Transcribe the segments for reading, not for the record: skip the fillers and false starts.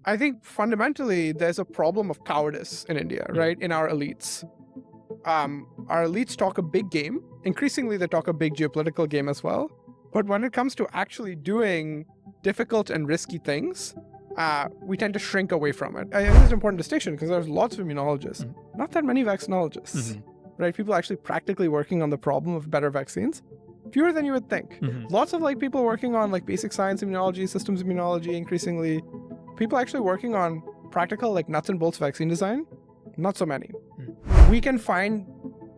I think fundamentally there's a problem of cowardice in India, right? In our elites. Our elites talk a big game. Increasingly, they talk a big geopolitical game as well. But when it comes to actually doing difficult and risky things, we tend to shrink away from it. I think it's an important distinction because there's lots of immunologists, not that many vaccinologists, right? People actually practically working on the problem of better vaccines. Fewer than you would think. Lots of people working on basic science immunology, systems immunology, increasingly. People actually working on practical nuts and bolts vaccine design, not so many. We can find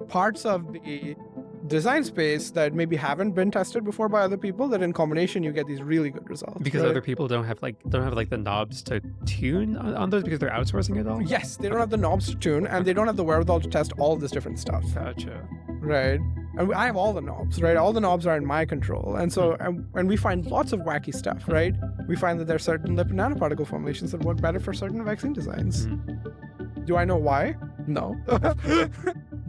parts of the design space that maybe haven't been tested before by other people that in combination you get these really good results. Because right? other people don't have the knobs to tune on those because they're outsourcing it all? Yes, they don't have the knobs to tune and they don't have the wherewithal to test all this different stuff. Gotcha. Right. And I have all the knobs, right? All the knobs are in my control. And so, and we find lots of wacky stuff, right? We find that there are certain lipid nanoparticle formulations that work better for certain vaccine designs. Do I know why? No.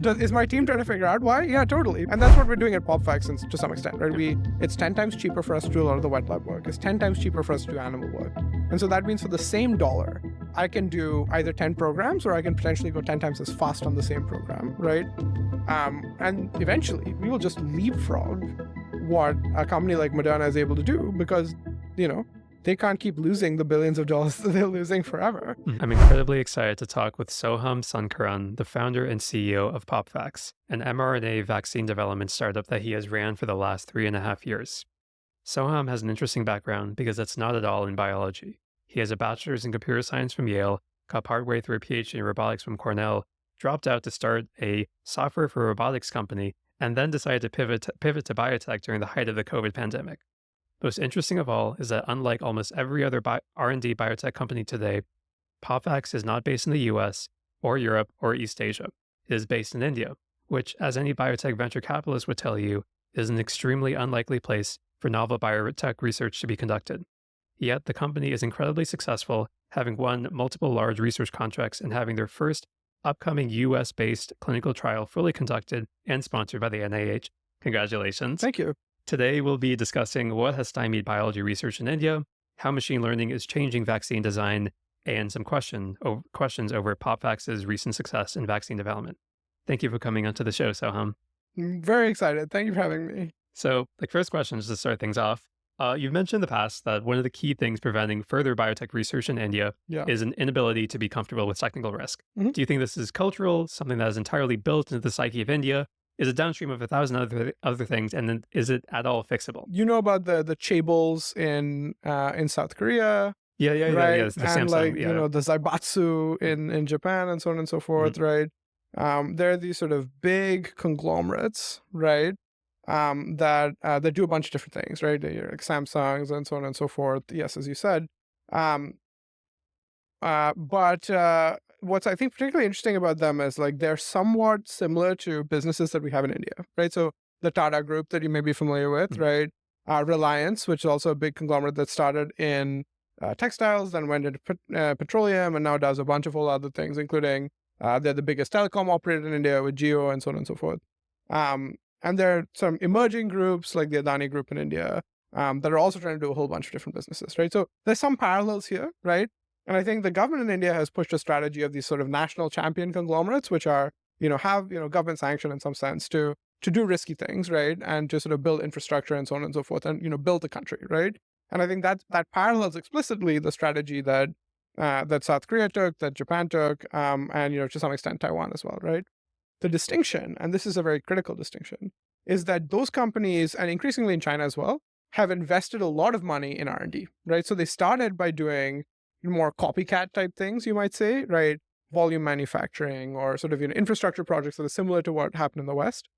Is my team trying to figure out why? Yeah, totally. And that's what we're doing at PopVax to some extent, right? It's 10 times cheaper for us to do a lot of the wet lab work. It's 10 times cheaper for us to do animal work. And so that means for the same dollar, I can do either 10 programs or I can potentially go 10 times as fast on the same program, right? And eventually we will just leapfrog what a company like Moderna is able to do because, they can't keep losing the billions of dollars that they're losing forever. I'm incredibly excited to talk with Soham Sankaran, the founder and CEO of PopVax, an mRNA vaccine development startup that he has ran for the last 3.5 years. Soham has an interesting background because it's not at all in biology. He has a bachelor's in computer science from Yale, got partway through a PhD in robotics from Cornell, dropped out to start a software for robotics company, and then decided to pivot to biotech during the height of the COVID pandemic. Most interesting of all is that unlike almost every other R&D biotech company today, PopVax is not based in the US or Europe or East Asia. It is based in India, which, as any biotech venture capitalist would tell you, is an extremely unlikely place for novel biotech research to be conducted. Yet the company is incredibly successful, having won multiple large research contracts and having their first upcoming US-based clinical trial fully conducted and sponsored by the NIH. Congratulations. Thank you. Today, we'll be discussing what has stymied biology research in India, how machine learning is changing vaccine design, and some questions over PopVax's recent success in vaccine development. Thank you for coming onto the show, Soham. I'm very excited. Thank you for having me. So, first question is to start things off. You've mentioned in the past that one of the key things preventing further biotech research in India is an inability to be comfortable with technical risk. Do you think this is cultural, something that is entirely built into the psyche of India? Is it downstream of 1,000 other things? And then is it at all fixable? You know about the chaebols in South Korea? Right? Yeah. The and Samsung, the Zaibatsu in Japan and so on and so forth, right? There are these sort of big conglomerates, right? That do a bunch of different things, right? They're like Samsungs and so on and so forth. Yes, as you said. But what's I think particularly interesting about them is they're somewhat similar to businesses that we have in India, right? So the Tata Group that you may be familiar with, right? Reliance, which is also a big conglomerate that started in textiles, then went into petroleum, and now does a bunch of all other things, including they're the biggest telecom operator in India with Jio and so on and so forth. And there are some emerging groups like the Adani Group in India that are also trying to do a whole bunch of different businesses, right? So there's some parallels here, right? And I think the government in India has pushed a strategy of these sort of national champion conglomerates, which are, have, government sanction in some sense to do risky things, right? And to sort of build infrastructure and so on and so forth and, build the country, right? And I think that parallels explicitly the strategy that South Korea took, that Japan took, and, to some extent Taiwan as well, right? The distinction, and this is a very critical distinction, is that those companies, and increasingly in China as well, have invested a lot of money in R&D, right? So they started by doing more copycat type things, you might say, right? Volume manufacturing or sort of, infrastructure projects that are similar to what happened in the West.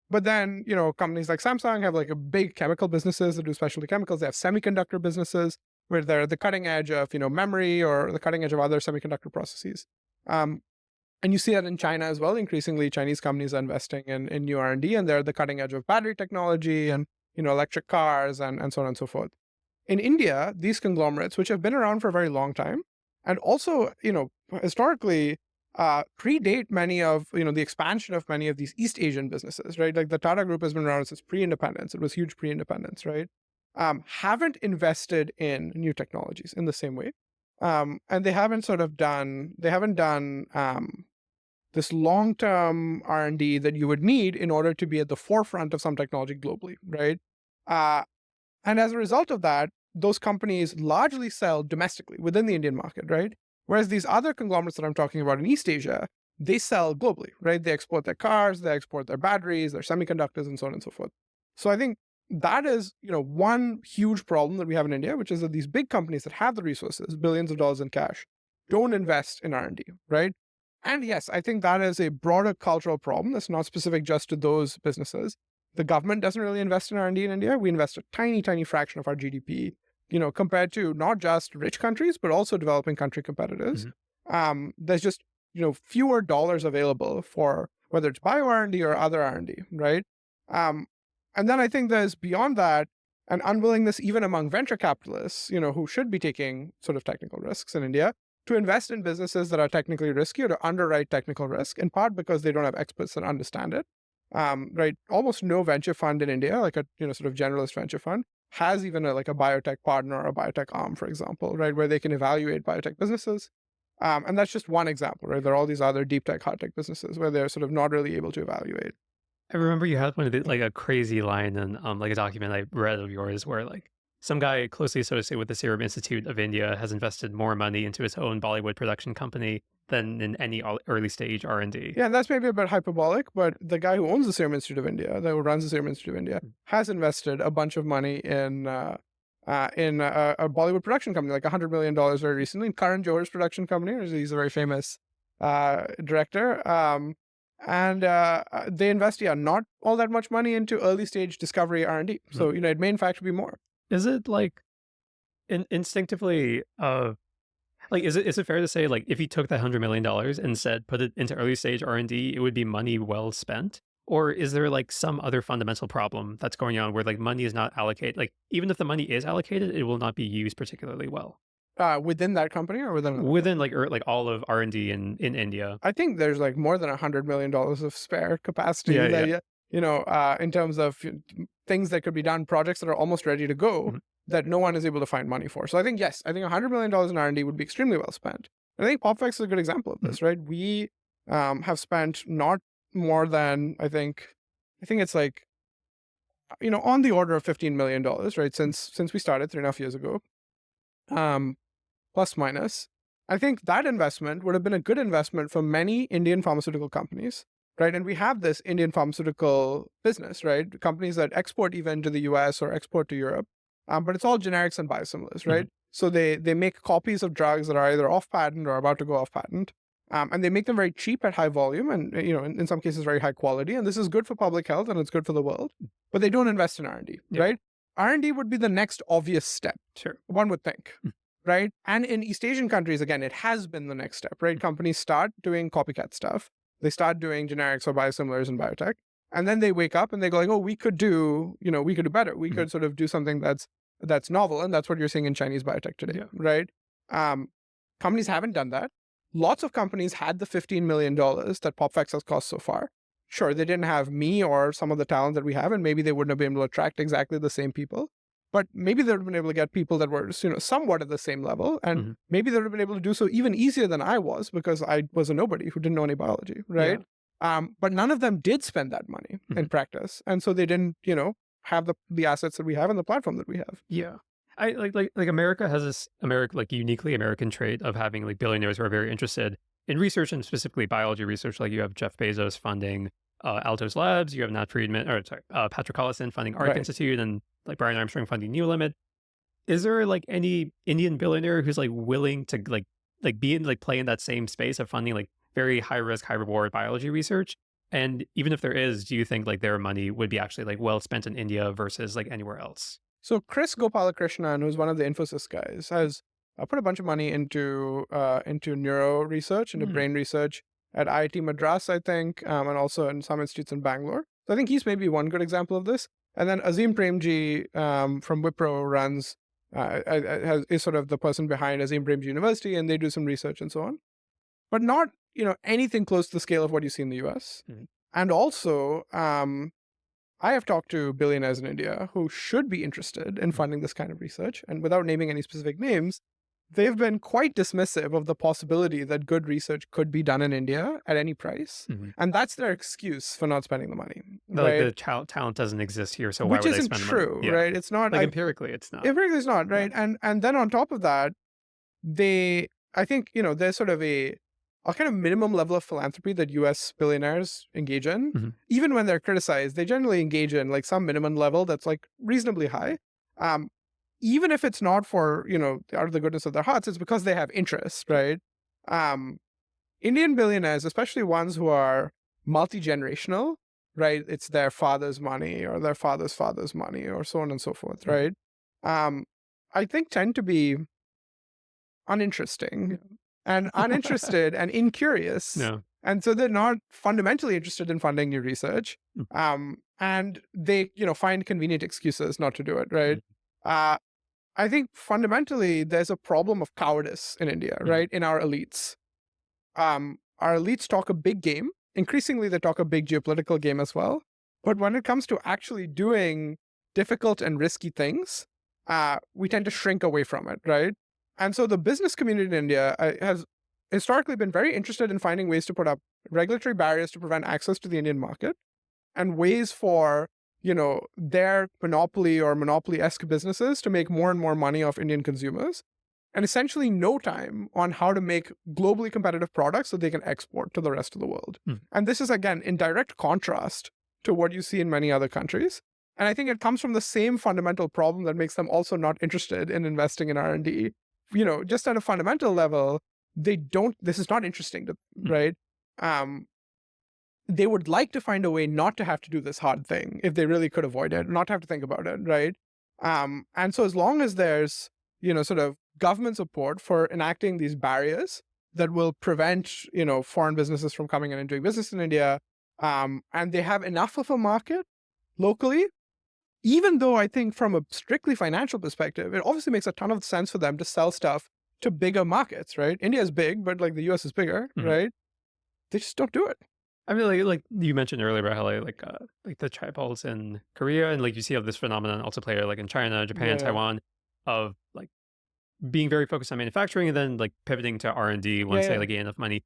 But then, companies like Samsung have a big chemical businesses that do specialty chemicals. They have semiconductor businesses where they're at the cutting edge of, memory or the cutting edge of other semiconductor processes. And you see that in China as well. Increasingly, Chinese companies are investing in new R&D, and they're at the cutting edge of battery technology and, electric cars and so on and so forth. In India, these conglomerates, which have been around for a very long time, and also, historically predate many of, the expansion of many of these East Asian businesses, right? Like the Tata Group has been around since pre-independence. It was huge pre-independence, right? Haven't invested in new technologies in the same way. And they haven't done this long-term R&D that you would need in order to be at the forefront of some technology globally, right? Uh, and as a result of that, those companies largely sell domestically within the Indian market, right? Whereas these other conglomerates that I'm talking about in East Asia, they sell globally, right? They export their cars, they export their batteries, their semiconductors, and so on and so forth. So I think that is, one huge problem that we have in India, which is that these big companies that have the resources, billions of dollars in cash, don't invest in R&D, right? And yes, I think that is a broader cultural problem that's not specific just to those businesses. The government doesn't really invest in R&D in India. We invest a tiny, tiny fraction of our GDP, compared to not just rich countries, but also developing country competitors. Mhm. There's just, fewer dollars available for whether it's bio R&D or other R&D, right? Um, and then I think there's beyond that an unwillingness even among venture capitalists, who should be taking sort of technical risks in India to invest in businesses that are technically risky or to underwrite technical risk, in part because they don't have experts that understand it. Right. Almost no venture fund in India, like a sort of generalist venture fund, has even like a biotech partner or a biotech arm, for example, right, where they can evaluate biotech businesses. And that's just one example, right? There are all these other deep tech, hard tech businesses where they're sort of not really able to evaluate. I remember you had one of the, like a crazy line in like a document I read of yours where like some guy closely associated with the Serum Institute of India has invested more money into his own Bollywood production company than in any early stage R&D. Yeah, and that's maybe a bit hyperbolic, but the guy who owns the Serum Institute of India, who runs the Serum Institute of India, has invested a bunch of money in a Bollywood production company, like $100 million very recently, in Karan Johar's production company. He's a very famous director. And they invest, not all that much money into early stage discovery R&D. So, it may in fact be more. Is it like instinctively like is it fair to say like if you took that $100 million and said put it into early stage R&D, it would be money well spent? Or is there like some other fundamental problem that's going on where like money is not allocated? Like even if the money is allocated, it will not be used particularly well Within that company or within another within company? like all of R&D in India. I think there's like more than $100 million of spare capacity Yeah, that, yeah. in terms of things that could be done, projects that are almost ready to go Mhm. that no one is able to find money for. So I think, yes, I think $100 million in R&D would be extremely well spent. And I think PopVax is a good example of Mhm. this, right? We have spent not more than, I think it's like, on the order of $15 million, right? Since we started 3.5 years ago. Um, plus minus. I think that investment would have been a good investment for many Indian pharmaceutical companies, right? And we have this Indian pharmaceutical business, right? Companies that export even to the US or export to Europe, but it's all generics and biosimilars, right? Mhm. So they make copies of drugs that are either off patent or about to go off patent. And they make them very cheap at high volume and, in some cases, very high quality. And this is good for public health and it's good for the world. But they don't invest in R&D, Yeah, right? R&D would be the next obvious step, sure. one would think, Mm. right? And in East Asian countries, again, it has been the next step, right? Companies start doing copycat stuff. They start doing generics or biosimilars in biotech. And then they wake up and they go like, oh, we could do better. We Mhm. could sort of do something that's novel. And that's what you're seeing in Chinese biotech today, Yeah. right? Um, Companies haven't done that. Lots of companies had the $15 million that PopVax has cost so far. Sure, they didn't have me or some of the talent that we have, and maybe they wouldn't have been able to attract exactly the same people. But maybe they would have been able to get people that were, somewhat at the same level, and Mhm. maybe they would have been able to do so even easier than I was because I was a nobody who didn't know any biology, Yeah. right? But none of them did spend that money in Mhm. practice, and so they didn't, have the assets that we have and the platform that we have. Yeah. I like America has this like uniquely American trait of having like billionaires who are very interested in research and specifically biology research. Like you have Jeff Bezos funding Altos Labs, you have Nat Friedman, or sorry, Patrick Collison funding Arc Right. Institute, and like Brian Armstrong funding New Limit. Is there like any Indian billionaire who's like willing to like be in like play in that same space of funding like very high risk, high reward biology research? And even if there is, do you think like their money would be actually like well spent in India versus like anywhere else? So Chris Gopalakrishnan, who's one of the Infosys guys, has put a bunch of money into neuro research, into Hmm. brain research at IIT Madras, I think, and also in some institutes in Bangalore. So I think he's maybe one good example of this. And then Azim Premji from Wipro runs is sort of the person behind Azim Premji University, and they do some research and so on, but not anything close to the scale of what you see in the US. Mhm. And also, I have talked to billionaires in India who should be interested in funding this kind of research. And without naming any specific names, they've been quite dismissive of the possibility that good research could be done in India at any price. Hmm. And that's their excuse for not spending the money, Like right? the talent doesn't exist here, so why Which would I isn't spend the money? true, Yeah. right? It's not, Like empirically, it's not. empirically it's not, Yeah. right? And then on top of that, I think, there's sort of a kind of minimum level of philanthropy that US billionaires engage in. Hmm. Even when they're criticized, they generally engage in like some minimum level that's like reasonably high. Um, Even if it's not for, out of the goodness of their hearts, it's because they have interest, right? Um, Indian billionaires, especially ones who are multi-generational, right? It's their father's money or their father's father's money or so on and so forth, Mhm. right? Um, I think tend to be uninteresting and uninterested and incurious. No. And so they're not fundamentally interested in funding new research. Mm. And they, find convenient excuses not to do it, right? Mm. Uh, I think fundamentally there's a problem of cowardice in India, Mm. right? In our elites. Our elites talk a big game. Increasingly, they talk a big geopolitical game as well. But when it comes to actually doing difficult and risky things, we tend to shrink away from it, right? And so the business community in India has historically been very interested in finding ways to put up regulatory barriers to prevent access to the Indian market and ways for their monopoly or monopoly-esque businesses to make more and more money off Indian consumers, and essentially no time on how to make globally competitive products so they can export to the rest of the world. Mm. And this is, again, in direct contrast to what you see in many other countries. And I think it comes from the same fundamental problem that makes them also not interested in investing in R&D. Just at a fundamental level, this is not interesting to, Mm. right? They would like to find a way not to have to do this hard thing if they really could avoid it, not have to think about it, right? And so as long as there's, sort of government support for enacting these barriers that will prevent, foreign businesses from coming in and doing business in India, and they have enough of a market locally, even though I think from a strictly financial perspective, it obviously makes a ton of sense for them to sell stuff to bigger markets, right? India is big, but like the US is bigger, Mhm. right? They just don't do it. I mean, like you mentioned earlier about how like the tribals in Korea, and like you see how this phenomenon also play out like in China, Japan, Yeah. Taiwan, of like being very focused on manufacturing and then like pivoting to R&D Yeah, once they yeah. like gain enough money.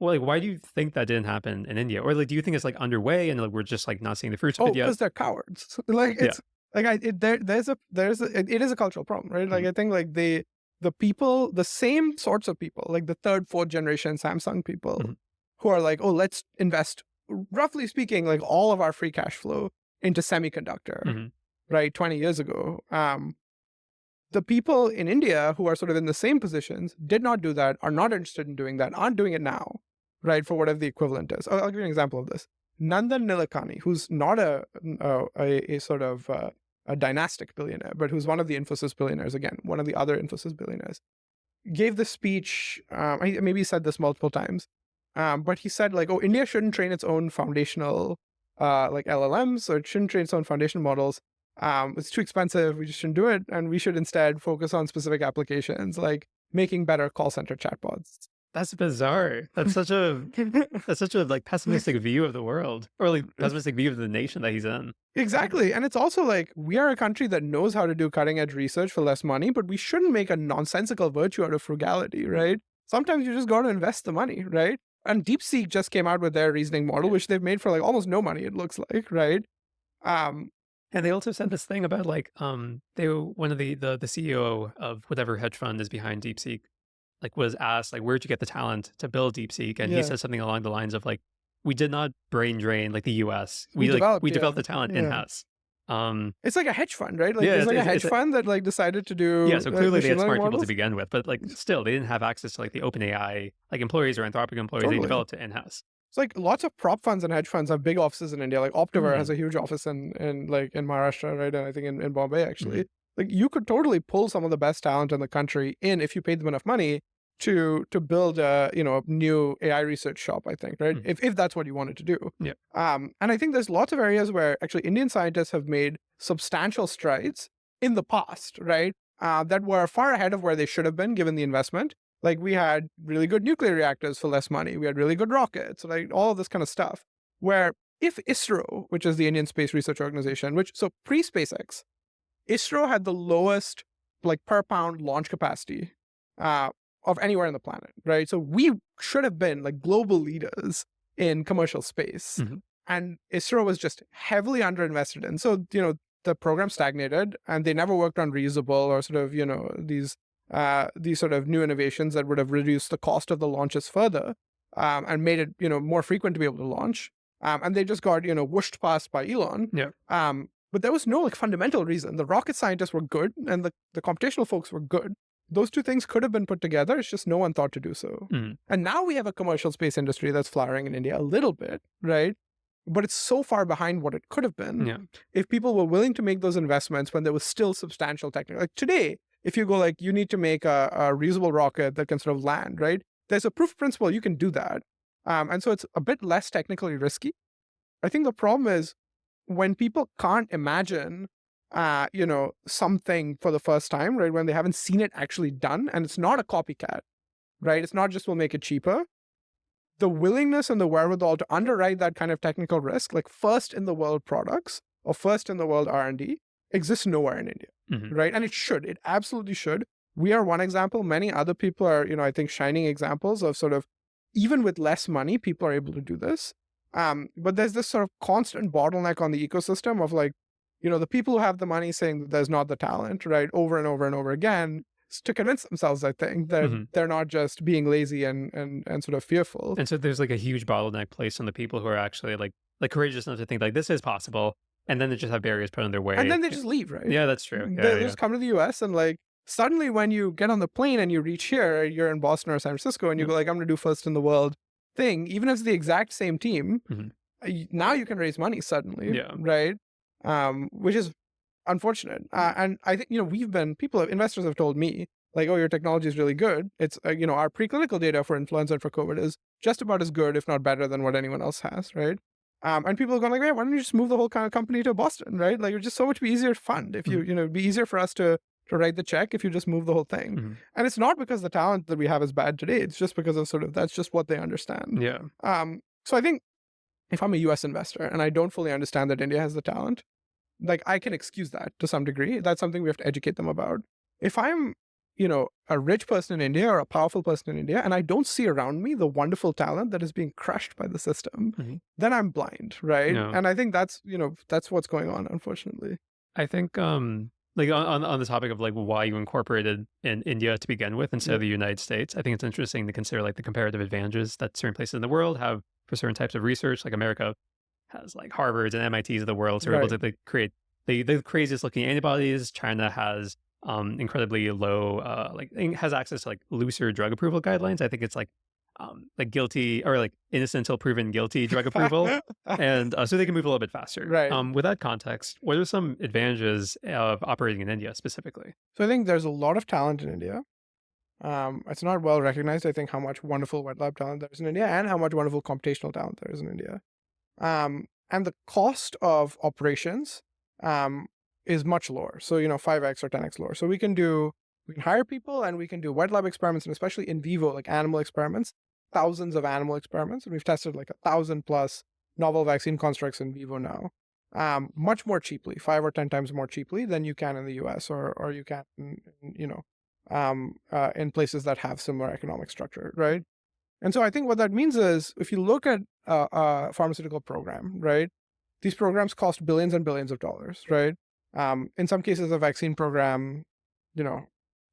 Well, like why do you think that didn't happen in India, or like do you think it's like underway and like we're just like not seeing the fruits of Oh, it yet? because they're cowards. Like Yeah. it's like it is a cultural problem, right? Like Mhm. I think like the people, the same sorts of people, like the third, fourth generation Samsung people Mhm. who are like, oh, let's invest, roughly speaking, like all of our free cash flow into semiconductor, Mhm. right? 20 years ago. The people in India who are sort of in the same positions did not do that, are not interested in doing that, aren't doing it now, right? For whatever the equivalent is. I'll give you an example of this. Nandan Nilekani, who's not a sort of a dynastic billionaire, but who's one of the Infosys billionaires, again, one of the other Infosys billionaires, gave this speech. Maybe he said this multiple times, but he said like, "Oh, India shouldn't train its own foundational like LLMs, or it shouldn't train its own foundation models. It's too expensive. We just shouldn't do it, and we should instead focus on specific applications like making better call center chatbots." That's bizarre. That's such a like pessimistic view of the world, or like pessimistic view of the nation that he's in. Exactly. And it's also like we are a country that knows how to do cutting edge research for less money, but we shouldn't make a nonsensical virtue out of frugality, right? Sometimes you just got to invest the money, right? And DeepSeek just came out with their reasoning model, Yeah. which they've made for like almost no money, it looks like, right? Um, And they also said this thing about like they were one of the CEO of whatever hedge fund is behind DeepSeek like was asked like where'd you get the talent to build DeepSeek, and he yeah. said something along the lines of like we did not brain drain like the US, We we developed, developed yeah. the talent in Yeah. house. Um, It's like a hedge fund, right? Like yeah, there's like a hedge it's a, fund that like decided to yeah. do So clearly they machine had learning smart people to models. begin with, but like still they didn't have access to like the OpenAI like employees or Anthropic employees. They Totally. developed it in house. It's like lots of prop funds and hedge funds have big offices in India. Like Optiver has Mm, a huge office in like in Maharashtra, right? And I think in Bombay mm, actually. Like you could totally pull some of the best talent in the country in if you paid them enough money to build a a new AI research shop, I think, right? mm, If that's what you wanted to do. yeah. And I think there's lots of areas where actually Indian scientists have made substantial strides in the past, right? That were far ahead of where they should have been given the investment. Like we had really good nuclear reactors for less money. We had really good rockets, like all of this kind of stuff. Where if ISRO, which is the Indian Space Research Organization, which so pre-SpaceX, ISRO had the lowest like per pound launch capacity of anywhere on the planet, right? So we should have been like global leaders in commercial space. Mhm. And ISRO was just heavily underinvested in. So, the program stagnated and they never worked on reusable or sort of, these sort of new innovations that would have reduced the cost of the launches further, and made it, more frequent to be able to launch. And they just got, whooshed past by Elon. Yeah. But there was no like fundamental reason. The rocket scientists were good and the computational folks were good. Those two things could have been put together. It's just no one thought to do so. Mhm. And now we have a commercial space industry that's flowering in India a little bit, right? But it's so far behind what it could have been Yeah. if people were willing to make those investments when there was still substantial technical. Like today, if you go like you need to make a reusable rocket that can sort of land, right? There's a proof of principle you can do that, and so it's a bit less technically risky. I think the problem is when people can't imagine, something for the first time, right? When they haven't seen it actually done, and it's not a copycat, right? It's not just we'll make it cheaper. The willingness and the wherewithal to underwrite that kind of technical risk, like first in the world products or first in the world R&D, exists nowhere in India, Mhm. right? And it should. It absolutely should. We are one example. Many other people are, I think, shining examples of sort of even with less money, people are able to do this. But there's this sort of constant bottleneck on the ecosystem of like, the people who have the money saying that there's not the talent, right? Over and over and over again, to convince themselves, I think, that Mhm. they're not just being lazy and sort of fearful. And so there's like a huge bottleneck placed on the people who are actually like courageous enough to think like this is possible, and then they just have barriers put in their And way. then they just leave, right? Yeah, that's true. Yeah, They yeah. just come to the US and like suddenly when you get on the plane and you reach here, you're in Boston or San Francisco and you Yep. go like, I'm going to do first in the world thing, even if it's the exact same team, Mhm. now you can raise money suddenly, Yeah. right? Which is unfortunate. And I think, investors have told me like, oh, your technology is really good. It's, our preclinical data for influenza and for COVID is just about as good, if not better than what anyone else has, right? And people are going like, hey, why don't you just move the whole kind of company to Boston, right? Like it's just so much easier to fund if Mhm. it'd be easier for us to write the check if you just move the whole thing. Mhm. And it's not because the talent that we have is bad today. It's just because of sort of, that's just what they understand. Yeah. So I think if I'm a US investor and I don't fully understand that India has the talent, like I can excuse that to some degree. That's something we have to educate them about. If I'm, a rich person in India or a powerful person in India, and I don't see around me the wonderful talent that is being crushed by the system, Mhm. then I'm blind, right? Yeah. And I think that's what's going on, unfortunately. I think like on the topic of like why you incorporated in India to begin with instead Yeah. of the United States, I think it's interesting to consider like the comparative advantages that certain places in the world have for certain types of research. Like America has like Harvards and MITs of the world, so we're able Right. to like, create the craziest looking antibodies. China has incredibly low has access to like looser drug approval guidelines. I think it's like guilty or like innocent until proven guilty drug approval, and so they can move a little bit faster. Right. With that context, what are some advantages of operating in India specifically? So I think there's a lot of talent in India. It's not well recognized, I think, how much wonderful wet lab talent there is in India and how much wonderful computational talent there is in India. And the cost of operations is much lower. So, 5x or 10x lower. So we can hire people and we can do wet lab experiments and especially in vivo, like animal experiments, thousands of animal experiments. And we've tested like 1,000 plus novel vaccine constructs in vivo now. Much more cheaply, 5 or 10 times more cheaply than you can in the US or you can, in places that have similar economic structure, right? And so I think what that means is if you look at a pharmaceutical program, right, these programs cost billions and billions of dollars, right? In some cases, a vaccine program,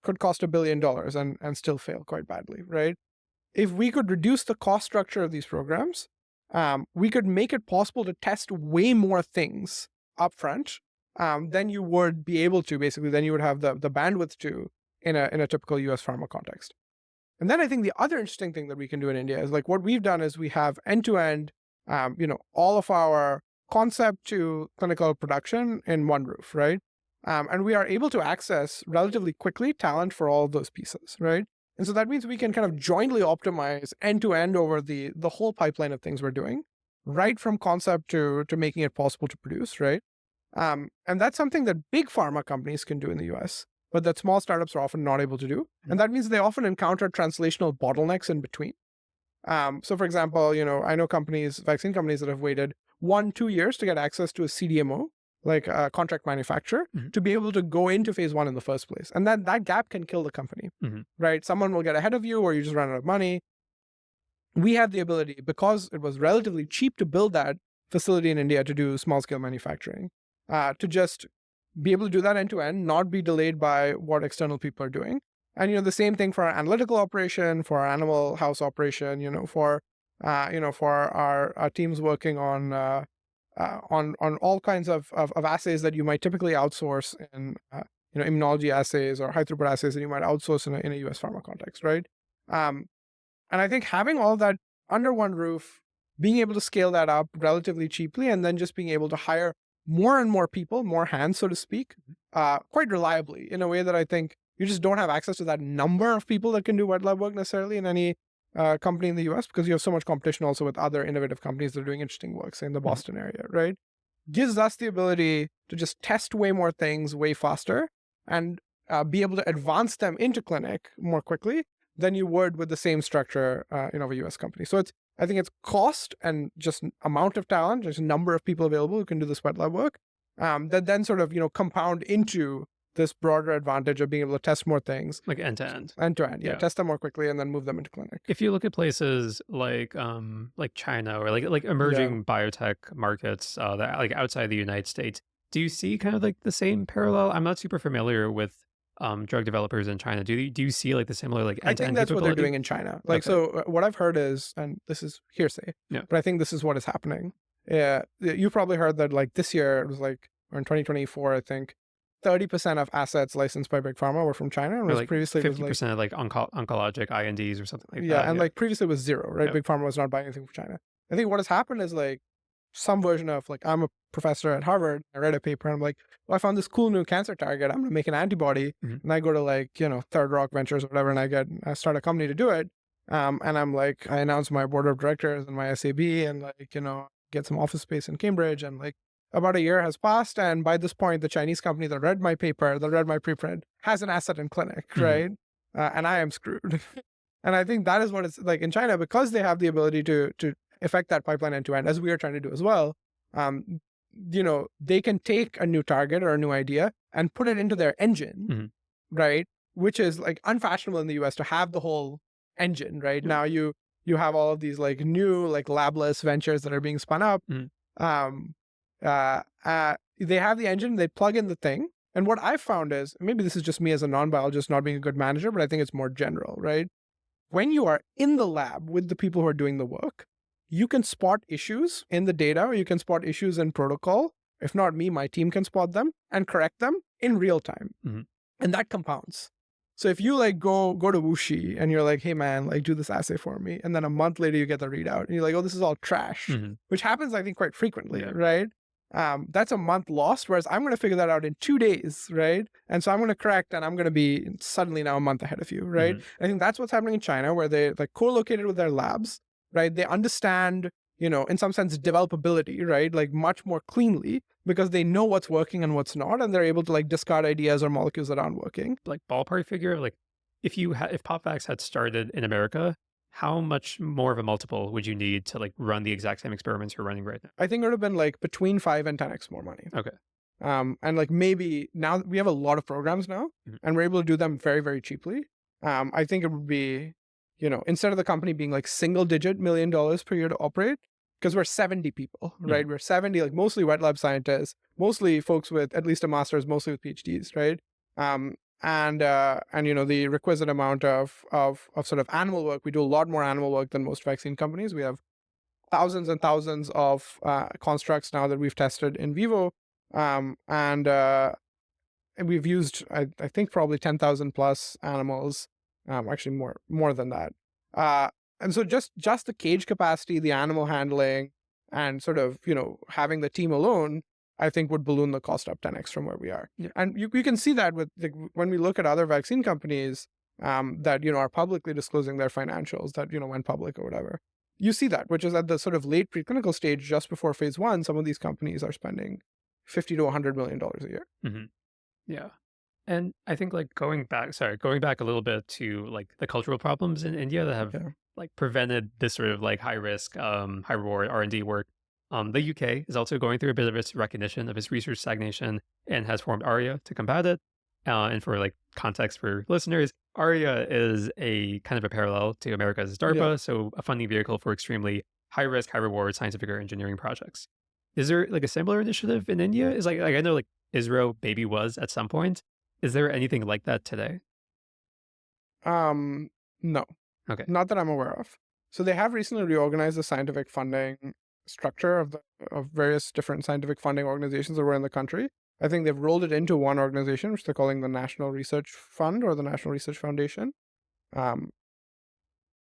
could cost $1 billion and still fail quite badly, right? If we could reduce the cost structure of these programs, we could make it possible to test way more things upfront than you would be able to. Basically, then you would have the bandwidth to in a typical US pharma context. And then I think the other interesting thing that we can do in India is like what we've done is we have end to end, all of our concept to clinical production in one roof, right? And we are able to access relatively quickly talent for all of those pieces, right? And so that means we can kind of jointly optimize end to end over the whole pipeline of things we're doing, right from concept to making it possible to produce, right? And that's something that big pharma companies can do in the US, but that small startups are often not able to do. And that means they often encounter translational bottlenecks in between. So for example, I know vaccine companies that have waited 1-2 years to get access to a CDMO, like a contract manufacturer Mhm. to be able to go into phase one in the first place. And then that gap can kill the company, Mhm. right? Someone will get ahead of you or you just run out of money. We have the ability, because it was relatively cheap to build that facility in India to do small scale manufacturing, to just be able to do that end to end, not be delayed by what external people are doing. And the same thing for our analytical operation, for our animal house operation, for our teams working on all kinds of assays that you might typically outsource in immunology assays or high throughput assays that you might outsource in a US pharma context, right? Um, and I think having all that under one roof, being able to scale that up relatively cheaply, and then just being able to hire more and more people, more hands, so to speak, quite reliably in a way that I think you just don't have access to that number of people that can do wet lab work necessarily in any company in the US, because you have so much competition also with other innovative companies that are doing interesting work, say in the Mhm. Boston area, right? Gives us the ability to just test way more things way faster and be able to advance them into clinic more quickly than you would with the same structure of a US company. So I think it's cost and just amount of talent, just number of people available who can do this wet lab work, that then sort of compound into this broader advantage of being able to test more things Like end to end. end to end. Yeah, Yeah. test them more quickly and then move them into clinic. If you look at places like China or like Yeah. emerging biotech markets that like outside the United States, do you see kind of like the same parallel? I'm not super familiar with drug developers in China. Do you see like the similar like I end to think end that's what they're capability? doing in China. Like, Okay. so what I've heard is, and this is hearsay, Yeah. but I think this is what is happening. Yeah, you probably heard that like this year it was like, or in 2024, I think 30% of assets licensed by Big Pharma were from China, and Or was like previously it was like, 50% of like oncologic INDs or something like yeah, that. and Yeah. like previously it was zero, right? Yep. Big Pharma was not buying anything from China. I think what has happened is like some version of like, I'm a professor at Harvard, I read a paper and I'm like, well, I found this cool new cancer target, I'm gonna make an antibody. Mhm. And I go to like, Third Rock Ventures or whatever, and I start a company to do it. And I'm like, I announce my board of directors and my SAB and like, get some office space in Cambridge. And like about a year has passed. And by this point, the Chinese company that read my paper, that read my preprint, has an asset in clinic, Mhm. right? And I am screwed. And I think that is what it's like in China, because they have the ability to affect that pipeline end to end, as we are trying to do as well. Um, they can take a new target or a new idea and put it into their engine, Mhm. right? Which is like unfashionable in the US to have the whole engine, right? Yep. Now you have all of these like new like labless ventures that are being spun up. Mhm. Um, they have the engine, they plug in the thing. And what I've found is, maybe this is just me as a non-biologist not being a good manager, but I think it's more general, right? When you are in the lab with the people who are doing the work, you can spot issues in the data, or you can spot issues in protocol. If not me, my team can spot them and correct them in real time. Mhm. And that compounds. So if you like go to Wuxi and you're like, hey man, like do this assay for me, and then a month later you get the readout and you're like, oh, this is all trash, Mhm. which happens I think quite frequently, Yeah. right? That's a month lost, whereas I'm going to figure that out in 2 days, right? And so I'm going to correct, and I'm going to be suddenly now a month ahead of you, right? Mhm. I think that's what's happening in China, where they like co-located with their labs, right? They understand, in some sense, developability, right? Like much more cleanly, because they know what's working and what's not, and they're able to like discard ideas or molecules that aren't working. Like ballpark figure, like if PopVax had started in America, how much more of a multiple would you need to like run the exact same experiments you're running right now? I think it would have been like between 5 and 10x more money. Okay. And like maybe now we have a lot of programs now, Mhm. and we're able to do them very, very cheaply. I think it would be, instead of the company being like single-digit $1 million per year to operate, because we're 70 people, Mhm. right? We're 70, like mostly wet lab scientists, mostly folks with at least a master's, mostly with PhDs, right? And the requisite amount of sort of animal work. We do a lot more animal work than most vaccine companies. We have thousands and thousands of constructs now that we've tested in vivo. And we've used, I think, probably 10,000 plus animals, actually more than that. Uh, and so just the cage capacity, the animal handling, and sort of, having the team alone, I think would balloon the cost up 10x from where we are. Yeah. And you can see that with when we look at other vaccine companies that, are publicly disclosing their financials that, went public or whatever. You see that, which is at the sort of late preclinical stage, just before phase one, some of these companies are spending $50 to $100 million a year. Mhm. Yeah. And I think like going back a little bit to like the cultural problems in India that have Yeah. like prevented this sort of like high risk, high reward R&D work. The UK is also going through a bit of its recognition of its research stagnation and has formed ARIA to combat it. And for like context for listeners, ARIA is a kind of a parallel to America's Yeah. DARPA, so a funding vehicle for extremely high risk, high reward scientific or engineering projects. Is there like a similar initiative in India? Is like I know like Israel maybe was at some point. Is there anything like that today? Um, no, Okay. not that I'm aware of. So they have recently reorganized the scientific funding structure of various different scientific funding organizations that were in the country. I think they've rolled it into one organization, which they're calling the National Research Fund or the National Research Foundation. Um,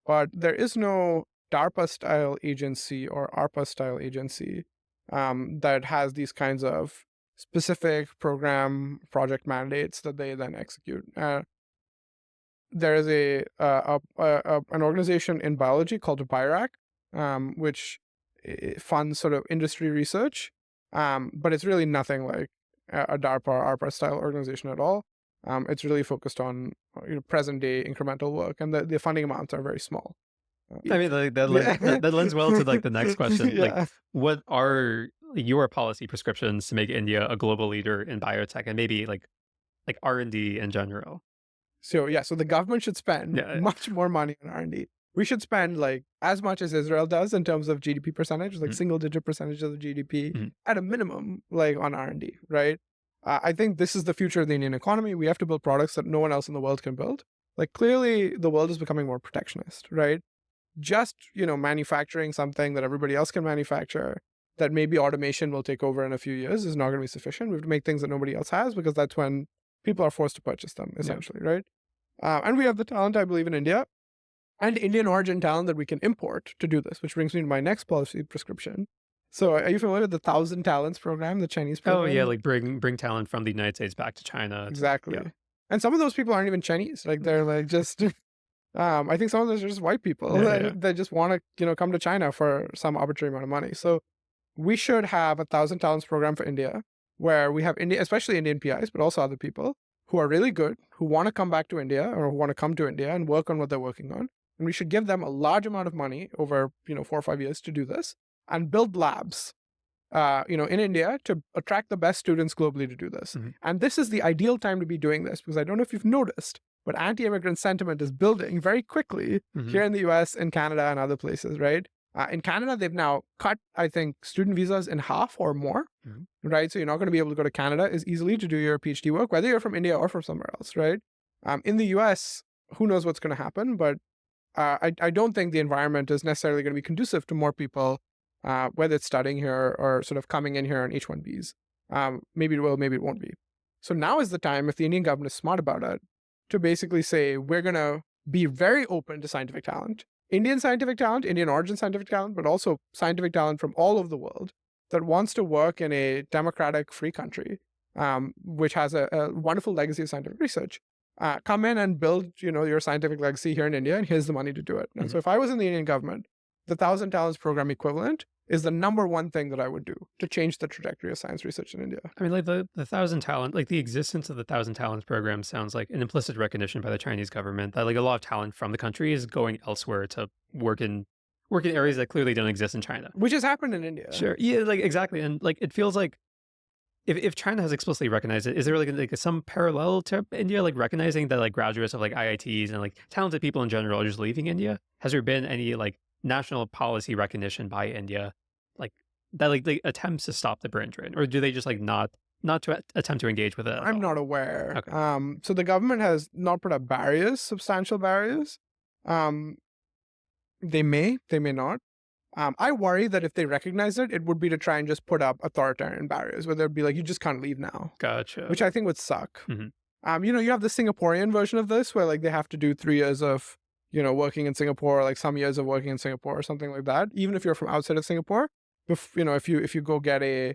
but there is no DARPA style agency or ARPA style agency that has these kinds of specific program project mandates that they then execute. There is an organization in biology called BIRAC, which funds sort of industry research, but it's really nothing like a DARPA or ARPA style organization at all. It's really focused on present day incremental work, and the funding amounts are very small. I mean, like Yeah, that lends well to like the next question. Like, yeah. what are your policy prescriptions to make India a global leader in biotech and maybe like R&D in general? So yeah, so the government should spend Yeah. much more money on R&D. We should spend like as much as Israel does in terms of GDP percentage, like Mhm, single digit percentage of the GDP mhm. at a minimum, like on R&D, right? I think this is the future of the Indian economy. We have to build products that no one else in the world can build. Like clearly the world is becoming more protectionist, right? Just, manufacturing something that everybody else can manufacture that maybe automation will take over in a few years is not going to be sufficient. We have to make things that nobody else has because that's when people are forced to purchase them, Yeah. essentially, right? And we have the talent, I believe, in India and Indian origin talent that we can import to do this, which brings me to my next policy prescription. So, are you familiar with the 1,000 Talents program, the Chinese Oh yeah, program? like bring talent from the United States back to China to yeah. Exactly. And some of those people aren't even Chinese. Like, they're like just, I think some of those are just white people Yeah, yeah. that just want to, come to China for some arbitrary amount of money. So, we should have a 1,000 Talents program for India where we have India, especially Indian PIs, but also other people who are really good, who want to come back to India or who want to come to India and work on what they're working on. And we should give them a large amount of money over, 4 or 5 years to do this and build labs, in India to attract the best students globally to do this. Mhm, And this is the ideal time to be doing this because I don't know if you've noticed, but anti-immigrant sentiment is building very quickly mhm. here in the US, in Canada, and other places, right? In Canada, they've now cut, I think, student visas in half or more, Mhm. right? So you're not going to be able to go to Canada as easily to do your PhD work, whether you're from India or from somewhere else, right? In the US, who knows what's going to happen, but I don't think the environment is necessarily going to be conducive to more people, whether it's studying here or sort of coming in here on H-1Bs. Maybe it will, maybe it won't be. So now is the time, if the Indian government is smart about it, to basically say, we're going to be very open to scientific talent, Indian scientific talent, Indian origin scientific talent, but also scientific talent from all over the world that wants to work in a democratic, free country, which has a wonderful legacy of scientific research. Come in and build, your scientific legacy here in India, and here's the money to do it. And Mhm. so, if I was in the Indian government, the 1,000 Talents program equivalent is the number one thing that I would do to change the trajectory of science research in India. I mean, like the thousand talent, like the existence of the thousand talents program sounds like an implicit recognition by the Chinese government that like a lot of talent from the country is going elsewhere to work in areas that clearly don't exist in China. Which has happened in India. Sure. Yeah, like exactly. And like it feels like if China has explicitly recognized it, is there like some parallel to India, like recognizing that like graduates of like IITs and like talented people in general are just leaving India? Has there been any like national policy recognition by India, like that like attempts to stop the brain drain, or do they just like not to attempt to engage with it at I'm all? not aware. Okay, So the government has not put up barriers, substantial barriers. Um, they may not. I worry that if they recognize it, it would be to try and just put up authoritarian barriers where they'd be like, you just can't leave now, gotcha. which I think would suck. Hmm. You have the Singaporean version of this where like they have to do 3 years of, working in Singapore, like some years of working in Singapore or something like that. Even if you're from outside of Singapore, if you go get a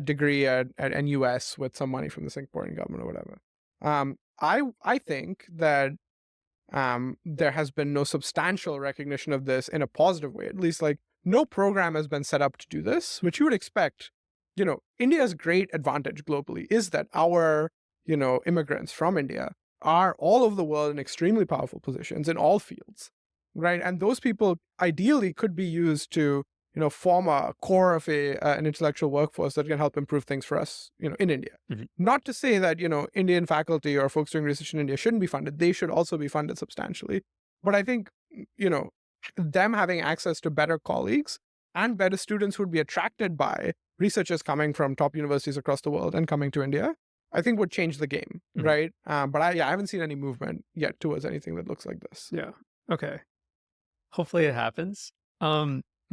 degree at NUS with some money from the Singaporean government or whatever. I think that there has been no substantial recognition of this in a positive way. At least, like, no program has been set up to do this, which you would expect. India's great advantage globally is that our, immigrants from India are all over the world in extremely powerful positions in all fields, right? And those people ideally could be used to, form a core of an intellectual workforce that can help improve things for us, in India. Mhm. Not to say that, Indian faculty or folks doing research in India shouldn't be funded. They should also be funded substantially. But I think, them having access to better colleagues and better students who would be attracted by researchers coming from top universities across the world and coming to India, I think would change the game, Mhm. right? But I haven't seen any movement yet towards anything that looks like this. Yeah. Okay. Hopefully it happens.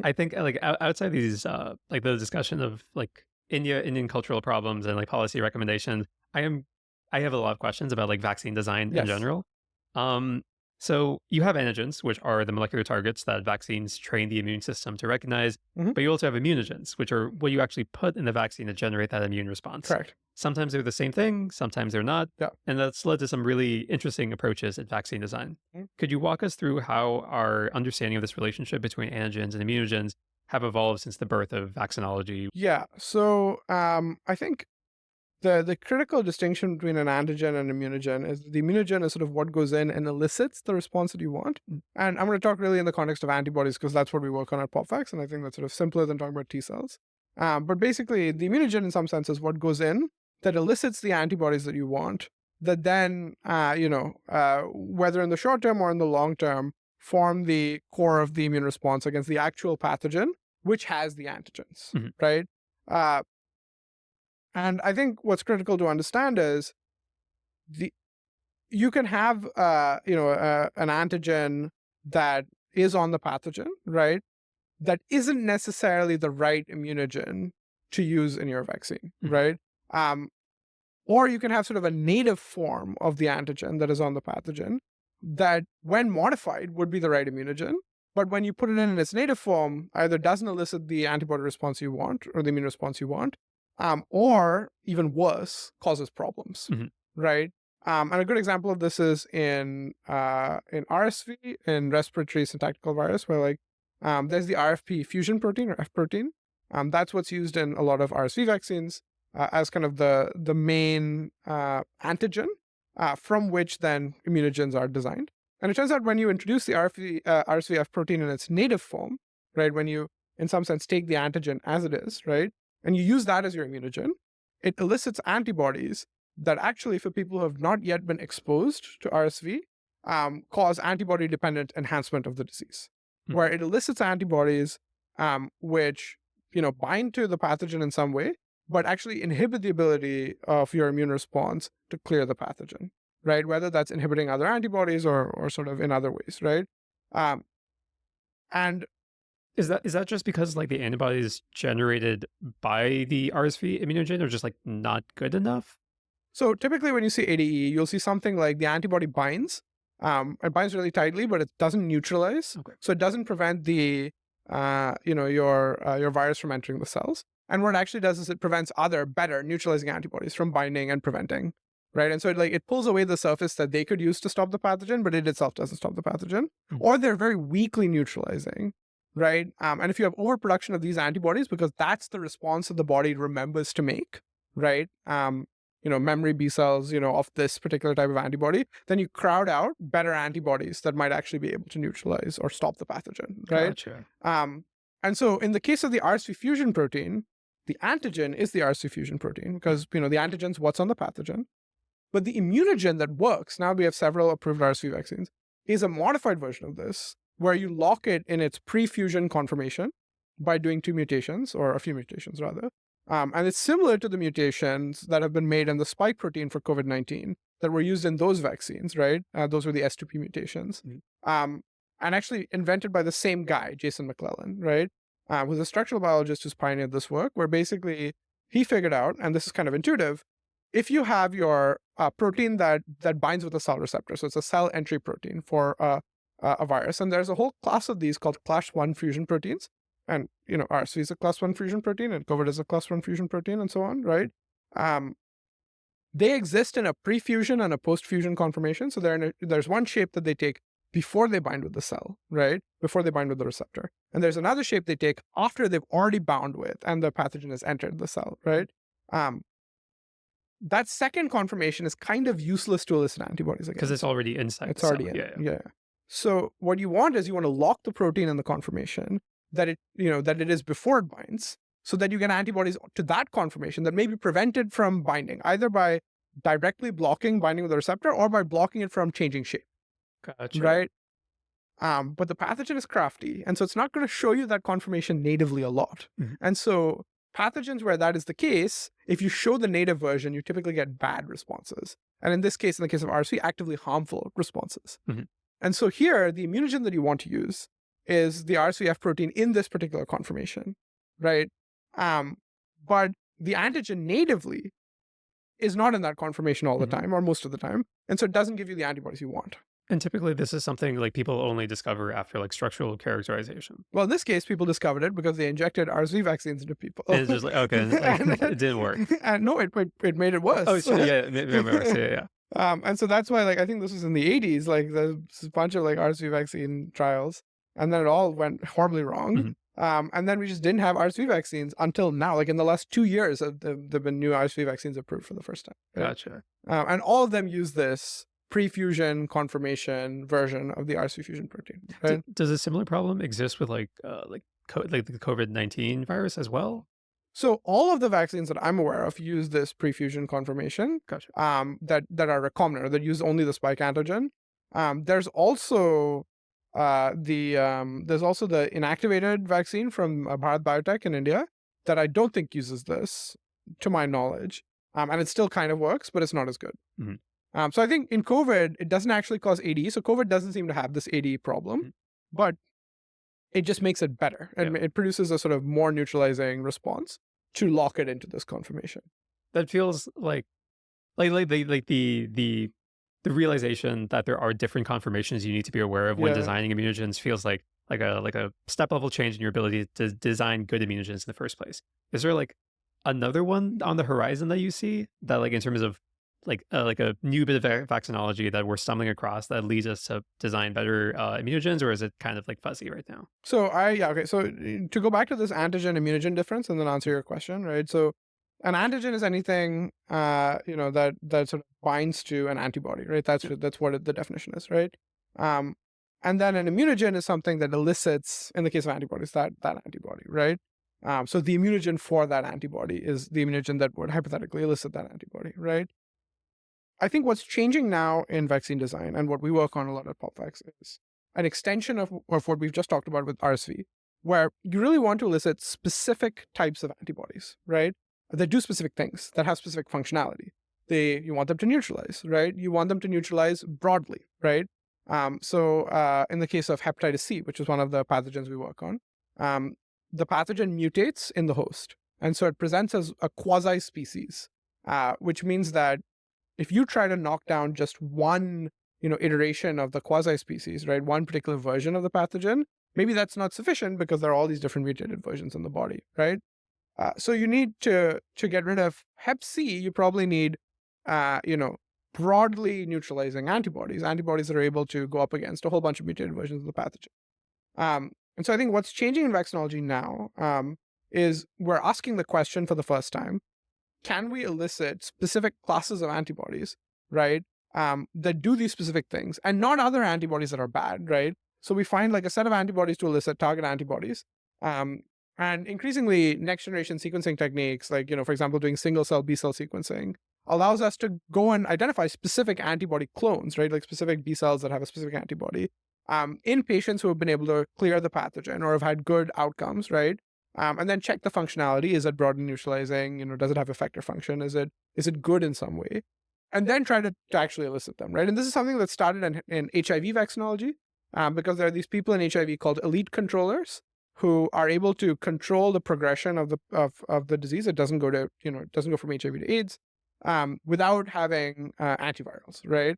I think like outside these like the discussion of like Indian cultural problems and like policy recommendations, I am I have a lot of questions about like vaccine design in Yes. general. Um, so you have antigens, which are the molecular targets that vaccines train the immune system to recognize, Hmm. but you also have immunogens, which are what you actually put in the vaccine to generate that immune response. Correct. Sometimes they're the same thing, sometimes they're not. Yeah. And that's led to some really interesting approaches at vaccine design. Mhm. Could you walk us through how our understanding of this relationship between antigens and immunogens have evolved since the birth of vaccinology? Yeah. So I think the critical distinction between an antigen and immunogen is the immunogen is sort of what goes in and elicits the response that you want. And I'm going to talk really in the context of antibodies because that's what we work on at PopVax, and I think that's sort of simpler than talking about T cells. But basically, the immunogen in some sense is what goes in that elicits the antibodies that you want, that then, whether in the short term or in the long term, form the core of the immune response against the actual pathogen, which has the antigens, Mhm. right? Uh, and I think what's critical to understand is the you can have an antigen that is on the pathogen, right? That isn't necessarily the right immunogen to use in your vaccine, Mhm. right? Um, or you can have sort of a native form of the antigen that is on the pathogen that, when modified, would be the right immunogen. But when you put it in its native form, either doesn't elicit the antibody response you want or the immune response you want, or even worse, causes problems, Mhm. right? And a good example of this is in RSV, in respiratory syntactical virus, where there's the RFP fusion protein or F protein. That's what's used in a lot of RSV vaccines as kind of the main antigen from which then immunogens are designed. And it turns out when you introduce the RSVF protein in its native form, right, when you, in some sense, take the antigen as it is, right, and you use that as your immunogen, it elicits antibodies that actually, for people who have not yet been exposed to RSV, cause antibody-dependent enhancement of the disease, Mhm. where it elicits antibodies which, bind to the pathogen in some way, but actually inhibit the ability of your immune response to clear the pathogen, right? Whether that's inhibiting other antibodies or sort of in other ways, right? Um, and Is that just because like the antibodies generated by the RSV immunogen are just like not good enough? so typically when you see ADE, you'll see something like the antibody binds. It binds really tightly, but it doesn't neutralize. Okay. So it doesn't prevent your virus from entering the cells. And what it actually does is it prevents other better neutralizing antibodies from binding and preventing, right? And so it pulls away the surface that they could use to stop the pathogen, but it itself doesn't stop the pathogen. Mhm. Or they're very weakly neutralizing, right? And if you have overproduction of these antibodies, because that's the response that the body remembers to make, right? Memory B cells, of this particular type of antibody, then you crowd out better antibodies that might actually be able to neutralize or stop the pathogen, right? Gotcha. And so in the case of the RSV fusion protein, the antigen is the RSV fusion protein because, the antigen's what's on the pathogen. But the immunogen that works, now we have several approved RSV vaccines, is a modified version of this where you lock it in its pre-fusion conformation by doing two mutations, or a few mutations rather. And it's similar to the mutations that have been made in the spike protein for COVID-19 that were used in those vaccines, right? Those were the S2P mutations. Mhm. And actually invented by the same guy, Jason McClellan, right? Who's a structural biologist who's pioneered this work, where basically he figured out, and this is kind of intuitive, if you have your protein that binds with a cell receptor, so it's a cell entry protein for a virus, and there's a whole class of these called class 1 fusion proteins, and RSV is a class 1 fusion protein, and COVID is a class 1 fusion protein, and so on, right? Um, they exist in a pre-fusion and a post-fusion conformation, so there's one shape that they take before they bind with the cell, right? Before they bind with the receptor, and there's another shape they take after they've already bound with and the pathogen has entered the cell, right? That second conformation is kind of useless to elicit antibodies Because it's against. already inside It's the cell. already in. Yeah. Yeah. So what you want is you want to lock the protein in the conformation that it is before it binds, so that you get antibodies to that conformation that may be prevented from binding, either by directly blocking binding with the receptor or by blocking it from changing shape, Gotcha. right? But the pathogen is crafty, and so it's not going to show you that conformation natively a lot. Mhm. And so pathogens where that is the case, if you show the native version, you typically get bad responses. And in this case, in the case of RSV, actively harmful responses. Mhm. And so here, the immunogen that you want to use is the RSVF protein in this particular conformation, right? But the antigen natively is not in that conformation all the Mhm. time or most of the time. And so it doesn't give you the antibodies you want. And typically, this is something like people only discover after like structural characterization. Well, in this case, people discovered it because they injected RSV vaccines into people. And it's just like, okay, like it didn't work. And no, it made it Oh, worse. sure. Yeah. Maybe worse. Yeah. Yeah. And so that's why, like, I think this was in the 80s, like, there's a bunch of, like, RSV vaccine trials, and then it all went horribly wrong. Mhm. And then we just didn't have RSV vaccines until now. Like, in the last 2 years, there've been new RSV vaccines approved for the first time. Right? Gotcha. And all of them use this pre-fusion conformation version of the RSV fusion protein. Right? Does a similar problem exist with like the COVID-19 virus as well? So all of the vaccines that I'm aware of use this pre-fusion conformation Gotcha. that are recombinant, or that use only the spike antigen. There's also there's also the inactivated vaccine from Bharat Biotech in India that I don't think uses this, to my knowledge. And it still kind of works, but it's not as good. Mhm. So I think in COVID, it doesn't actually cause AD. So COVID doesn't seem to have this AD problem, Mhm. but it just makes it better. And Yeah. it produces a sort of more neutralizing response to lock it into this conformation. That feels like the realization that there are different conformations you need to be aware of when Yeah. designing immunogens feels like a step level change in your ability to design good immunogens in the first place. Is there like another one on the horizon that you see that like in terms of like a new bit of vaccinology that we're stumbling across that leads us to design better immunogens, or is it kind of like fuzzy right now? So okay. So to go back to this antigen immunogen difference and then answer your question, right? So an antigen is anything that sort of binds to an antibody, right? That's what the definition is, right? Um, and then an immunogen is something that elicits, in the case of antibodies, that antibody, right? So the immunogen for that antibody is the immunogen that would hypothetically elicit that antibody, right? I think what's changing now in vaccine design, and what we work on a lot at PopVax, is an extension of what we've just talked about with RSV, where you really want to elicit specific types of antibodies, right? That do specific things, that have specific functionality. You want them to neutralize, right? You want them to neutralize broadly, right? So in the case of hepatitis C, which is one of the pathogens we work on, the pathogen mutates in the host. And so it presents as a quasi-species, which means that if you try to knock down just one, iteration of the quasi-species, right, one particular version of the pathogen, maybe that's not sufficient because there are all these different mutated versions in the body, right? So you need to get rid of Hep C. You probably need, broadly neutralizing antibodies that are able to go up against a whole bunch of mutated versions of the pathogen. And so I think what's changing in vaccinology now is we're asking the question for the first time: can we elicit specific classes of antibodies, right, that do these specific things, and not other antibodies that are bad, right? So we find like a set of antibodies to elicit target antibodies. And increasingly, next generation sequencing techniques, like, for example, doing single cell B cell sequencing, allows us to go and identify specific antibody clones, right, like specific B cells that have a specific antibody, in patients who have been able to clear the pathogen or have had good outcomes, right? And then check the functionality. Is it broadly neutralizing? Does it have effector function? Is it good in some way? And then try to actually elicit them, right? And this is something that started in HIV vaccinology, because there are these people in HIV called elite controllers who are able to control the progression of the disease. It doesn't go to, it doesn't go from HIV to AIDS, without having antivirals, right?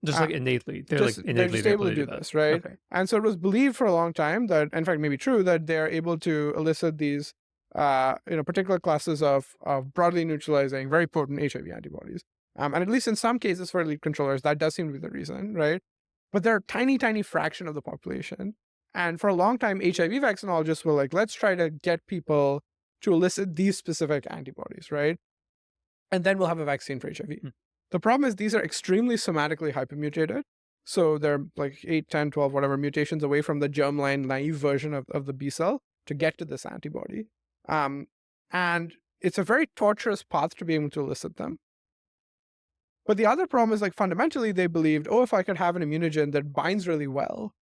Just like innately, They're just able to do that. this, right? Okay. And so it was believed for a long time that, in fact, maybe true, that they're able to elicit these, particular classes of broadly neutralizing, very potent HIV antibodies. And at least in some cases for elite controllers, that does seem to be the reason, right? But they're a tiny, tiny fraction of the population. And for a long time, HIV vaccinologists were like, let's try to get people to elicit these specific antibodies, right? And then we'll have a vaccine for HIV. Hmm. The problem is these are extremely somatically hypermutated. So they're like 8, 10, 12, whatever mutations away from the germline naive version of the B cell. to get to this antibody. And it's a very torturous path to be able to elicit them. But the other problem is, like, fundamentally, they believed, oh, if I could have an immunogen that binds really well,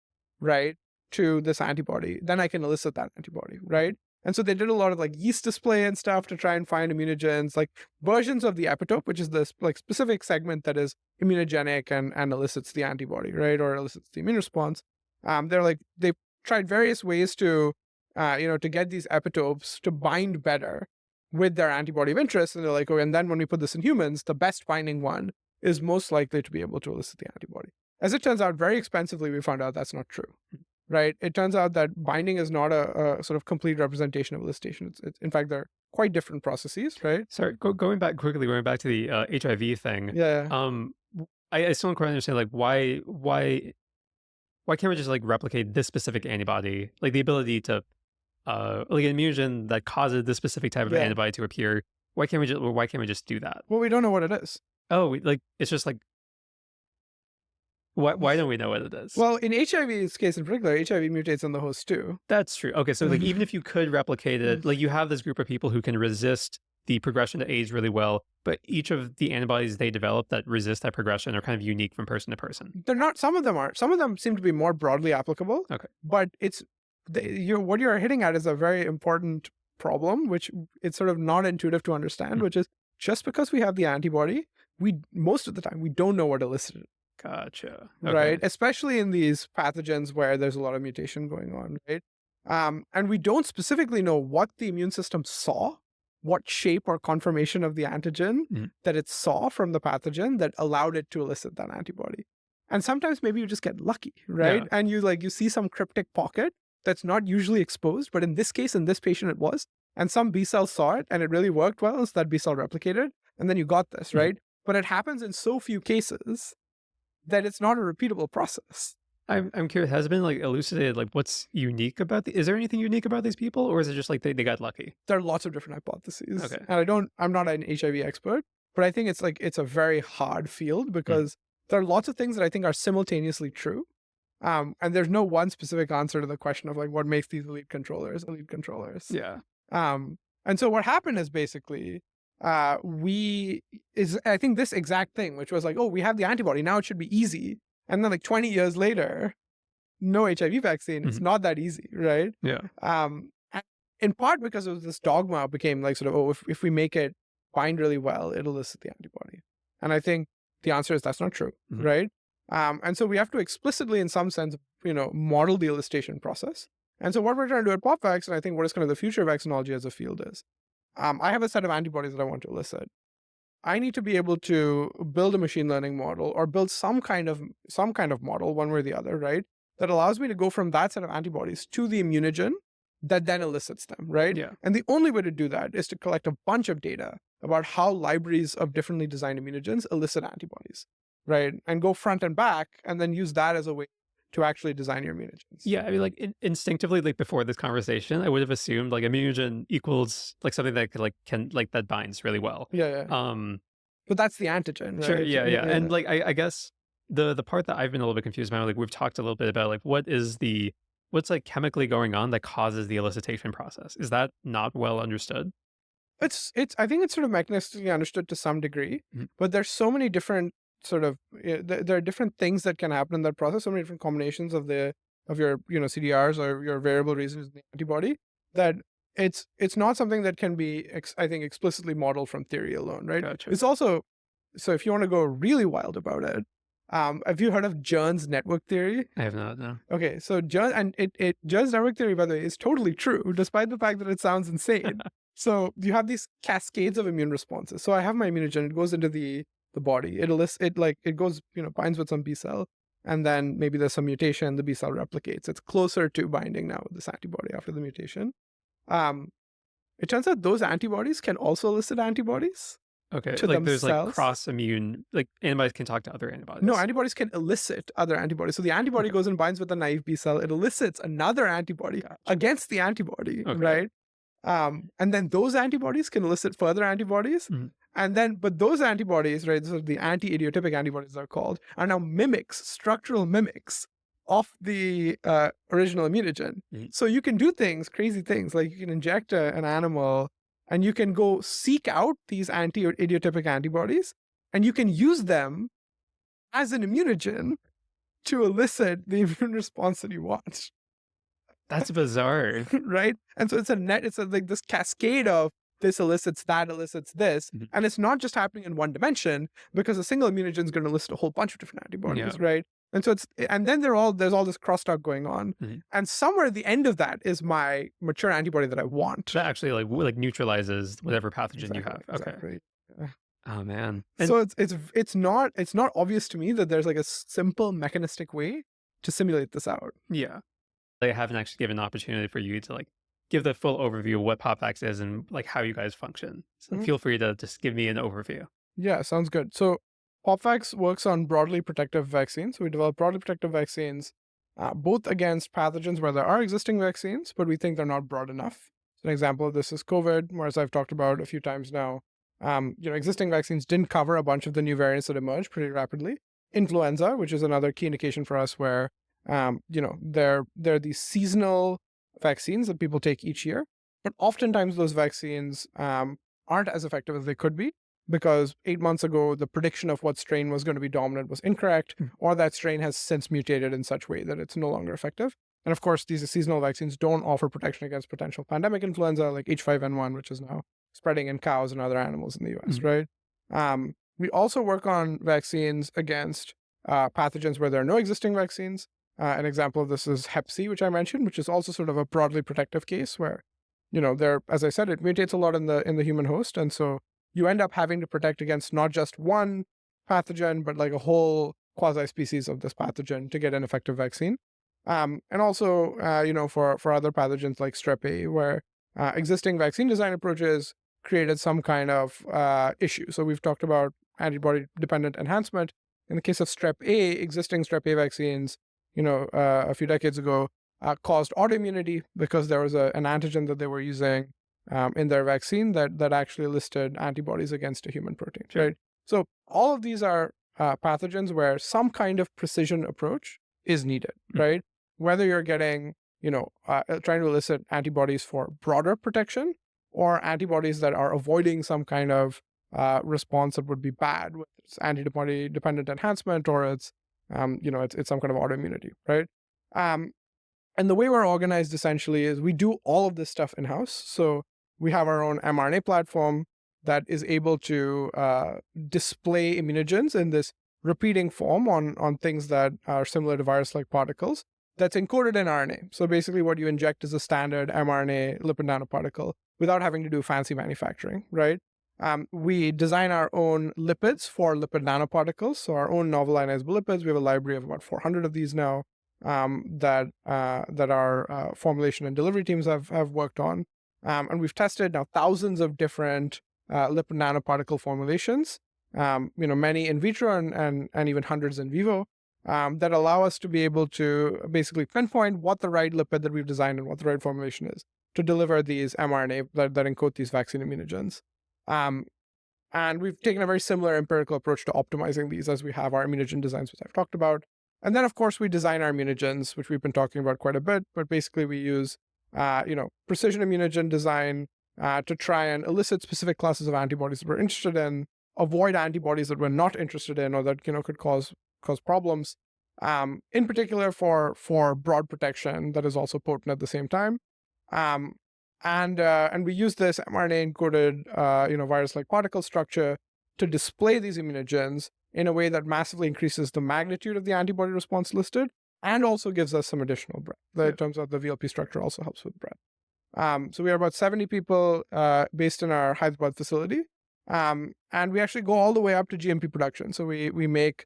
right, to this antibody, then I can elicit that antibody, right? And so they did a lot of like yeast display and stuff to try and find immunogens, like versions of the epitope, which is this like specific segment that is immunogenic and elicits the antibody, right, or elicits the immune response. They tried various ways to, to get these epitopes to bind better with their antibody of interest, and they're like, oh, and then when we put this in humans, the best binding one is most likely to be able to elicit the antibody. As it turns out, very expensively, we found out that's not true, right? It turns out that binding is not a sort of complete representation of elicitation. It's in fact, they're quite different processes, right? Sorry, going back to the HIV thing. Yeah. I still don't quite understand, like, why can't we just like replicate this specific antibody, like the ability to like an immunogen that causes this specific type of antibody to appear? Why can't we just do that? Well, we don't know what it is. Oh, it's just like, why don't we know what it is? Well, in HIV's case in particular, HIV mutates on the host too. That's true. Okay, so like even if you could replicate it, like you have this group of people who can resist the progression to AIDS really well, but each of the antibodies they develop that resist that progression are kind of unique from person to person. They're not. Some of them aren't. Some of them seem to be more broadly applicable. Okay, but what you're hitting at is a very important problem, which it's sort of not intuitive to understand, which is just because we have the antibody, most of the time we don't know what elicited it. Gotcha. Okay. Right? Especially in these pathogens where there's a lot of mutation going on, right? And we don't specifically know what the immune system saw, what shape or conformation of the antigen that it saw from the pathogen that allowed it to elicit that antibody. And sometimes maybe you just get lucky, right? Yeah. And you see some cryptic pocket that's not usually exposed, but in this case, in this patient, it was. And some B cell saw it and it really worked well, so that B cell replicated, and then you got this, right? But it happens in so few cases that it's not a repeatable process. I'm curious, has it been like elucidated, like what's unique about is there anything unique about these people, or is it just like they got lucky? There are lots of different hypotheses. Okay. And I'm not an HIV expert, but I think it's a very hard field because there are lots of things that I think are simultaneously true. And there's no one specific answer to the question of like what makes these elite controllers. Yeah. And so what happened is basically I think this exact thing, which was like, oh, we have the antibody, now it should be easy. And then like 20 years later, no HIV vaccine. It's not that easy, right? Yeah. In part because of this dogma became like sort of, oh, if we make it bind really well, it'll elicit the antibody. And I think the answer is that's not true, right? And so we have to explicitly, in some sense, model the elicitation process. And so what we're trying to do at PopVax, and I think what is kind of the future of vaccinology as a field is, I have a set of antibodies that I want to elicit. I need to be able to build a machine learning model or build some kind of model, one way or the other, right? That allows me to go from that set of antibodies to the immunogen that then elicits them, right? Yeah. And the only way to do that is to collect a bunch of data about how libraries of differently designed immunogens elicit antibodies, right? And go front and back and then use that as a way to actually design your immunogens. Yeah, I mean, like instinctively, like before this conversation, I would have assumed like immunogen equals like something that can that binds really well. Yeah. But that's the antigen, right? Sure. Yeah. And like I guess the part that I've been a little bit confused about, like we've talked a little bit about, like what's like chemically going on that causes the elicitation process. Is that not well understood? I think it's sort of mechanistically understood to some degree, but there's so many different there are different things that can happen in that process, so many different combinations of your CDRs or your variable regions in the antibody, that it's not something that can be I think explicitly modeled from theory alone, right? Gotcha. It's also, so if you want to go really wild about it, have you heard of Jern's network theory? I have not, no. Okay, so Jern's network theory, by the way, is totally true, despite the fact that it sounds insane. So you have these cascades of immune responses. So I have my immunogen, it goes into the body. It goes, binds with some B cell, and then maybe there's some mutation, the B cell replicates. It's closer to binding now with this antibody after the mutation. It turns out those antibodies can also elicit antibodies. Okay, to like themselves. There's like cross immune, like antibodies can talk to other antibodies. No, antibodies can elicit other antibodies. So the antibody goes and binds with a naive B cell. It elicits another antibody against the antibody, right? And then those antibodies can elicit further antibodies. But those antibodies, right, so the anti-idiotypic antibodies are called, are now structural mimics of the original immunogen. Mhm. So you can do things, crazy things, like you can inject an animal and you can go seek out these anti-idiotypic antibodies and you can use them as an immunogen to elicit the immune response that you want. That's bizarre. Right? And so it's like this cascade of this elicits that elicits this. Mhm. And it's not just happening in one dimension because a single immunogen is going to elicit a whole bunch of different Yeah. antibodies, right? And so and then there's all this crosstalk going on. Mhm. And somewhere at the end of that is my mature antibody that I want. That actually like neutralizes whatever pathogen you Exactly. have. Okay. Exactly. Yeah. Oh man. And So it's not obvious to me that there's like a simple mechanistic way to simulate this out. yeah, they haven't actually given an opportunity for you to like give the full overview of what PopVax is and like how you guys function. So Mhm. feel free to just give me an overview. Yeah, sounds good. So PopVax works on broadly protective vaccines. So we develop broadly protective vaccines, both against pathogens where there are existing vaccines, but we think they're not broad enough. So an example of this is COVID, whereas I've talked about a few times now. Existing vaccines didn't cover a bunch of the new variants that emerged pretty rapidly. Influenza, which is another key indication for us, where they're these seasonal vaccines that people take each year, but oftentimes those vaccines aren't as effective as they could be because 8 months ago, the prediction of what strain was going to be dominant was incorrect, Mm. or that strain has since mutated in such way that it's no longer effective. And of course, these seasonal vaccines don't offer protection against potential pandemic influenza like H5N1, which is now spreading in cows and other animals in the US, Mhm. right? We also work on vaccines against pathogens where there are no existing vaccines. An example of this is Hep C, which I mentioned, which is also sort of a broadly protective case where, as I said, it mutates a lot in the human host, and so you end up having to protect against not just one pathogen, but like a whole quasi species of this pathogen to get an effective vaccine. And also, for other pathogens like Strep A, where existing vaccine design approaches created some kind of issue. So we've talked about antibody dependent enhancement. In the case of Strep A, existing Strep A vaccines, a few decades ago, caused autoimmunity because there was an antigen that they were using in their vaccine that actually listed antibodies against a human protein, Sure. right? So all of these are pathogens where some kind of precision approach is needed, Mm. right? Whether you're getting, trying to elicit antibodies for broader protection or antibodies that are avoiding some kind of response that would be bad, whether it's antibody dependent enhancement or it's some kind of autoimmunity, right? Um, and the way we're organized essentially is we do all of this stuff in house. So we have our own mRNA platform that is able to display immunogens in this repeating form on things that are similar to virus-like particles that's encoded in RNA. So basically what you inject is a standard mRNA lipid nanoparticle without having to do fancy manufacturing, right? We design our own lipids for lipid nanoparticles, so our own novel ionizable lipids. We have a library of about 400 of these now that our formulation and delivery teams have worked on, and we've tested now thousands of different lipid nanoparticle formulations. Many in vitro and even hundreds in vivo. That allow us to be able to basically pinpoint what the right lipid that we've designed and what the right formulation is to deliver these mRNA that encode these vaccine immunogens. Um, and we've taken a very similar empirical approach to optimizing these as we have our immunogen designs, which I've talked about. And then, of course, we design our immunogens, which we've been talking about quite a bit. But basically, we use, precision immunogen design to try and elicit specific classes of antibodies that we're interested in, avoid antibodies that we're not interested in or that could cause problems. In particular, for broad protection that is also potent at the same time. Um, and we use this mRNA encoded virus-like particle structure to display these immunogens in a way that massively increases the magnitude of the antibody response listed and also gives us some additional breadth. Yeah. It turns out the VLP structure also helps with breadth. So we are about 70 people based in our Hyderabad facility, and we actually go all the way up to GMP production. So we make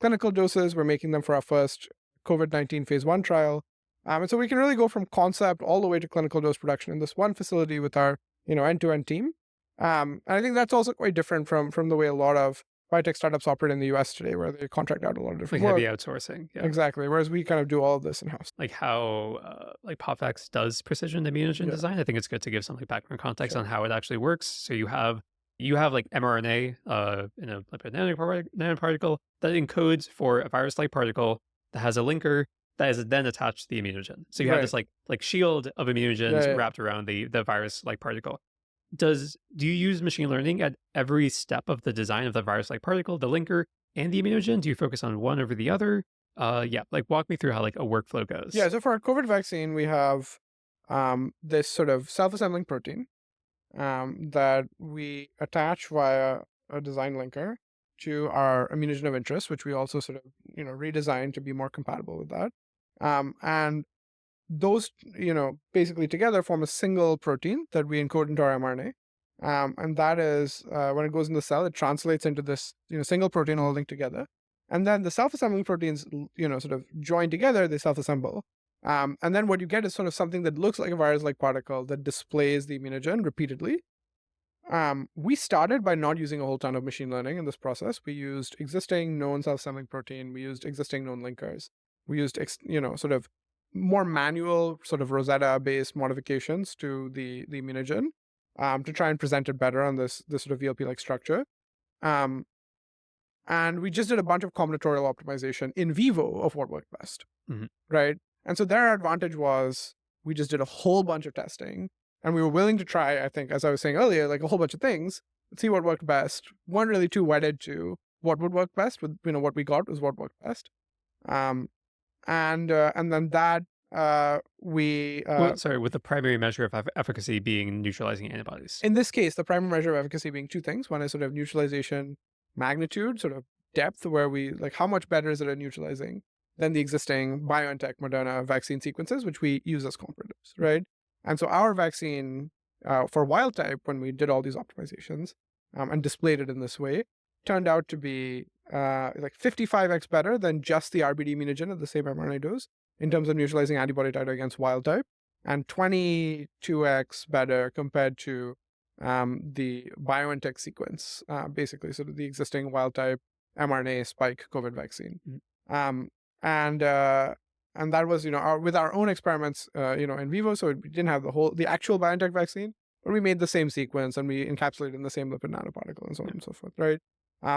clinical doses. We're making them for our first COVID-19 phase 1 trial. And so we can really go from concept all the way to clinical dose production in this one facility with our end-to-end team. And I think that's also quite different from the way a lot of biotech startups operate in the US today, where they contract out a lot of Like different heavy work. outsourcing. Yeah. Exactly. Whereas we kind of do all of this in-house. Like how like PopVax does precision immunogen Yeah. design. I think it's good to give some like background context Sure. on how it actually works. So you have like mRNA in a lipid nanoparticle that encodes for a virus-like particle that has a linker that is then attached to the immunogen. So you have Right. this like shield of immunogens Yeah. wrapped around the virus like particle. Do you use machine learning at every step of the design of the virus like particle, the linker, and the immunogen? Do you focus on one over the other? Yeah, like walk me through how like a workflow Yeah. goes. So for our COVID vaccine, we have this sort of self-assembling protein that we attach via a design linker to our immunogen of interest, which we also sort of redesign to be more compatible with that. And those basically together form a single protein that we encode into our mRNA. And that is when it goes in the cell, it translates into this single protein holding together. And then the self-assembling proteins sort of join together, they self-assemble. And then what you get is sort of something that looks like a virus-like particle that displays the immunogen repeatedly. We started by not using a whole ton of machine learning in this process. We used existing known self-assembling protein. We used existing known linkers. We used, sort of more manual, sort of Rosetta-based modifications to the immunogen to try and present it better on this sort of VLP-like structure. Um, and we just did a bunch of combinatorial optimization in vivo of what worked best, Mhm. right? And so their advantage was we just did a whole bunch of testing and we were willing to try, I think, as I was saying earlier, like a whole bunch of things, see what worked best. Weren't really too wedded to what would work best with, what we got was what worked best. Um, and then that we Well, sorry, with the primary measure of efficacy being neutralizing antibodies. in this case, the primary measure of efficacy being two things. One is sort of neutralization magnitude, sort of depth, where we like how much better is it at neutralizing than the existing BioNTech Moderna vaccine sequences, which we use as comparatives, right? And so our vaccine for wild type, when we did all these optimizations and displayed it in this way, turned out to be like 55x better than just the RBD immunogen at the same mRNA dose in terms of neutralizing antibody titer against wild type, and 22x better compared to the BioNTech sequence, basically, sort of the existing wild type mRNA spike COVID vaccine. Mhm. Um, and uh, and that was, with our own experiments, in vivo. So we didn't have the actual BioNTech vaccine, but we made the same sequence and we encapsulated in the same lipid nanoparticle and so on Yeah. and so forth, right?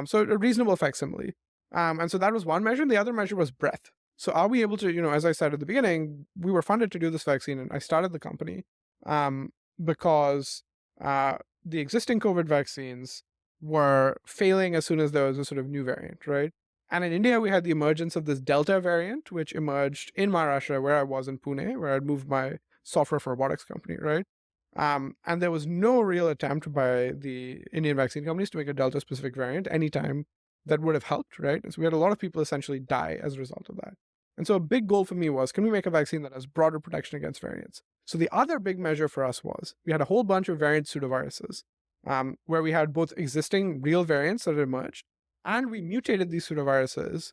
So a reasonable facsimile. And so that was one measure. And the other measure was breadth. So are we able to, as I said at the beginning, we were funded to do this vaccine and I started the company because the existing COVID vaccines were failing as soon as there was a sort of new variant, right? And in India, we had the emergence of this Delta variant, which emerged in Maharashtra, where I was in Pune, where I'd moved my software for robotics company, right? And there was no real attempt by the Indian vaccine companies to make a Delta specific variant anytime that would have helped, right? And so we had a lot of people essentially die as a result of that. And so a big goal for me was, can we make a vaccine that has broader protection against variants? So the other big measure for us was we had a whole bunch of variant pseudoviruses where we had both existing real variants that had emerged, and we mutated these pseudoviruses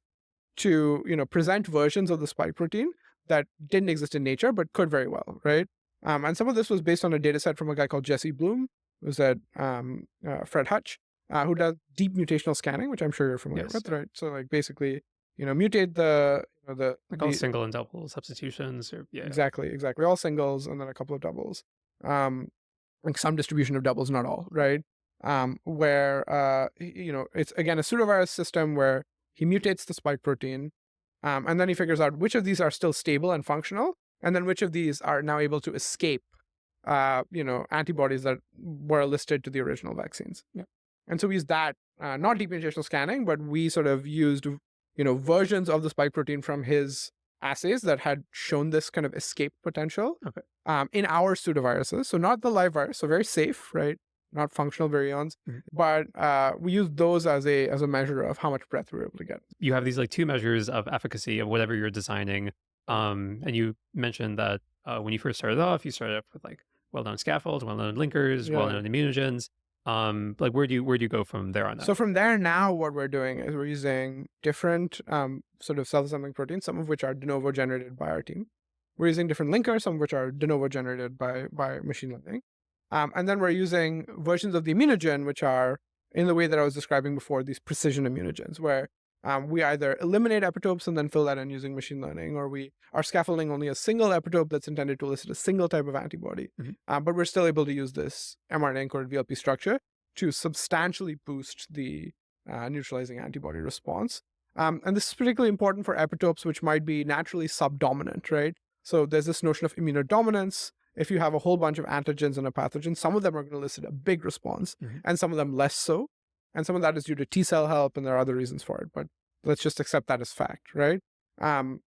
to present versions of the spike protein that didn't exist in nature but could very well, right? And some of this was based on a data set from a guy called Jesse Bloom, who's at Fred Hutch, who does deep mutational scanning, which I'm sure you're familiar Yes. with, right? So like basically, mutate the Like all single and double substitutions or yeah. exactly all singles and then a couple of doubles, like some distribution of doubles, not all, right? Where it's again a pseudovirus system where he mutates the spike protein, and then he figures out which of these are still stable and functional, and then which of these are now able to escape, antibodies that were listed to the original vaccines. Yeah. And so we used that, not deep mutational scanning, but we sort of used, versions of the spike protein from his assays that had shown this kind of escape potential Okay. in our pseudoviruses. So not the live virus, so very safe, right? Not functional virions, Mhm. but we used those as a measure of how much breadth we were able to get. You have these like two measures of efficacy of whatever you're designing. And you mentioned that when you first started off, you started off with like well-known scaffolds, well-known linkers, Yeah. well-known immunogens. Like where do you go from there on out? So from there now, what we're doing is we're using different sort of self-assembling proteins, some of which are de novo generated by our team. We're using different linkers, some of which are de novo generated by machine learning. And then we're using versions of the immunogen, which are in the way that I was describing before, these precision immunogens, where we either eliminate epitopes and then fill that in using machine learning, or we are scaffolding only a single epitope that's intended to elicit a single type of antibody. Mhm. But we're still able to use this mRNA encoded VLP structure to substantially boost the neutralizing antibody response. And this is particularly important for epitopes which might be naturally subdominant, right? So there's this notion of immunodominance. If you have a whole bunch of antigens and a pathogen, some of them are going to elicit a big response, Mhm. and some of them less so. And some of that is due to T cell help, and there are other reasons for it. But let's just accept that as fact, right? Um,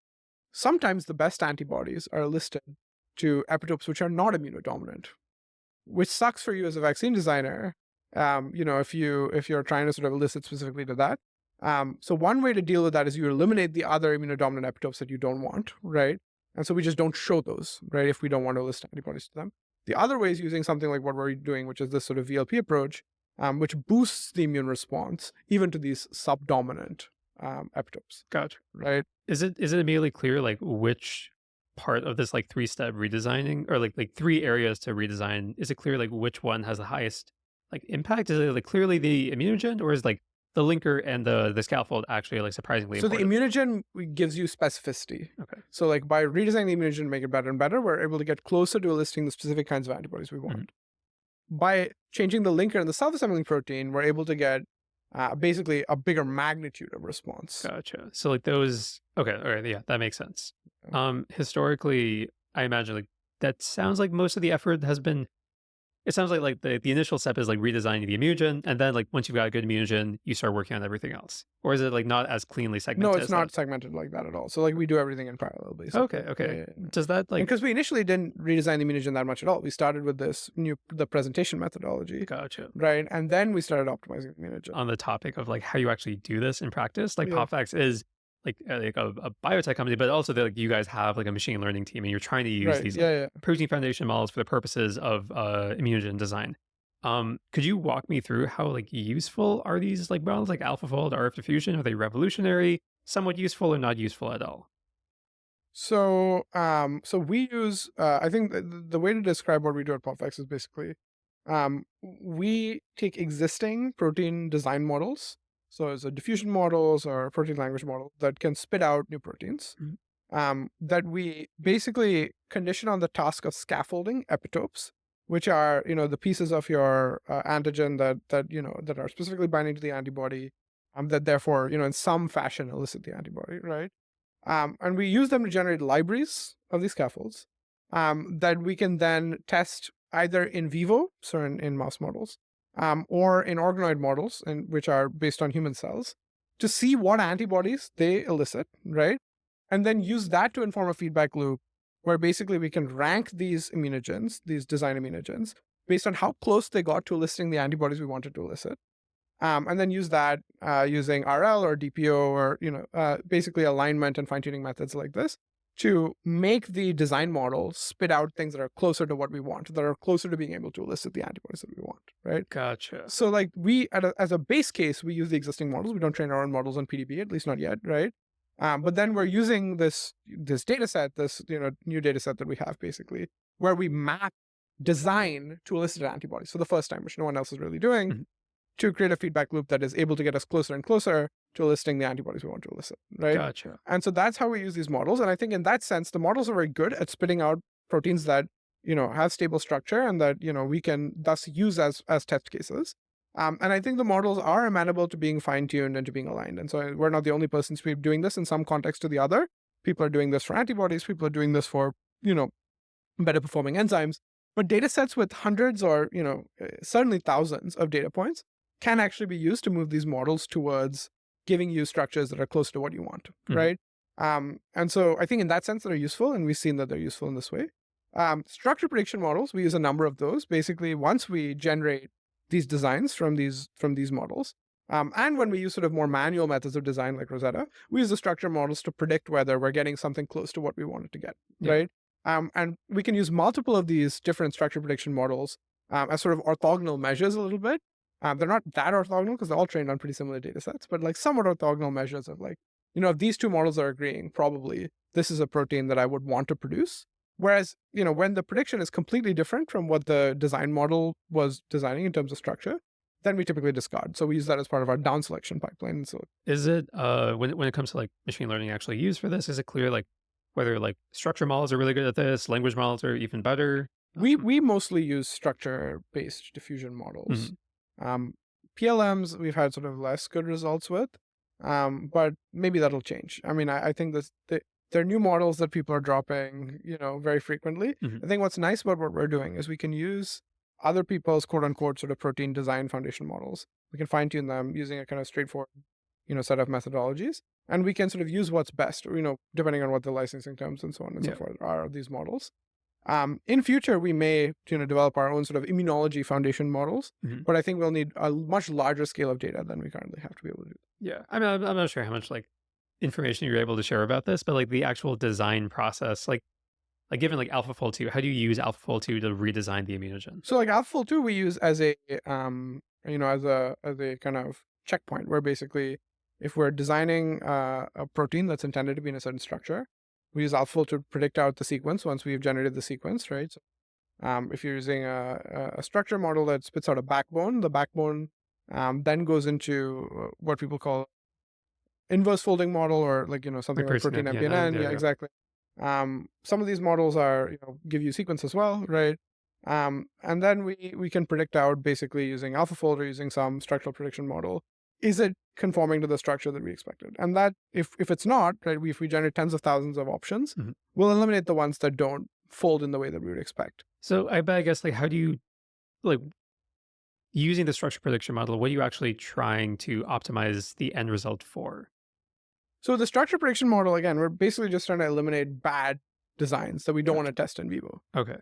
Sometimes the best antibodies are listed to epitopes which are not immunodominant, which sucks for you as a vaccine designer. If you're trying to sort of elicit specifically to that. So one way to deal with that is you eliminate the other immunodominant epitopes that you don't want, right? And so we just don't show those, right? If we don't want to list antibodies to them. The other way is using something like what we're doing, which is this sort of VLP approach, which boosts the immune response even to these subdominant epitopes, Gotcha. right? Is it immediately clear like which part of this like three-step redesigning or like three areas to redesign, is it clear like which one has the highest like impact? Is it like clearly the immunogen, or is like the linker and the scaffold actually like surprisingly So the important? immunogen gives you specificity. Okay. So like by redesigning the immunogen to make it better and better, we're able to get closer to eliciting the specific kinds of antibodies we Mhm. want. By changing the linker in the self-assembling protein, we're able to get basically a bigger magnitude of response. Gotcha. So like those, okay, all right, yeah, that makes sense. Yeah. Historically, I imagine like that sounds like most of the effort has been. It sounds like the initial step is like redesigning the immunogen, and then like once you've got a good immunogen, you start working on everything else. Or is it like not as cleanly No, segmented it's as that? not segmented like that at all. So like we do everything in parallel, Okay, basically. Yeah, okay. yeah, yeah. Does that And like because we initially didn't redesign the immunogen that much at all, we started with the presentation methodology, gotcha? right? And then we started optimizing the immunogen. On the topic of like how you actually do this in practice, like Yeah, PopVax is like a biotech company, but also that like you guys have like a machine learning team, and you're trying to use right. these like Yeah, yeah. protein foundation models for the purposes of immunogen design. Could you walk me through how like useful are these like models like AlphaFold, RF diffusion? Are they revolutionary, somewhat useful, or not useful at all? So we use. I think the way to describe what we do at PopVax is basically, we take existing protein design models, so as a diffusion models or protein language model that can spit out new proteins, Mhm. that we basically condition on the task of scaffolding epitopes, which are the pieces of your antigen that are specifically binding to the antibody, that therefore in some fashion elicit the antibody, right? And we use them to generate libraries of these scaffolds that we can then test either in vivo, so in mouse models, or in organoid models, which are based on human cells, to see what antibodies they elicit, right? And then use that to inform a feedback loop where basically we can rank these immunogens, these design immunogens, based on how close they got to eliciting the antibodies we wanted to elicit, and then use that using RL or DPO or basically alignment and fine tuning methods like this to make the design model spit out things that are closer to what we want, that are closer to being able to elicit the antibodies that we want, right? Gotcha. So like as a base case, we use the existing models. We don't train our own models on PDB, at least not yet, right? But then we're using this data set, this new data set that we have basically, where we map design to elicit antibodies for the first time, which no one else is really doing, Mhm. to create a feedback loop that is able to get us closer and closer to eliciting the antibodies we want to elicit, right? Gotcha. And so that's how we use these models. And I think in that sense, the models are very good at spitting out proteins that have stable structure and that we can thus use as test cases. And I think the models are amenable to being fine tuned and to being aligned. And so we're not the only persons who are doing this. In some context or the other, people are doing this for antibodies. People are doing this for better performing enzymes. But data sets with hundreds or certainly thousands of data points can actually be used to move these models towards giving you structures that are close to what you want, Mhm. right? And so I think in that sense they're useful, and we've seen that they're useful in this way. Structure prediction models, we use a number of those. Basically, once we generate these designs from these models, and when we use sort of more manual methods of design like Rosetta, we use the structure models to predict whether we're getting something close to what we wanted to get, Yeah. right? And we can use multiple of these different structure prediction models as sort of orthogonal measures a little bit. They're not that orthogonal because they're all trained on pretty similar data sets, but like somewhat orthogonal measures of like, if these two models are agreeing, probably this is a protein that I would want to produce. Whereas, when the prediction is completely different from what the design model was designing in terms of structure, then we typically discard. So we use that as part of our down selection pipeline. So Is it when it comes to like machine learning actually used for this, is it clear like whether like structure models are really good at this, language models are even better? we mostly use structure-based diffusion models. Mhm. Um, PLMs we've had sort of less good results with. But maybe that'll change. I mean, I think there are new models that people are dropping, very frequently. Mhm. I think what's nice about what we're doing is we can use other people's quote unquote sort of protein design foundation models. We can fine tune them using a kind of straightforward, set of methodologies, and we can sort of use what's best, depending on what the licensing terms and so on and so Yeah. forth are of these models. In future, we may, develop our own sort of immunology foundation models, Mhm. but I think we'll need a much larger scale of data than we currently have to be able to do. Yeah. I mean, I'm not sure how much like information you're able to share about this, but like the actual design process, like given like AlphaFold 2, how do you use AlphaFold 2 to redesign the immunogen? So like AlphaFold 2 we use as a as a kind of checkpoint where basically if we're designing a protein that's intended to be in a certain structure, we use AlphaFold to predict out the sequence once we've generated the sequence, right? So, if you're using a structure model that spits out a backbone, the backbone then goes into what people call inverse folding model, or like something Like like person protein MPNN, MPNN. there Yeah, you go. exactly. Some of these models are give you sequence as well, right? And then we can predict out basically using AlphaFold or using some structural prediction model. Is it conforming to the structure that we expected? And that if it's not, right, if we generate tens of thousands of options, Mhm. we'll eliminate the ones that don't fold in the way that we would expect. So I guess like how do you like using the structure prediction model, what are you actually trying to optimize the end result for? So the structure prediction model, again, we're basically just trying to eliminate bad designs that we don't want to Gotcha. test in vivo. Okay.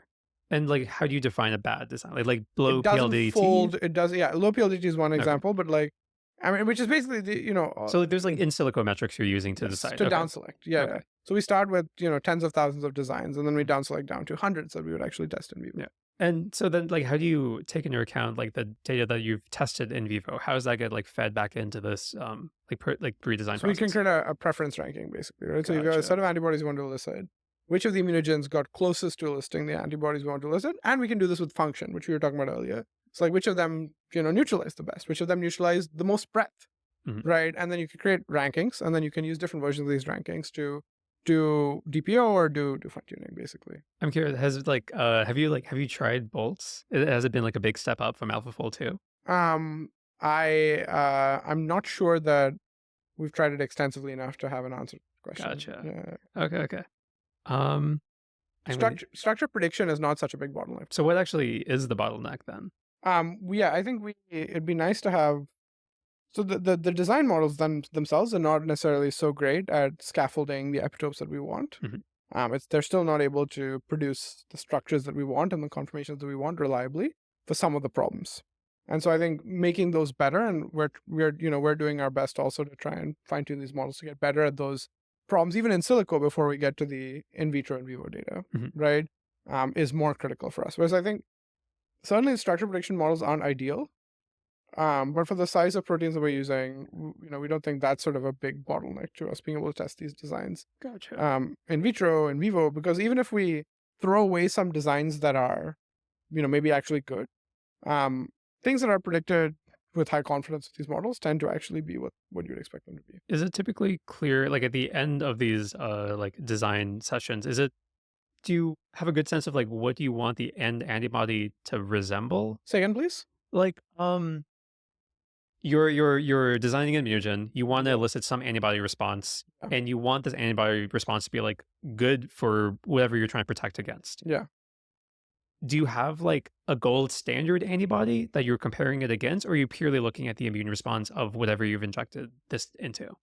And like how do you define a bad design? Like It below doesn't PLDT? fold. It does. Yeah, low PLDT is one Okay. example, but like, I mean, which is basically So like there's like in silico metrics you're using to yes, decide. to Okay. down select. Yeah, Okay. yeah. So we start with tens of thousands of designs, and then we Mhm. down select down to hundreds that we would actually test in vivo. Yeah. And so then like how do you take into account like the data that you've tested in vivo? How does that get like fed back into this like redesign So we can process? create a preference ranking basically, right? So you've got a Gotcha. set of antibodies you want to elicit. Which of the immunogens got closest to eliciting the antibodies we want to elicit? And we can do this with function, which we were talking about earlier. It's like which of them, neutralize the best, which of them neutralize the most breadth, Mhm. right? And then you can create rankings, and then you can use different versions of these rankings to do DPO or do fine tuning, basically. I'm curious, has like have you tried bolts? Has it been like a big step up from AlphaFold 2? Um, I'm not sure that we've tried it extensively enough to have an answer to the question. Gotcha. Yeah. Okay, okay. Um, I mean, Structure prediction is not such a big bottleneck. so what actually is the bottleneck then? Yeah, I think it'd be nice to have. So the design models themselves are not necessarily so great at scaffolding the epitopes that we want. Mhm. They're still not able to produce the structures that we want and the conformations that we want reliably for some of the problems. And so I think making those better, and we're doing our best also to try and fine tune these models to get better at those problems, even in silico, before we get to the in vitro and vivo data, Mhm. right? Is more critical for us. Whereas I think certainly structure prediction models aren't ideal, but for the size of proteins that we're using, we don't think that's sort of a big bottleneck to us being able to test these designs Gotcha. in vitro, in vivo, because even if we throw away some designs that are, maybe actually good, um, things that are predicted with high confidence with these models tend to actually be what you'd expect them to be. Is it typically clear, like at the end of these like design sessions, do you have a good sense of like what do you want the end antibody to resemble? Say again, please. Like, you're designing an immunogen, you want to Yeah. elicit some antibody response, Yeah. and you want this antibody response to be like good for whatever you're trying to protect against. Yeah. Do you have like a gold standard antibody that you're comparing it against, or are you purely looking at the immune response of whatever you've injected this into?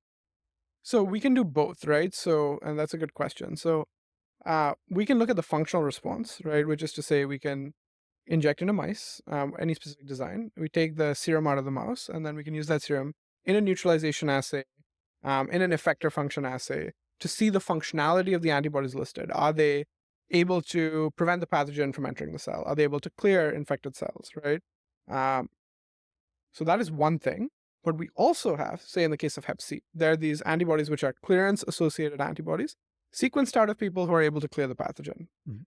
So we can do both, right? So, and that's a good question. So, we can look at the functional response, right? Which is to say, we can inject into mice any specific design. We take the serum out of the mouse, and then we can use that serum in a neutralization assay, in an effector function assay, to see the functionality of the antibodies listed. Are they able to prevent the pathogen from entering the cell? Are they able to clear infected cells, right? Um, so that is one thing. But we also have, say in the case of Hep C, there are these antibodies which are clearance associated antibodies sequenced out of people who are able to clear the pathogen. Mhm.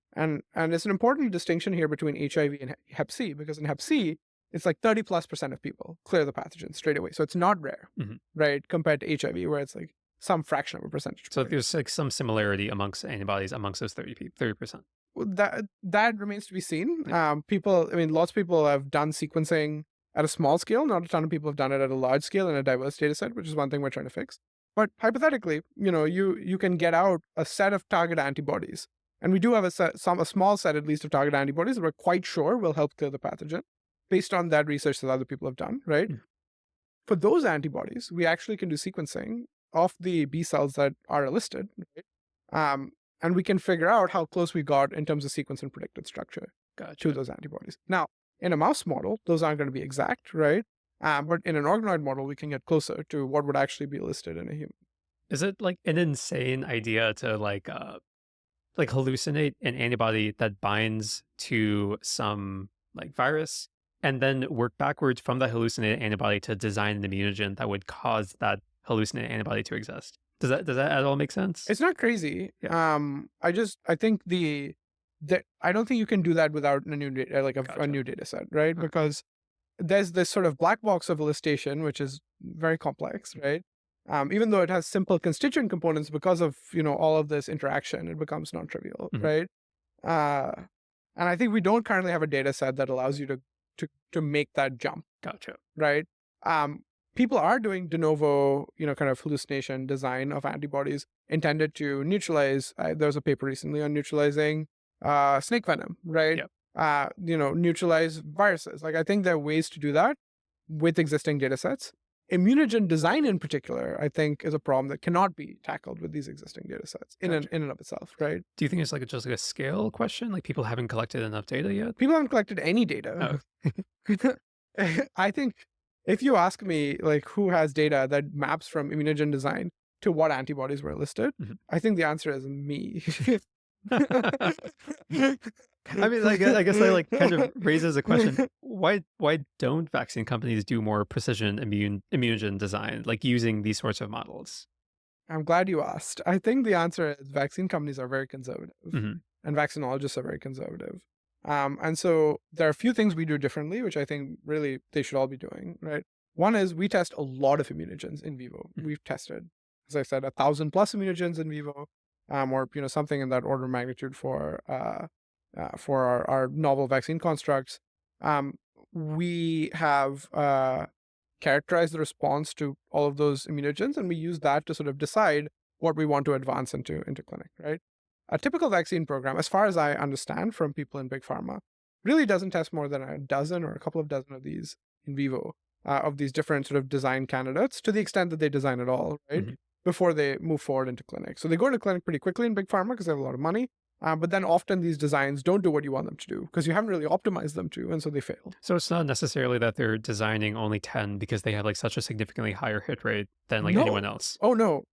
And it's an important distinction here between HIV and Hep C, because in Hep C, it's like 30+% of people clear the pathogen straight away. So it's not rare, Mhm. right? Compared to HIV, where it's like some fraction of a percentage So point. there's like some similarity amongst antibodies amongst those 30%. Well, that remains to be seen. Yeah. People, I mean, lots of people have done sequencing at a small scale. Not a ton of people have done it at a large scale in a diverse data set, which is one thing we're trying to fix. But hypothetically, you can get out a set of target antibodies. And we do have a small set, at least, of target antibodies that we're quite sure will help kill the pathogen based on that research that other people have done, right? Mm. For those antibodies, we actually can do sequencing of the B cells that are listed, right? And we can figure out how close we got in terms of sequence and predicted structure to Gotcha. those antibodies. Now, in a mouse model, those aren't going to be exact, right? But in an organoid model, we can get closer to what would actually be listed in a human. Is it like an insane idea to like hallucinate an antibody that binds to some like virus and then work backwards from that hallucinated antibody to design an immunogen that would cause that hallucinated antibody to exist? Does that at all make sense? It's not crazy. Yeah. I think I don't think you can do that without a new data, a Gotcha. new data set, right? Okay. Because there's this sort of black box of elicitation, which is very complex, right? Even though it has simple constituent components, because of all of this interaction, it becomes non-trivial, Mhm. right? Uh, and I think we don't currently have a data set that allows you to make that jump, Gotcha. right? Um, People are doing de novo, kind of hallucination design of antibodies intended to neutralize. There was a paper recently on neutralizing snake venom, right? Yep. Neutralize viruses. Like, I think there are ways to do that with existing data sets. Immunogen design in particular, I think, is a problem that cannot be tackled with these existing data sets Gotcha. in and of itself, right? Do you think it's like just like a scale question? Like people haven't collected enough data yet? People haven't collected any data. Oh, I think if you ask me, like, who has data that maps from immunogen design to what antibodies were listed, mhm. I think the answer is me. I mean, I guess that like kind of raises a question. Why don't vaccine companies do more precision immunogen design, like using these sorts of models? I'm glad you asked. I think the answer is vaccine companies are very conservative Hmm. and vaccinologists are very conservative. And so there are a few things we do differently, which I think really they should all be doing, right? One is we test a lot of immunogens in vivo. We've tested, as I said, 1,000 plus immunogens in vivo, or something in that order of magnitude for our novel vaccine constructs. We have characterized the response to all of those immunogens, and we use that to sort of decide what we want to advance into clinic, right? A typical vaccine program, as far as I understand from people in big pharma, really doesn't test more than a dozen or a couple of dozen of these in vivo, of these different sort of design candidates, to the extent that they design at all, right? Hmm. Before they move forward into clinic. So they go into clinic pretty quickly in big pharma because they have a lot of money. But then often these designs don't do what you want them to do because you haven't really optimized them to, and so they fail. So it's not necessarily that they're designing only 10 because they have like such a significantly higher hit rate than like No. anyone else. Oh, no.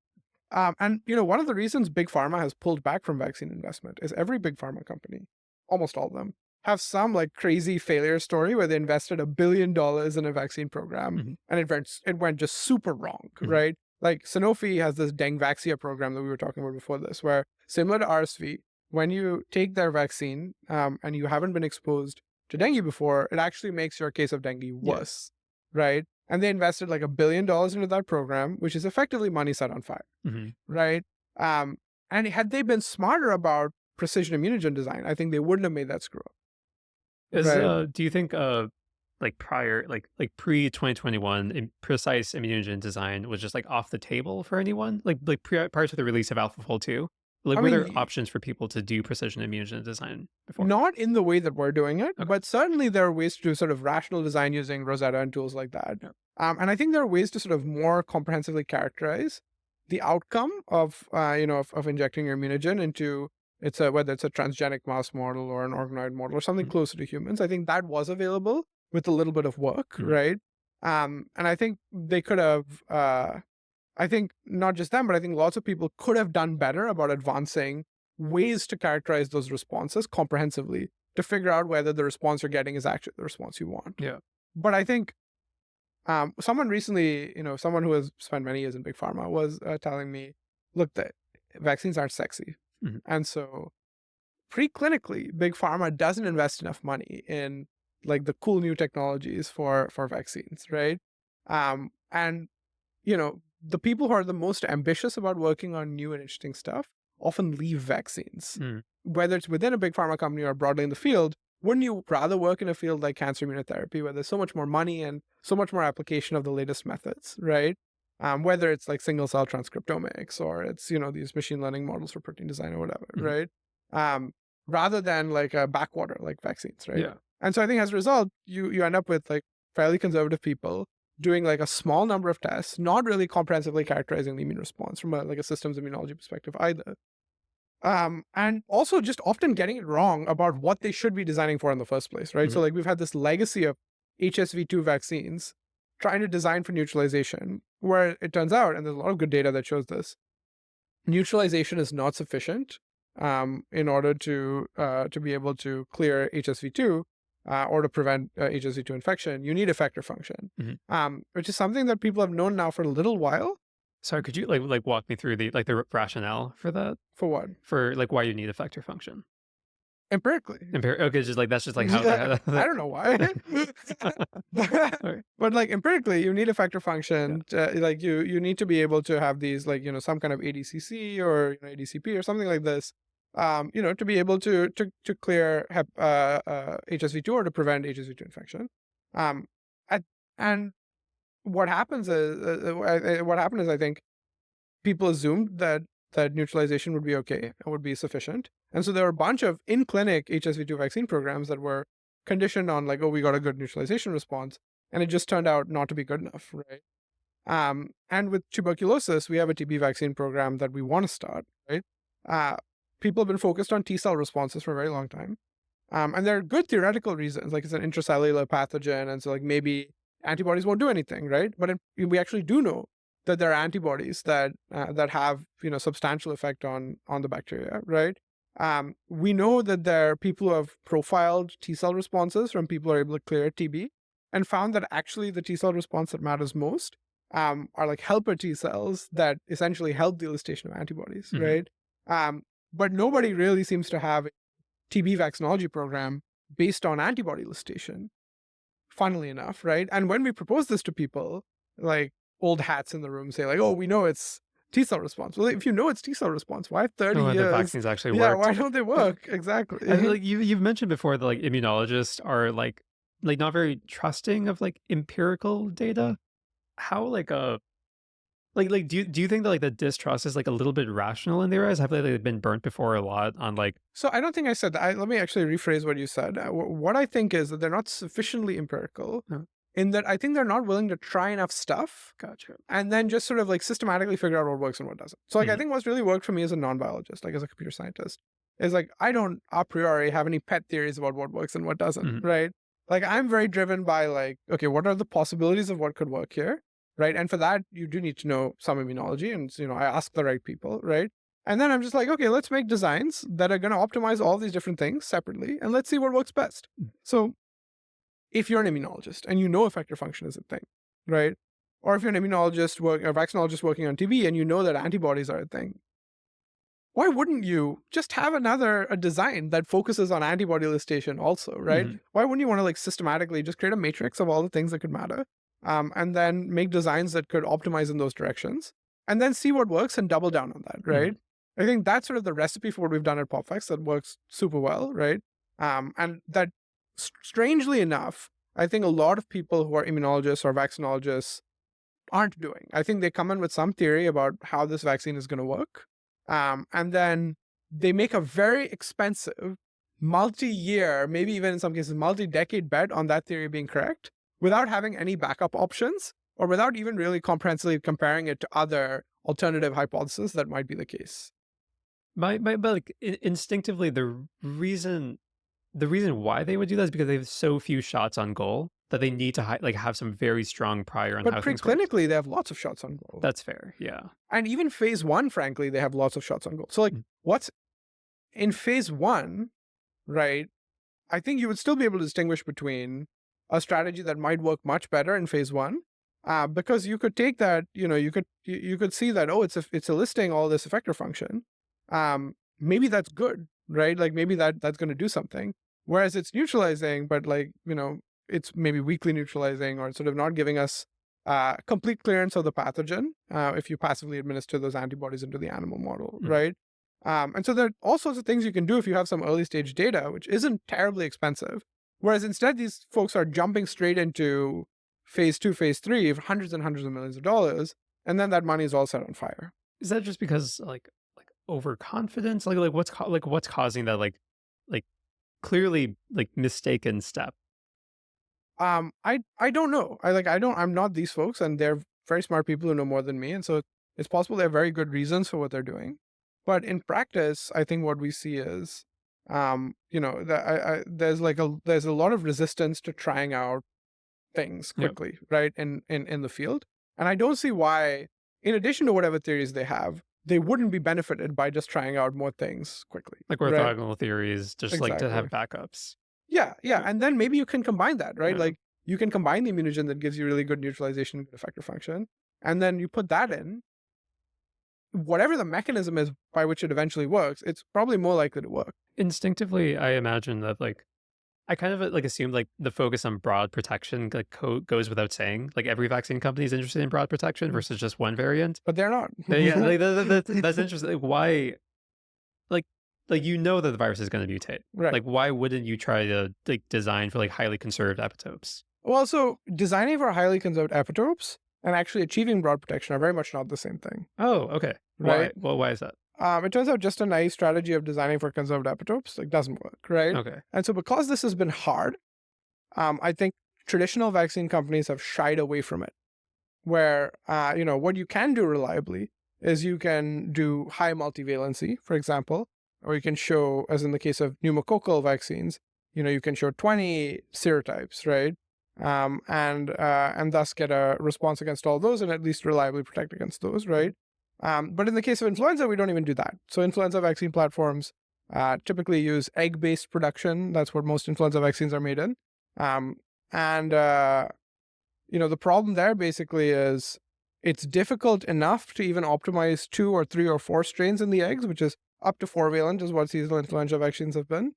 And one of the reasons big pharma has pulled back from vaccine investment is every big pharma company, almost all of them, have some like crazy failure story where they invested $1 billion in a vaccine program Hmm. and it went just super wrong, Hmm. right? Like Sanofi has this Dengvaxia program that we were talking about before this, where similar to RSV, when you take their vaccine and you haven't been exposed to dengue before, it actually makes your case of dengue Yeah. worse, right? And they invested like $1 billion into that program, which is effectively money set on fire, Hmm. right? Um, and had they been smarter about precision immunogen design, I think they wouldn't have made that screw up, Is right? do you think like prior like pre 2021 precise immunogen design was just like off the table for anyone like prior to the release of AlphaFold 2? Like I were there mean, options for people to do precision immunogen design before? not in the way that we're doing it, Okay. but certainly there are ways to do sort of rational design using Rosetta and tools like that. Yeah. And I think there are ways to sort of more comprehensively characterize the outcome of injecting your immunogen into whether it's a transgenic mouse model or an organoid model or something Mhm. closer to humans. I think that was available with a little bit of work, Mhm. right? And I think they could have. I think not just them, but I think lots of people could have done better about advancing ways to characterize those responses comprehensively to figure out whether the response you're getting is actually the response you want. Yeah. But I think someone recently, someone who has spent many years in big pharma was telling me, look, the vaccines aren't sexy. Mhm. And so preclinically, big pharma doesn't invest enough money in like the cool new technologies for vaccines, right? And the people who are the most ambitious about working on new and interesting stuff often leave vaccines, Mm. whether it's within a big pharma company or broadly in the field, wouldn't you rather work in a field like cancer immunotherapy where there's so much more money and so much more application of the latest methods, right? Whether it's like single cell transcriptomics or it's, these machine learning models for protein design or whatever, Mhm. right? Um, Rather than like a backwater like vaccines, right? Yeah. And so I think as a result, you end up with like fairly conservative people doing like a small number of tests, not really comprehensively characterizing the immune response from like a systems immunology perspective either. And also just often getting it wrong about what they should be designing for in the first place, right? So Mhm. like we've had this legacy of HSV2 vaccines trying to design for neutralization, where it turns out, and there's a lot of good data that shows this, neutralization is not sufficient in order to be able to clear HSV2 or to prevent HSV2 infection. You need effector function, Mhm. which is something that people have known now for a little while. Sorry, could you like walk me through the rationale for that? For what? For like why you need effector function? Empirically. Okay, just like that's just like how Yeah, that. I don't know why. but, Alright. but like empirically, you need a factor Yeah. function. Like you need to be able to have these like some kind of ADCC or ADCP or something like this. To be able to clear HSV2 or to prevent HSV2 infection. Um, at, and what happened is I think people assumed that neutralization would be okay and would be sufficient. And so there were a bunch of in-clinic HSV2 vaccine programs that were conditioned on like, oh, we got a good neutralization response. And it just turned out not to be good enough, right? And with tuberculosis, we have a TB vaccine program that we want to start, right? Uh, People have been focused on T cell responses for a very long time. And there are good theoretical reasons, like it's an intracellular pathogen, and so like maybe antibodies won't do anything, right? But we actually do know that there are antibodies that have substantial effect on the bacteria, right? We know that there are people who have profiled T cell responses from people who are able to clear TB, and found that actually the T cell response that matters most are like helper T cells that essentially help the elicitation of antibodies, Mhm. right? But nobody really seems to have TB vaccinology program based on antibody elicitation, funnily enough, right? And when we propose this to people, like old hats in the room say, like, oh, we know it's T cell response. Well, if you know it's T cell response, why 30 Oh, the years? vaccines actually Yeah, worked. why don't they Yeah. work? And Exactly. like you've mentioned before that like immunologists are like not very trusting of like empirical data. How like do you think that like the distrust is like a little bit rational in their eyes? Have they like, been burnt before a lot on like So I don't think I said that. Let me actually rephrase what you said. What I think is that they're not sufficiently empirical uh, in that I think they're not willing to try enough stuff gotcha. and then just sort of like systematically figure out what works and what doesn't. So like I Mhm. think what's really worked for me as a non-biologist, like as a computer scientist, is like I don't a priori have any pet theories about what works and what doesn't, Mhm. right? Like I'm very driven by like, okay, what are the possibilities of what could work here? Right. And for that, you do need to know some immunology. And I ask the right people, right? And then I'm just like, okay, let's make designs that are going to optimize all these different things separately and let's see what works best. So if you're an immunologist and you know effector function is a thing, right? Or if you're an immunologist or vaccinologist working on TB and you know that antibodies are a thing, why wouldn't you just have a design that focuses on antibody elicitation also, right? Mhm. Why wouldn't you want to like systematically just create a matrix of all the things that could matter, and then make designs that could optimize in those directions, and then see what works and double down on that, right? Mhm. I think that's sort of the recipe for what we've done at PopVax that works super well, right? And that strangely enough, I think a lot of people who are immunologists or vaccinologists aren't doing. I think they come in with some theory about how this vaccine is going to work. And then they make a very expensive, multi-year, maybe even in some cases, multi-decade bet on that theory being correct without having any backup options or without even really comprehensively comparing it to other alternative hypotheses that might be the case. My but like instinctively the reason why they would do that is because they have so few shots on goal that they need to like have some very strong prior on But how things work. preclinically, they have lots of shots on goal. That's fair. Yeah. And even phase one, frankly, they have lots of shots on goal. So, like, Mm. what's in phase one, right? I think you would still be able to distinguish between a strategy that might work much better in phase one, because you could take that, you could see that it's eliciting all this effector function. Maybe that's good, right? Like maybe that's going to do something. Whereas it's neutralizing, but like it's maybe weakly neutralizing or sort of not giving us complete clearance of the pathogen if you passively administer those antibodies into the animal model, Mhm. right? And so there are all sorts of things you can do if you have some early stage data, which isn't terribly expensive. Whereas instead, these folks are jumping straight into phase 2, phase 3 of hundreds and hundreds of millions of dollars. And then that money is all set on fire. Is that just because like overconfidence? What's causing that like clearly like mistaken step? I don't know. I'm not these folks, and they're very smart people who know more than me. And so it's possible they have very good reasons for what they're doing. But in practice, I think what we see is, there's a lot of resistance to trying out things Yeah. quickly, right? In the field. And I don't see why, in addition to whatever theories they have, they wouldn't be benefited by just trying out more things quickly. Like Right? orthogonal theories, just like to Exactly. have backups. Yeah, yeah. Yeah. And then maybe you can combine that, right? Yeah. Like you can combine the immunogen that gives you really good neutralization and good effector function. And then you put that in, whatever the mechanism is by which it eventually works, it's probably more likely to work. Instinctively, I imagine that like I kind of like assumed like the focus on broad protection like goes without saying. Like every vaccine company is interested in broad protection versus just one variant. But they're not. Yeah, like that's interesting. Like why? Like like you know that the virus is going to mutate. Right. Like why wouldn't you try to like design for like highly conserved epitopes? Well, so designing for highly conserved epitopes and actually achieving broad protection are very much not the same thing, Oh, okay. Why? right? Well, why is that? It turns out just a naive strategy of designing for conserved epitopes like doesn't work, right? Okay. And so because this has been hard, I think traditional vaccine companies have shied away from it. Where what you can do reliably is you can do high multivalency, for example, or you can show, as in the case of pneumococcal vaccines, you can show 20 serotypes, right? And thus get a response against all those and at least reliably protect against those, right? But in the case of influenza, we don't even do that. So influenza vaccine platforms typically use egg-based production. That's what most influenza vaccines are made in. And the problem there basically is it's difficult enough to even optimize 2 or 3 or 4 strains in the eggs, which is up to 4-valent is what seasonal influenza vaccines have been.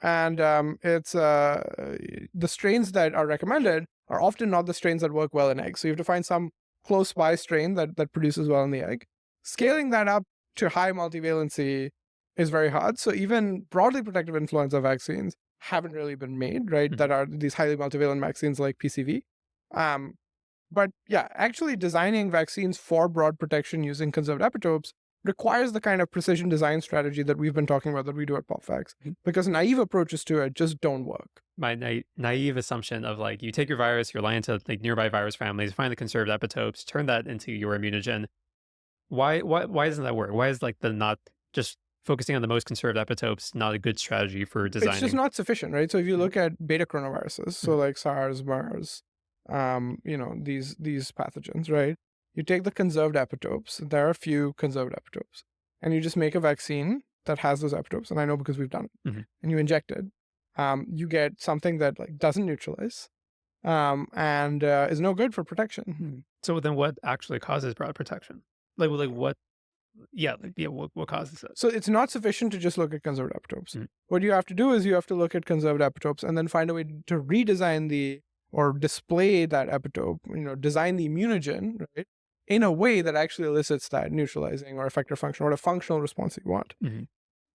It's the strains that are recommended are often not the strains that work well in eggs. So you have to find some close by strain that produces well in the egg. Scaling that up to high multivalency is very hard. So even broadly protective influenza vaccines haven't really been made, right? That are these highly multivalent vaccines like PCV. But yeah, actually designing vaccines for broad protection using conserved epitopes requires the kind of precision design strategy that we've been talking about that we do at PopVax, because naive approaches to it just don't work. My naive assumption of like you take your virus, you're lying to like nearby virus families, find the conserved epitopes, turn that into your immunogen. Why doesn't that work? Why is like the not just focusing on the most conserved epitopes not a good strategy for It's just designing? not sufficient, right? So if you look at beta coronaviruses, so like SARS, MERS, these pathogens, right? You take the conserved epitopes. There are a few conserved epitopes, and you just make a vaccine that has those epitopes. And I know because we've done it. And you inject it. You get something that like doesn't neutralize, and is no good for protection. So then, what actually causes broad protection? Like what? Yeah, what causes it? So it's not sufficient to just look at conserved epitopes. Mm. What you have to do is you have to look at conserved epitopes and then find a way to redesign or display that epitope, design the immunogen, right, in a way that actually elicits that neutralizing or effector function or a functional response that you want.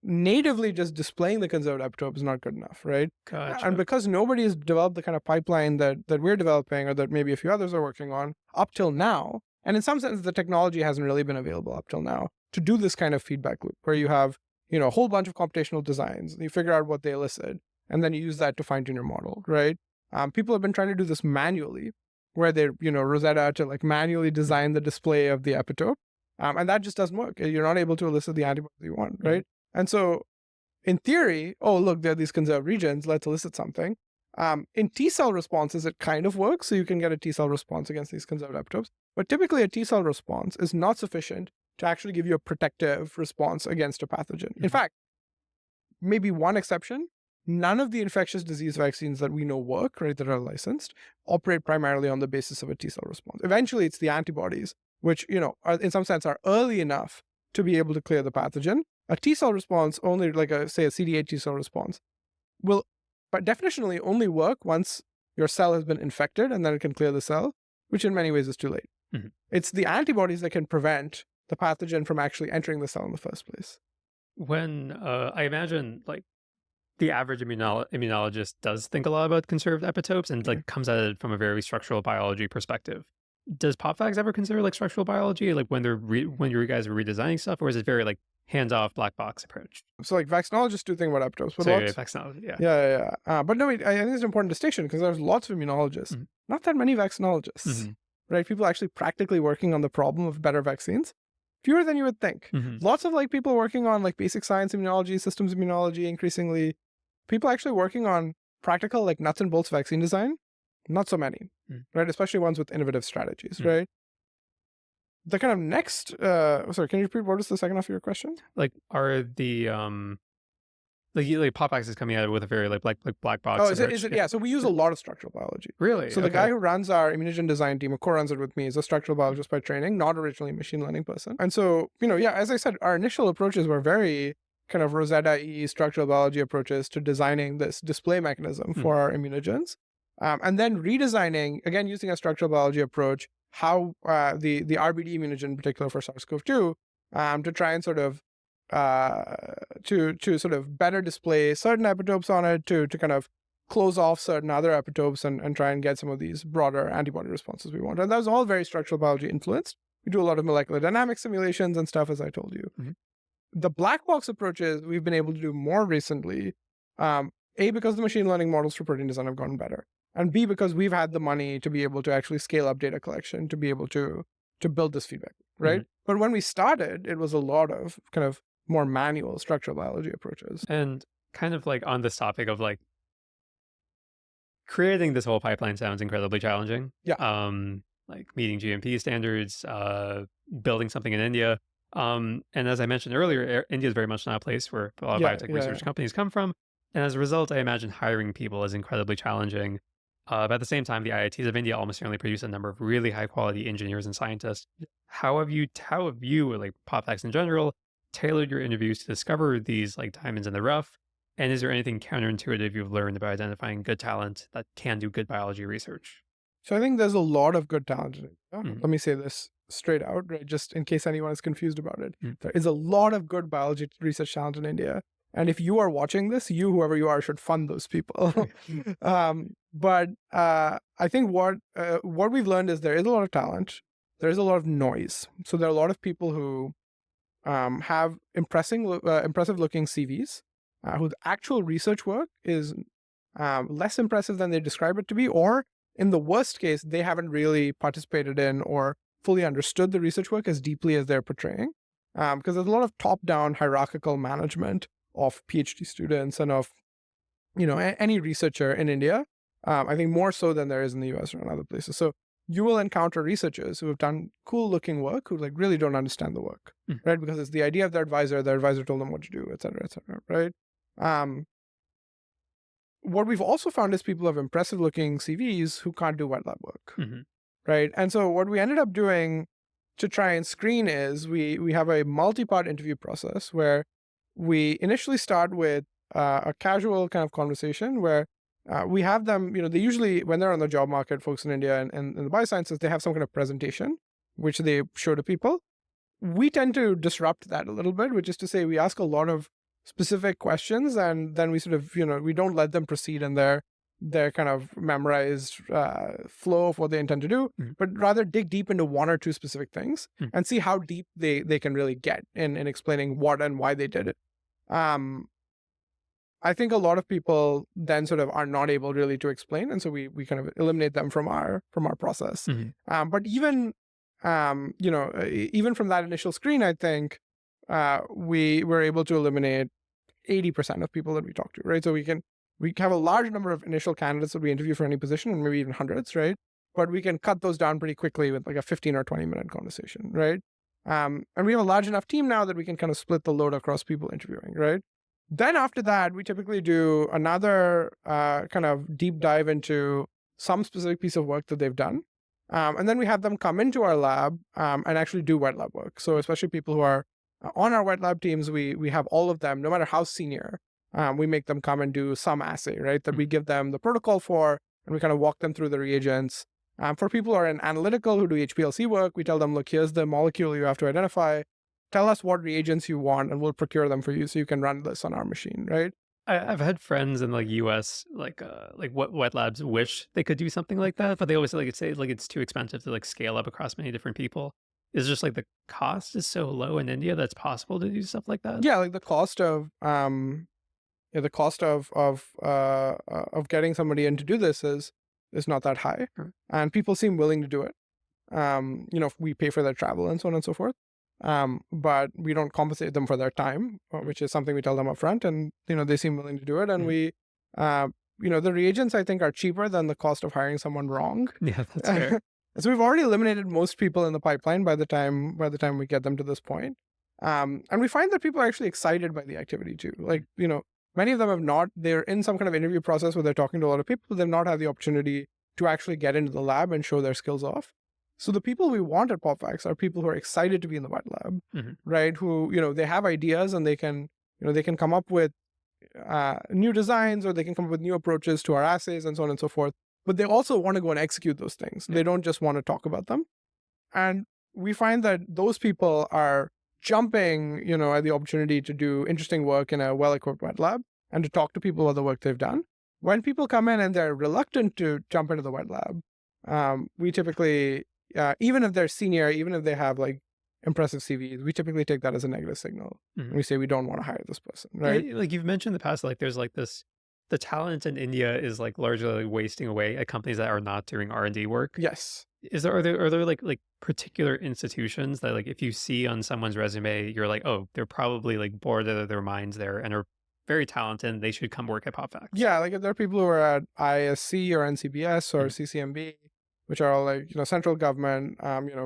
Natively just displaying the conserved epitope is not good enough, right? Gotcha. And because nobody has developed the kind of pipeline that we're developing or that maybe a few others are working on up till now, and in some sense the technology hasn't really been available up till now to do this kind of feedback loop where you have, a whole bunch of computational designs, and you figure out what they elicit, and then you use that to fine-tune your model, right? People have been trying to do this manually, where they, Rosetta to like manually design the display of the epitope. And that just doesn't work. You're not able to elicit the antibody you want, right? And so in theory, oh, look, there are these conserved regions, let's elicit something. In T-cell responses, it kind of works. So you can get a T-cell response against these conserved epitopes. But typically a T-cell response is not sufficient to actually give you a protective response against a pathogen. In fact, maybe one exception, none of the infectious disease vaccines that we know work, right, that are licensed, operate primarily on the basis of a T-cell response. Eventually, it's the antibodies, which, are, in some sense, are early enough to be able to clear the pathogen. A T-cell response, only like say a CD8 T-cell response, will, but definitionally only work once your cell has been infected and then it can clear the cell, which in many ways is too late. It's the antibodies that can prevent the pathogen from actually entering the cell in the first place. When I imagine like the average immunologist does think a lot about conserved epitopes and Yeah. like comes at it from a very structural biology perspective. Does PopVax ever consider like structural biology, like when when you guys are redesigning stuff, or is it very like hands off black box approach? So like vaccinologists do think about epitopes, but So yeah, lots. vaccinology, yeah. But no, I think it's an important distinction because there's lots of immunologists, Mhm, not that many vaccinologists, mhm, right? People actually practically working on the problem of better vaccines. Fewer than you would think. mhm. Lots of like people working on like basic science immunology, systems immunology, increasingly people actually working on practical like nuts and bolts vaccine design. Not so many, Mm, right? Especially ones with innovative strategies, mm. right? The kind of next, sorry, can you repeat what was the second half of your question? Like, are the like PopVax is coming at it with a very like black Oh, box is approach? it? Yeah. Yeah. So we use a lot of structural biology. Really? So the guy Okay. who runs our immunogen design team, who co-runs it with me, is a structural biologist by training, not originally a machine learning person. And so, yeah, as I said, our initial approaches were very kind of Rosetta-y structural biology approaches to designing this display mechanism Mm, for our immunogens. And then redesigning, again, using a structural biology approach, how the RBD immunogen in particular for SARS-CoV-2 to try and sort of to sort of better display certain epitopes on it to kind of close off certain other epitopes and try and get some of these broader antibody responses we want. And that was all very structural biology influenced. We do a lot of molecular dynamics simulations and stuff, as I told you. mhm, The black box approaches we've been able to do more recently, A, because the machine learning models for protein design have gotten better, and B, because we've had the money to be able to actually scale up data collection to be able to build this feedback, right? mhm. But when we started, it was a lot of kind of more manual structural biology approaches. And kind of like on this topic of like creating this whole pipeline sounds incredibly challenging. Yeah, Like meeting GMP standards, building something in India. And as I mentioned earlier, India is very much not a place where a lot of yeah, biotech yeah. research companies come from. And as a result, I imagine hiring people is incredibly challenging. But at the same time, the IITs of India almost certainly produce a number of really high quality engineers and scientists. How have you, or like PopVax in general, tailored your interviews to discover these like diamonds in the rough? And is there anything counterintuitive you've learned about identifying good talent that can do good biology research? So I think there's a lot of good talent in India. Mm, Let me say this straight out, right? Just in case anyone is confused about it. mm, There is a lot of good biology research talent in India. And if you are watching this, whoever you are, should fund those people. But I think what we've learned is there is a lot of talent. There is a lot of noise. So there are a lot of people who have impressive looking CVs, whose actual research work is less impressive than they describe it to be, or in the worst case, they haven't really participated in or fully understood the research work as deeply as they're portraying. Because there's a lot of top-down hierarchical management of PhD students and of any researcher in India. I think more so than there is in the US or in other places. So you will encounter researchers who have done cool-looking work who like really don't understand the work, mm, right? Because it's the idea of their advisor told them what to do, et cetera, right? Um, what we've also found is people have impressive looking CVs who can't do wet lab work, mhm, right? And so what we ended up doing to try and screen is we have a multi-part interview process where we initially start with a casual kind of conversation where we have them, they usually, when they're on the job market, folks in India and in the biosciences, they have some kind of presentation which they show to people. We tend to disrupt that a little bit, which is to say we ask a lot of specific questions and then we sort of, we don't let them proceed in their kind of memorized flow of what they intend to do, mhm, but rather dig deep into one or two specific things mm, and see how deep they can really get in explaining what and why they did it. Um, I think a lot of people then sort of are not able really to explain, and so we kind of eliminate them from our process. mhm, But even even from that initial screen, I think we were able to eliminate 80% of people that we talk to, right? So we have a large number of initial candidates that we interview for any position, and maybe even hundreds, right? But we can cut those down pretty quickly with like a 15 or 20-minute conversation, right? And we have a large enough team now that we can kind of split the load across people interviewing, right? Then after that, we typically do another kind of deep dive into some specific piece of work that they've done. And then we have them come into our lab and actually do wet lab work. So especially people who are on our wet lab teams, we have all of them, no matter how senior, we make them come and do some assay, right? That mm, we give them the protocol for, and we kind of walk them through the reagents. For people who are in analytical, who do HPLC work, we tell them, look, here's the molecule you have to identify. Tell us what reagents you want, and we'll procure them for you so you can run this on our machine, right? I've had friends in like US like what wet labs wish they could do something like that, but they always like say like it's too expensive to like scale up across many different people. Is just like the cost is so low in India that's possible to do stuff like that? Yeah, like the cost of the cost of getting somebody in to do this is not that high, Sure. and people seem willing to do it. If we pay for their travel and so on and so forth. But we don't compensate them for their time, which is something we tell them up front, and they seem willing to do it. And Mhm. we, the reagents I think are cheaper than the cost of hiring someone wrong. Yeah, that's fair. So we've already eliminated most people in the pipeline by the time we get them to this point. And we find that people are actually excited by the activity too. Like, many of them have not, they're in some kind of interview process where they're talking to a lot of people. They've not had the opportunity to actually get into the lab and show their skills off. So the people we want at PopVax are people who are excited to be in the wet lab, Mhm. right? Who, they have ideas and they can come up with new designs, or they can come up with new approaches to our assays and so on and so forth. But they also want to go and execute those things. Yeah. They don't just want to talk about them. And we find that those people are jumping, at the opportunity to do interesting work in a well-equipped wet lab and to talk to people about the work they've done. When people come in and they're reluctant to jump into the wet lab, we typically, even if they're senior, even if they have like impressive CVs, we typically take that as a negative signal. Mhm. And we say we don't want to hire this person, Yeah, right? like you've mentioned in the past, like there's like this, the talent in India is like largely like, wasting away at companies that are not doing R&D work. Yes. Are there like particular institutions that like if you see on someone's resume, you're like, oh, they're probably like bored out of their minds there and are very talented and they should come work at PopVax? Yeah, like if there are people who are at ISC or NCBS or Mhm. CCMB, which are all like, central government,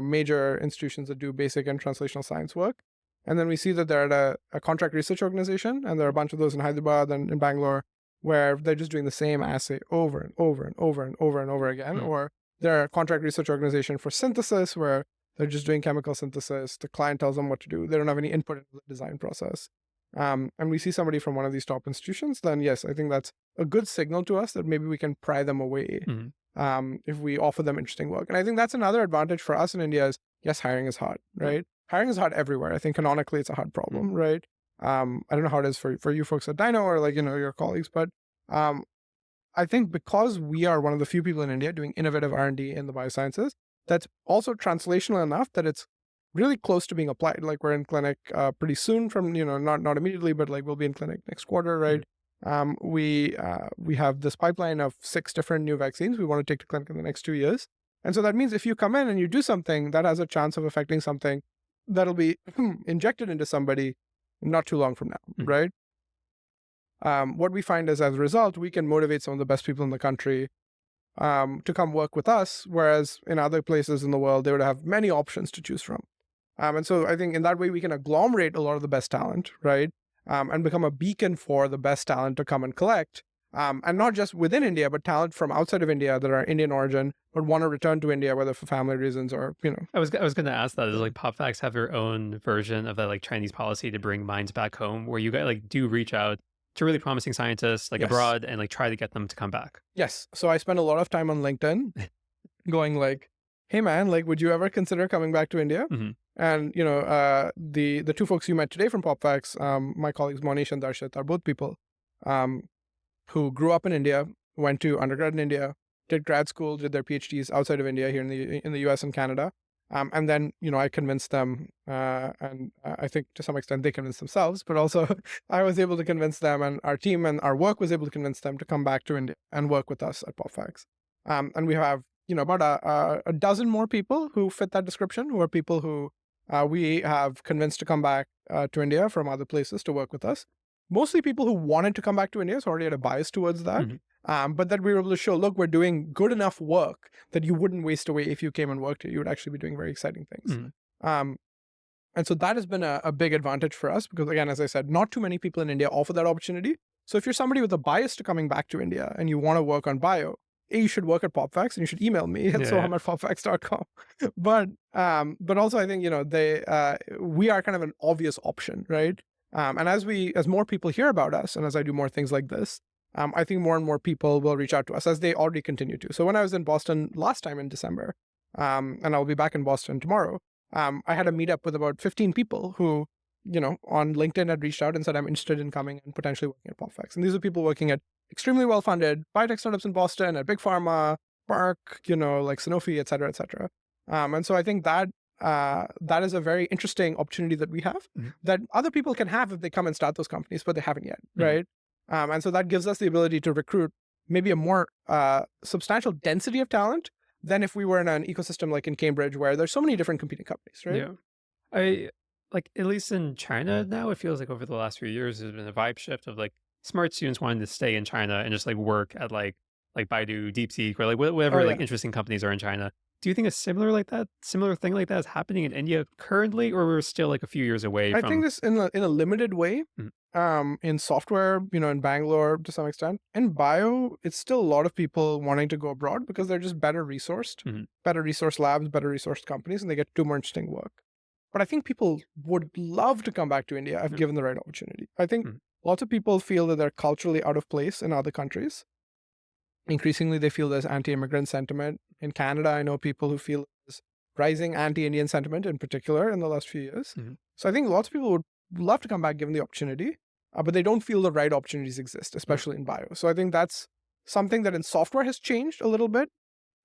major institutions that do basic and translational science work. And then we see that they're at a contract research organization, and there are a bunch of those in Hyderabad and in Bangalore, where they're just doing the same assay over and over and over and over and over again. Mhm. Or they're a contract research organization for synthesis, where they're just doing chemical synthesis. The client tells them what to do. They don't have any input into the design process. And we see somebody from one of these top institutions, then yes, I think that's a good signal to us that maybe we can pry them away Mhm. if we offer them interesting work. And I think that's another advantage for us in India is, yes, hiring is hard, Right. right? Hiring is hard everywhere. I think canonically it's a hard problem, Mhm. right? I don't know how it is for you folks at Dino or like, your colleagues, but um, I think because we are one of the few people in India doing innovative R&D in the biosciences, that's also translational enough that it's really close to being applied. Like we're in clinic pretty soon from, not immediately, but like we'll be in clinic next quarter, right? We have this pipeline of 6 different new vaccines we want to take to clinic in the next 2 years. And so that means if you come in and you do something that has a chance of affecting something that'll be injected into somebody not too long from now, Mhm. right? What we find is as a result, we can motivate some of the best people in the country to come work with us, whereas in other places in the world, they would have many options to choose from. And so I think in that way, we can agglomerate a lot of the best talent, right? And become a beacon for the best talent to come and collect. And not just within India, but talent from outside of India that are Indian origin, but want to return to India, whether for family reasons or, I was gonna ask that. Is like PopVax have their own version of that like Chinese policy to bring minds back home, where you guys like do reach out to really promising scientists like yes. abroad and like try to get them to come back? Yes. So I spend a lot of time on LinkedIn going like, hey man, like, would you ever consider coming back to India? Mhm. And, the 2 folks you met today from PopVax, my colleagues Monish and Darshit are both people um, who grew up in India, went to undergrad in India, did grad school, did their PhDs outside of India here in the US and Canada. And then, I convinced them, and I think to some extent they convinced themselves, but also I was able to convince them, and our team and our work was able to convince them to come back to India and work with us at PopVax. And we have, about a dozen more people who fit that description, who are people who we have convinced to come back to India from other places to work with us. Mostly people who wanted to come back to India, so already had a bias towards that. Mhm. But that we were able to show, look, we're doing good enough work that you wouldn't waste away if you came and worked here. You would actually be doing very exciting things. Mhm. Um, and so that has been a big advantage for us because, again, as I said, not too many people in India offer that opportunity. So if you're somebody with a bias to coming back to India and you want to work on bio, you should work at PopVax and you should email me at Yeah. soham@popvax.com. But also I think, we are kind of an obvious option, right? And as more people hear about us and as I do more things like this, I think more and more people will reach out to us, as they already continue to. So when I was in Boston last time in December, and I'll be back in Boston tomorrow, I had a meetup with about 15 people who, on LinkedIn had reached out and said, I'm interested in coming and potentially working at PopVax. And these are people working at extremely well-funded biotech startups in Boston, at Big Pharma, Merck, like Sanofi, et cetera, et cetera. And so I think that that is a very interesting opportunity that we have that other people can have if they come and start those companies, but they haven't yet, right? And so that gives us the ability to recruit maybe a more substantial density of talent than if we were in an ecosystem like in Cambridge, where there's so many different competing companies, right? Yeah. I like, at least in China now, it feels like over the last few years, there's been a vibe shift of like smart students wanting to stay in China and just like work at like Baidu, DeepSeek, or like Oh whatever like yeah. interesting companies are in China. Do you think a similar thing like that is happening in India currently, or we're still like a few years away I think from? this in a limited way, Mhm. in software, in Bangalore to some extent. In bio, it's still a lot of people wanting to go abroad because they're just better resourced, Mhm. better resource labs, better resourced companies, and they get to do more interesting work. But I think people would love to come back to India if Yeah. given the right opportunity. I think Mhm. lots of people feel that they're culturally out of place in other countries. Increasingly, they feel there's anti-immigrant sentiment. In Canada, I know people who feel there's rising anti-Indian sentiment in particular in the last few years. Mhm. So I think lots of people would love to come back given the opportunity, but they don't feel the right opportunities exist, Yeah. especially in bio. So I think that's something that in software has changed a little bit.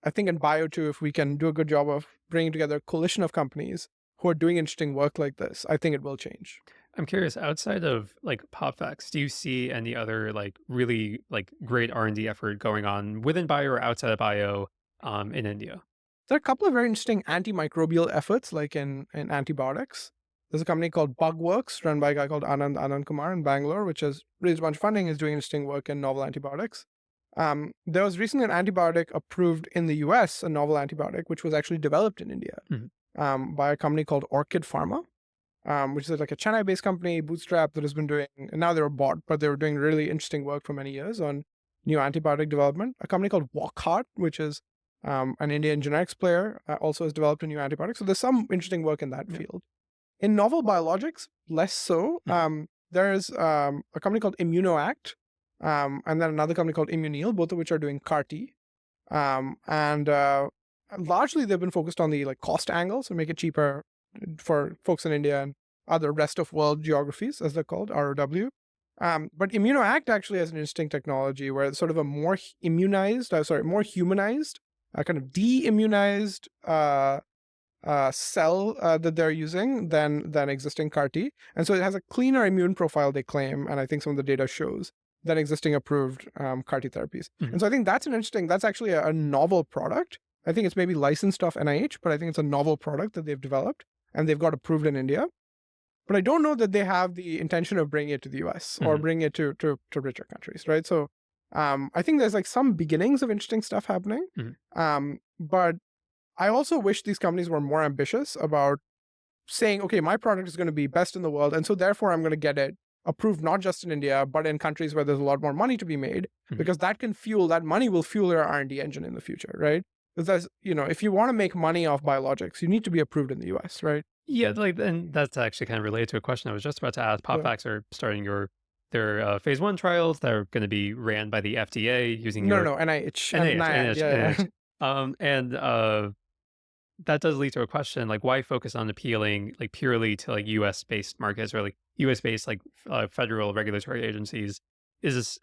I think in bio too, if we can do a good job of bringing together a coalition of companies who are doing interesting work like this, I think it will change. I'm curious, outside of like PopVax, do you see any other like really like great R&D effort going on within bio or outside of bio in India? There are a couple of very interesting antimicrobial efforts, like in antibiotics. There's a company called Bugworks, run by a guy called Anand Kumar in Bangalore, which has raised a bunch of funding, is doing interesting work in novel antibiotics. There was recently an antibiotic approved in the US, a novel antibiotic, which was actually developed in India Mhm. by a company called Orchid Pharma, which is like a Chennai-based company, bootstrap, that has been doing, and now they were bought, but they were doing really interesting work for many years on new antibiotic development. A company called Wockhardt, which is an Indian generics player, also has developed a new antibiotic. So there's some interesting work in that Yeah. field. In novel biologics, less so. Mhm. There's a company called ImmunoAct, and then another company called Immunil, both of which are doing CAR T. And largely they've been focused on the like cost angle, so make it cheaper for folks in India and other rest of world geographies, as they're called, ROW. But ImmunoAct actually has an interesting technology where it's sort of a more more humanized, kind of de-immunized cell that they're using than existing CAR T, and so it has a cleaner immune profile, they claim, and I think some of the data shows, than existing approved CAR T therapies. Mhm. And so I think that's actually a novel product. I think it's maybe licensed off NIH, but I think it's a novel product that they've developed and they've got approved in India. But I don't know that they have the intention of bringing it to the US or Mhm. bringing it to richer countries, right? So I think there's like some beginnings of interesting stuff happening. Mhm. But I also wish these companies were more ambitious about saying, okay, my product is going to be best in the world. And so therefore I'm going to get it approved not just in India, but in countries where there's a lot more money to be made, Mhm. because that money will fuel your R&D engine in the future, right? Because if you want to make money off biologics, you need to be approved in the US, right? Yeah, like, and that's actually kind of related to a question I was just about to ask. Yeah. PopVax are starting their phase one trials that are going to be ran by the FDA using No, your no, NIH, NIH, NIAID, NIH, yeah, NIH. yeah. And that does lead to a question like, why focus on appealing like purely to like U.S. based markets or like U.S. based like federal regulatory agencies? Is this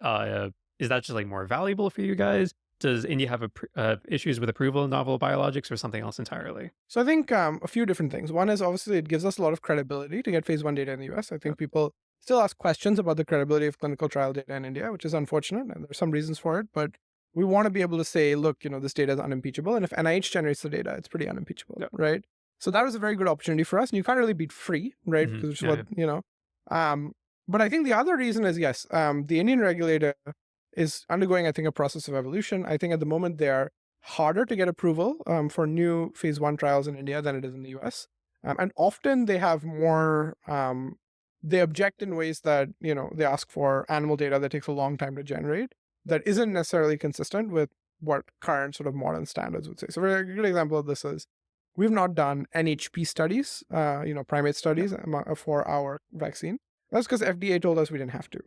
is that just like more valuable for you guys? Does India have issues with approval of novel biologics or something else entirely? So I think a few different things. One is obviously it gives us a lot of credibility to get phase one data in the US. I Yeah. think people still ask questions about the credibility of clinical trial data in India, which is unfortunate, and there's some reasons for it. But we want to be able to say, look, this data is unimpeachable, and if NIH generates the data, it's pretty unimpeachable, Yeah. right? So that was a very good opportunity for us, and you can't really beat free, right? Hmm. Because which is Yeah. what Yeah. Um, but I think the other reason is yes, the Indian regulator is undergoing, I think, a process of evolution. I think at the moment they are harder to get approval for new phase one trials in India than it is in the US. And often they have more, they object in ways that, they ask for animal data that takes a long time to generate that isn't necessarily consistent with what current sort of modern standards would say. So a good example of this is we've not done NHP studies, primate Yeah. studies for our vaccine. That's because FDA told us we didn't have to.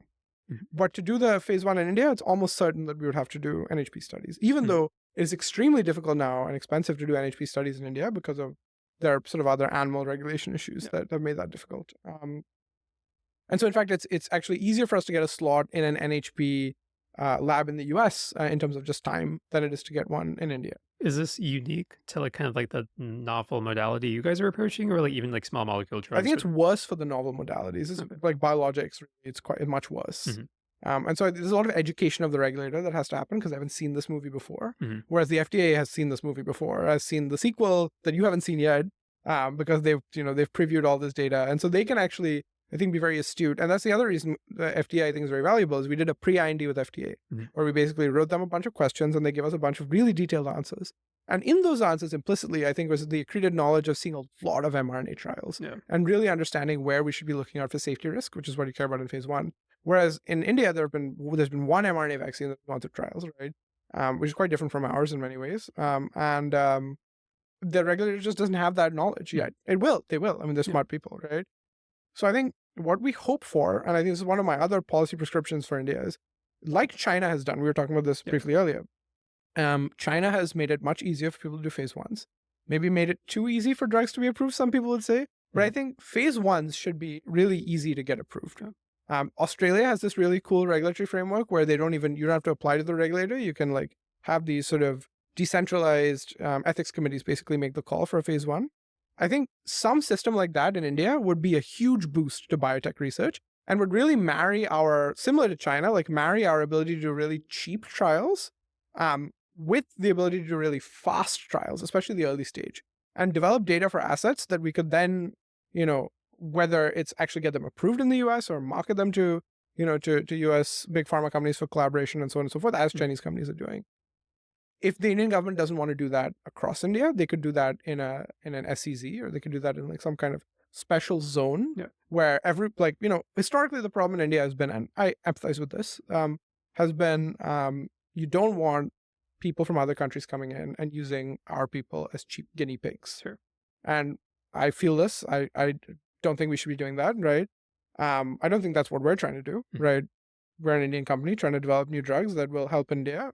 But to do the phase 1 in India, it's almost certain that we would have to do NHP studies, even though it is extremely difficult now and expensive to do NHP studies in India because of there are sort of other animal regulation issues that have made that difficult. And so, in fact, it's actually easier for us to get a slot in an NHP lab in the US in terms of just time than it is to get one in India. Is this unique to like kind of like the novel modality you guys are approaching, or like even like small molecule I drugs? think it's worse for the novel modalities. It's like biologics, it's quite much worse. And so there's a lot of education of the regulator that has to happen because I haven't seen this movie before. Whereas the FDA has seen this movie before, has seen the sequel that you haven't seen yet, because they've previewed all this data, and so they can actually, I think, be very astute. And that's the other reason the FDA I think is very valuable is we did a pre-IND with FDA where we basically wrote them a bunch of questions and they gave us a bunch of really detailed answers. And in those answers, implicitly, I think was the accreted knowledge of seeing a lot of mRNA trials and really understanding where we should be looking out for safety risk, which is what you care about in phase 1. Whereas in India, there's been one mRNA vaccine that's gone through trials, right? Which is quite different from ours in many ways. And the regulator just doesn't have that knowledge yet. They will. I mean, they're smart people, right? So I think what we hope for, and I think this is one of my other policy prescriptions for India, is like China has done. We were talking about this briefly earlier. China has made it much easier for people to do phase 1s. Maybe made it too easy for drugs to be approved, some people would say. But I think phase 1s should be really easy to get approved. Australia has this really cool regulatory framework where you don't have to apply to the regulator. You can like have these sort of decentralized ethics committees basically make the call for a phase 1. I think some system like that in India would be a huge boost to biotech research and would really similar to China, like marry our ability to do really cheap trials with the ability to do really fast trials, especially the early stage, and develop data for assets that we could then, whether it's actually get them approved in the US or market them to US big pharma companies for collaboration and so on and so forth, as Chinese companies are doing. If the Indian government doesn't want to do that across India, they could do that in an SEZ, or they could do that in like some kind of special zone where historically the problem in India has been, and I empathize with this, has been you don't want people from other countries coming in and using our people as cheap guinea pigs. Sure. And I feel this. I don't think we should be doing that, right? I don't think that's what we're trying to do, right? We're an Indian company trying to develop new drugs that will help India,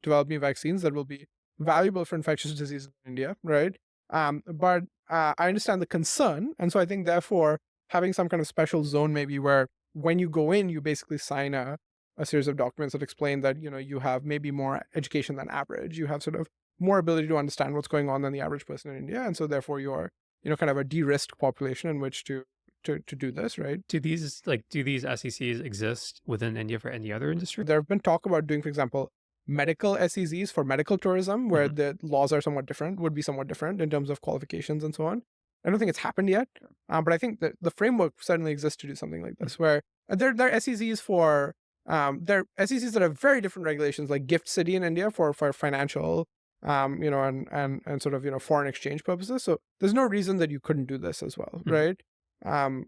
develop new vaccines that will be valuable for infectious diseases in India, right? But I understand the concern. And so I think, therefore, having some kind of special zone maybe where when you go in, you basically sign a series of documents that explain that, you have maybe more education than average. You have sort of more ability to understand what's going on than the average person in India. And so therefore you're, kind of a de-risked population in which to do this, right? Do these SECs exist within India for any other industry? There have been talk about doing, for example, medical SEZs for medical tourism, where the laws are would be somewhat different in terms of qualifications and so on. I don't think it's happened yet, but I think that the framework certainly exists to do something like this, where there are SEZs for, there are SEZs that have very different regulations, like Gift City in India for financial, and sort of, foreign exchange purposes. So there's no reason that you couldn't do this as well, right? And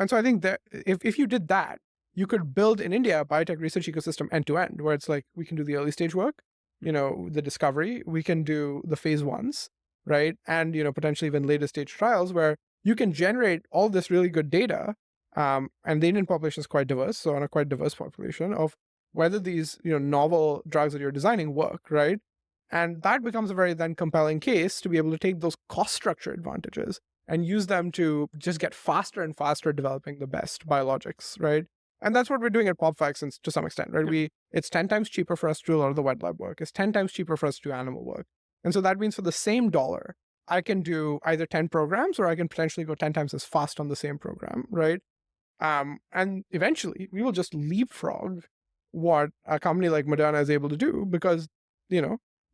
so I think that if you did that, you could build in India a biotech research ecosystem end to end, where it's like we can do the early stage work, the discovery, we can do the phase 1s, right? And, potentially even later stage trials where you can generate all this really good data. And the Indian population is quite diverse, so on a quite diverse population of whether these, novel drugs that you're designing work, right? And that becomes a very then compelling case to be able to take those cost structure advantages and use them to just get faster and faster at developing the best biologics, right? And that's what we're doing at PopVax to some extent, right? It's 10 times cheaper for us to do a lot of the wet lab work. It's 10 times cheaper for us to do animal work. And so that means for the same dollar, I can do either 10 programs or I can potentially go 10 times as fast on the same program, right? And eventually we will just leapfrog what a company like Moderna is able to do because,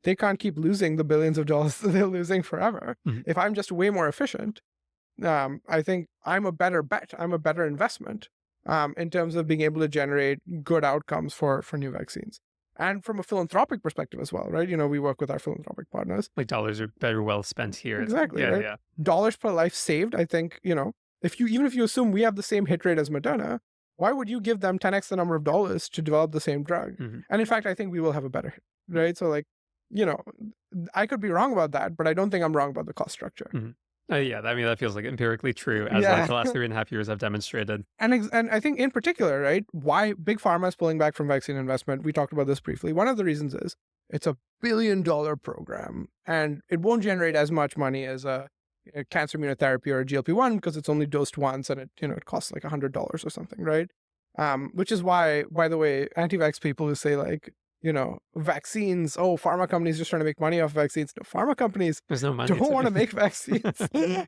they can't keep losing the billions of dollars that they're losing forever. If I'm just way more efficient, I think I'm a better bet. I'm a better investment in terms of being able to generate good outcomes for new vaccines. And from a philanthropic perspective as well, right? We work with our philanthropic partners. Like dollars are better well spent here. Exactly. Right? Dollars per life saved, I think, even if you assume we have the same hit rate as Moderna, why would you give them 10x the number of dollars to develop the same drug? And in fact, I think we will have a better hit, right? So like, I could be wrong about that, but I don't think I'm wrong about the cost structure. Yeah, I mean, that feels like empirically true, as like Yeah. the last 3.5 years have demonstrated. And I think in particular, right, why big pharma is pulling back from vaccine investment, we talked about this briefly. One of the reasons is it's a $1 billion program and it won't generate as much money as a cancer immunotherapy or a GLP-1 because it's only dosed once and it costs like $100 or something, right? Which is why, by the way, anti-vax people who say like, vaccines, oh, pharma companies just trying to make money off vaccines. No, pharma companies There's no money don't to want be. to make vaccines. They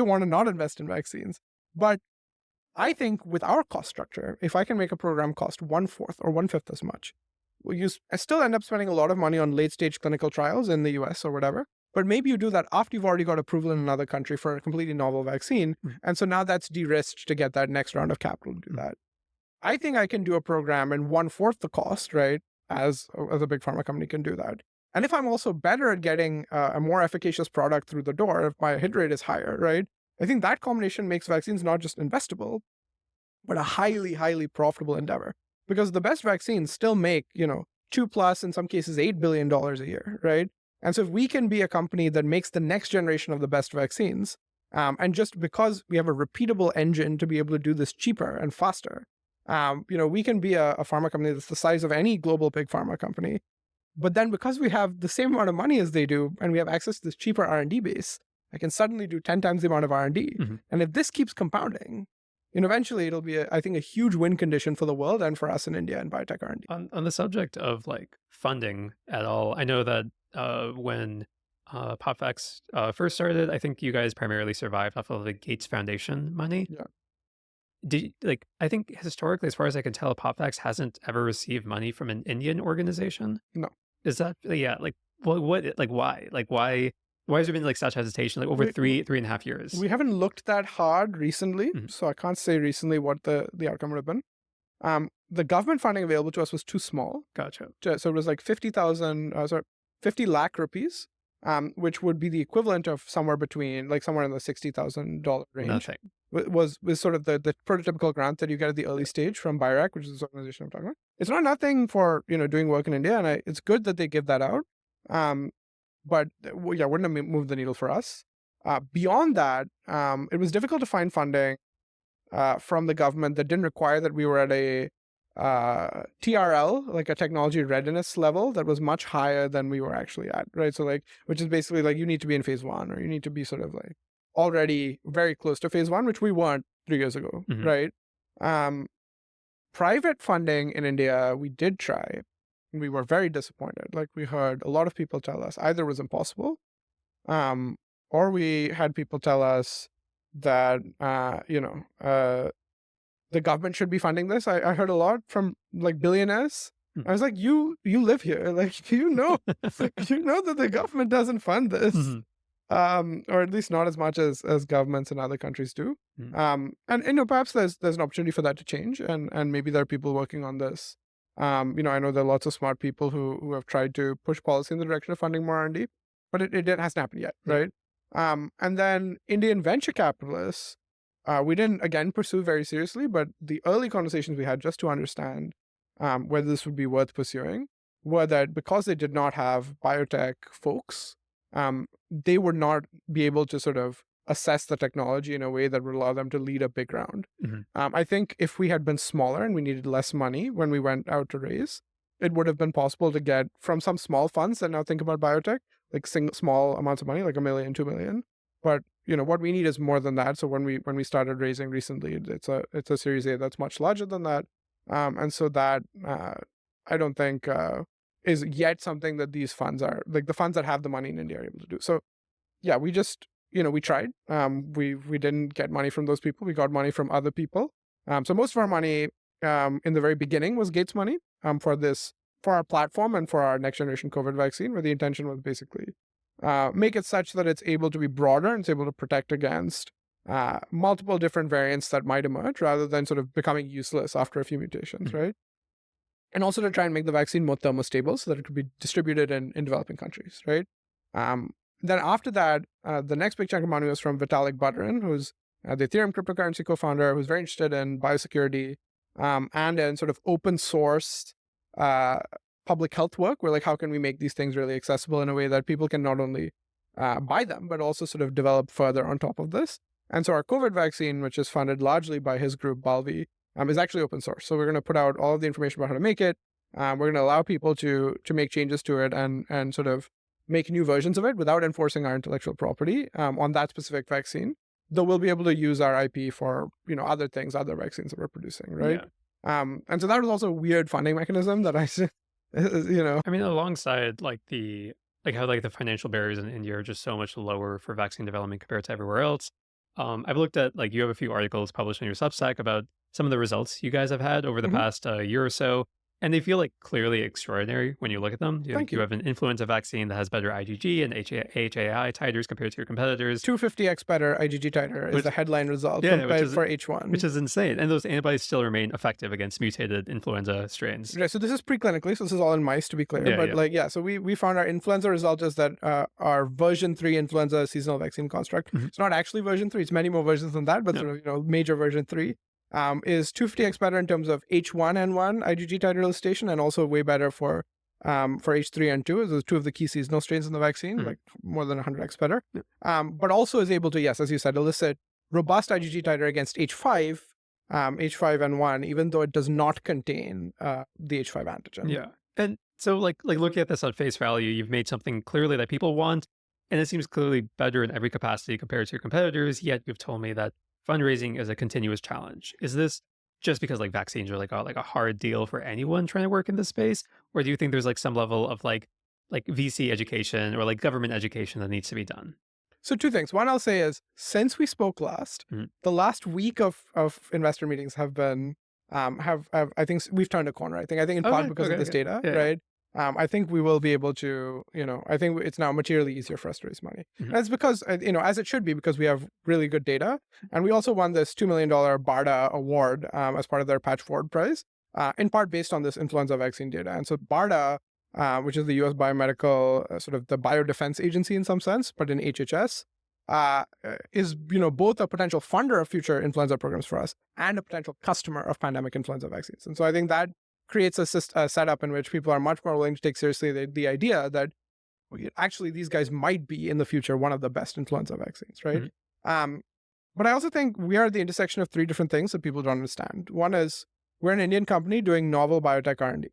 want to not invest in vaccines. But I think with our cost structure, if I can make a program cost 1/4 or 1/5 as much, I still end up spending a lot of money on late stage clinical trials in the US or whatever. But maybe you do that after you've already got approval in another country for a completely novel vaccine. Mm, And so now that's de-risked to get that next round of capital to do mm. that. I think I can do a program in 1/4 the cost, right? As a big pharma company can do that. And if I'm also better at getting a more efficacious product through the door, if my hit rate is higher, right? I think that combination makes vaccines not just investable, but a highly, highly profitable endeavor. Because the best vaccines still make, 2+, in some cases, $8 billion a year, right? And so if we can be a company that makes the next generation of the best vaccines, and just because we have a repeatable engine to be able to do this cheaper and faster, we can be a pharma company that's the size of any global big pharma company. But then because we have the same amount of money as they do, and we have access to this cheaper R&D base, I can suddenly do 10 times the amount of R&D. Mhm. And if this keeps compounding, eventually it'll be, I think, a huge win condition for the world and for us in India in biotech R&D. On the subject of like funding at all, I know that when PopVax first started, I think you guys primarily survived off of the Gates Foundation money. Yeah. Like I think historically, as far as I can tell, PopVax hasn't ever received money from an Indian organization. No. Is that yeah? Like like why? Like why has there been like such hesitation like over We, 3.5 years? we haven't looked that hard recently, Mhm. so I can't say recently what the outcome would have been. The government funding available to us was too small. Gotcha. So it was like 50 lakh rupees, which would be the equivalent of somewhere in the $60,000 range. Nothing. Was sort of the prototypical grant that you get at the early stage from BIRAC, which is this organization I'm talking about. It's not nothing for doing work in India, and it's good that they give that out. But yeah, wouldn't have moved the needle for us. Beyond that, it was difficult to find funding from the government that didn't require that we were at a TRL, like a technology readiness level that was much higher than we were actually at, right? So like, which is basically like you need to be in phase 1 or you need to be sort of like already very close to phase 1, which we weren't 3 years ago, Mhm. right? Private funding in India, we did try. We were very disappointed. Like we heard a lot of people tell us either it was impossible, or we had people tell us that the government should be funding this. I heard a lot from like billionaires. Mm. I was like, you live here, like you know that the government doesn't fund this, Mhm. or at least not as much as governments in other countries do. Mm. And perhaps there's an opportunity for that to change, and maybe there are people working on this. I know there are lots of smart people who have tried to push policy in the direction of funding more R&D, but it hasn't happened yet, Yeah. right? And then Indian venture capitalists, we didn't again pursue very seriously, but the early conversations we had just to understand whether this would be worth pursuing were that because they did not have biotech folks, they would not be able to sort of assess the technology in a way that would allow them to lead a big round. Mhm. I think if we had been smaller and we needed less money when we went out to raise, it would have been possible to get from some small funds that now think about biotech, like small amounts of money, like $1 million, $2 million. But what we need is more than that. So when we started raising recently, it's a Series A that's much larger than that, and so that I don't think is yet something that these funds are like the funds that have the money in India are able to do. So yeah, we just we tried. We didn't get money from those people. We got money from other people. So most of our money in the very beginning was Gates money for our platform and for our next generation COVID vaccine, where the intention was basically make it such that it's able to be broader and it's able to protect against multiple different variants that might emerge rather than sort of becoming useless after a few mutations, Mhm. right? And also to try and make the vaccine more thermostable so that it could be distributed in developing countries, right? Um, then after that, the next big chunk of money was from Vitalik Buterin, who's the Ethereum cryptocurrency co-founder, who's very interested in biosecurity and in sort of open source uh, public health work, where like how can we make these things really accessible in a way that people can not only by them, but also sort of develop further on top of this. And so our COVID vaccine, which is funded largely by his group, Balvi, is actually open source. So we're going to put out all of the information about how to make it. We're going to allow people to make changes to it and sort of make new versions of it without enforcing our intellectual property on that specific vaccine. Though we'll be able to use our IP for other things, other vaccines that we're producing, right? And so that was also a weird funding mechanism that I mean, alongside how the financial barriers in India are just so much lower for vaccine development compared to everywhere else. I've looked at you have a few articles published on your Substack about some of the results you guys have had over the Mhm. past year or so, and they feel clearly extraordinary when you look at them. Thank You you. have an influenza vaccine that has better IgG and HAI titers compared to your competitors, 250x better IgG titer is which the headline result yeah, compared for H1. which is insane, and those antibodies still remain effective against mutated influenza strains. Yeah, so this is preclinically, so this is all in mice to be clear. Yeah, But yeah. so we found our influenza result is that our version 3 influenza seasonal vaccine construct, Mhm. it's not actually version 3, it's many more versions than that, but Yeah. sort of, major version 3 is 250x better in terms of H1N1 IgG titer elicitation and also way better for H3N2, those two of the key seasonal strains in the vaccine, Mhm. like more than 100x better. Yeah. But also is able to, yes, as you said, elicit robust IgG titer against H5N1, even though it does not contain the H5 antigen. Yeah. And so looking at this on face value, you've made something clearly that people want, and it seems clearly better in every capacity compared to your competitors, yet you've told me that fundraising is a continuous challenge. Is this just because vaccines are a hard deal for anyone trying to work in this space? Or do you think there's some level of VC education or government education that needs to be done? So two things. One I'll say is, since we spoke last, Mhm. the last week of investor meetings have been have I think we've turned a corner. I think in part Okay, because of okay, this okay. data, Yeah, yeah. right? I think we will be able to, I think it's now materially easier for us to raise money. Mhm. And it's because, as it should be, because we have really good data. And we also won this $2 million BARDA award as part of their Patch Forward prize, in part based on this influenza vaccine data. And so BARDA, which is the US biomedical, sort of the biodefense agency in some sense, but in HHS, is both a potential funder of future influenza programs for us and a potential customer of pandemic influenza vaccines. And so I think that creates a setup in which people are much more willing to take seriously the idea that actually these guys might be in the future one of the best influenza vaccines, right? Mhm. Um, but I also think we are at the intersection of three different things that people don't understand. One is we're an Indian company doing novel biotech R&D.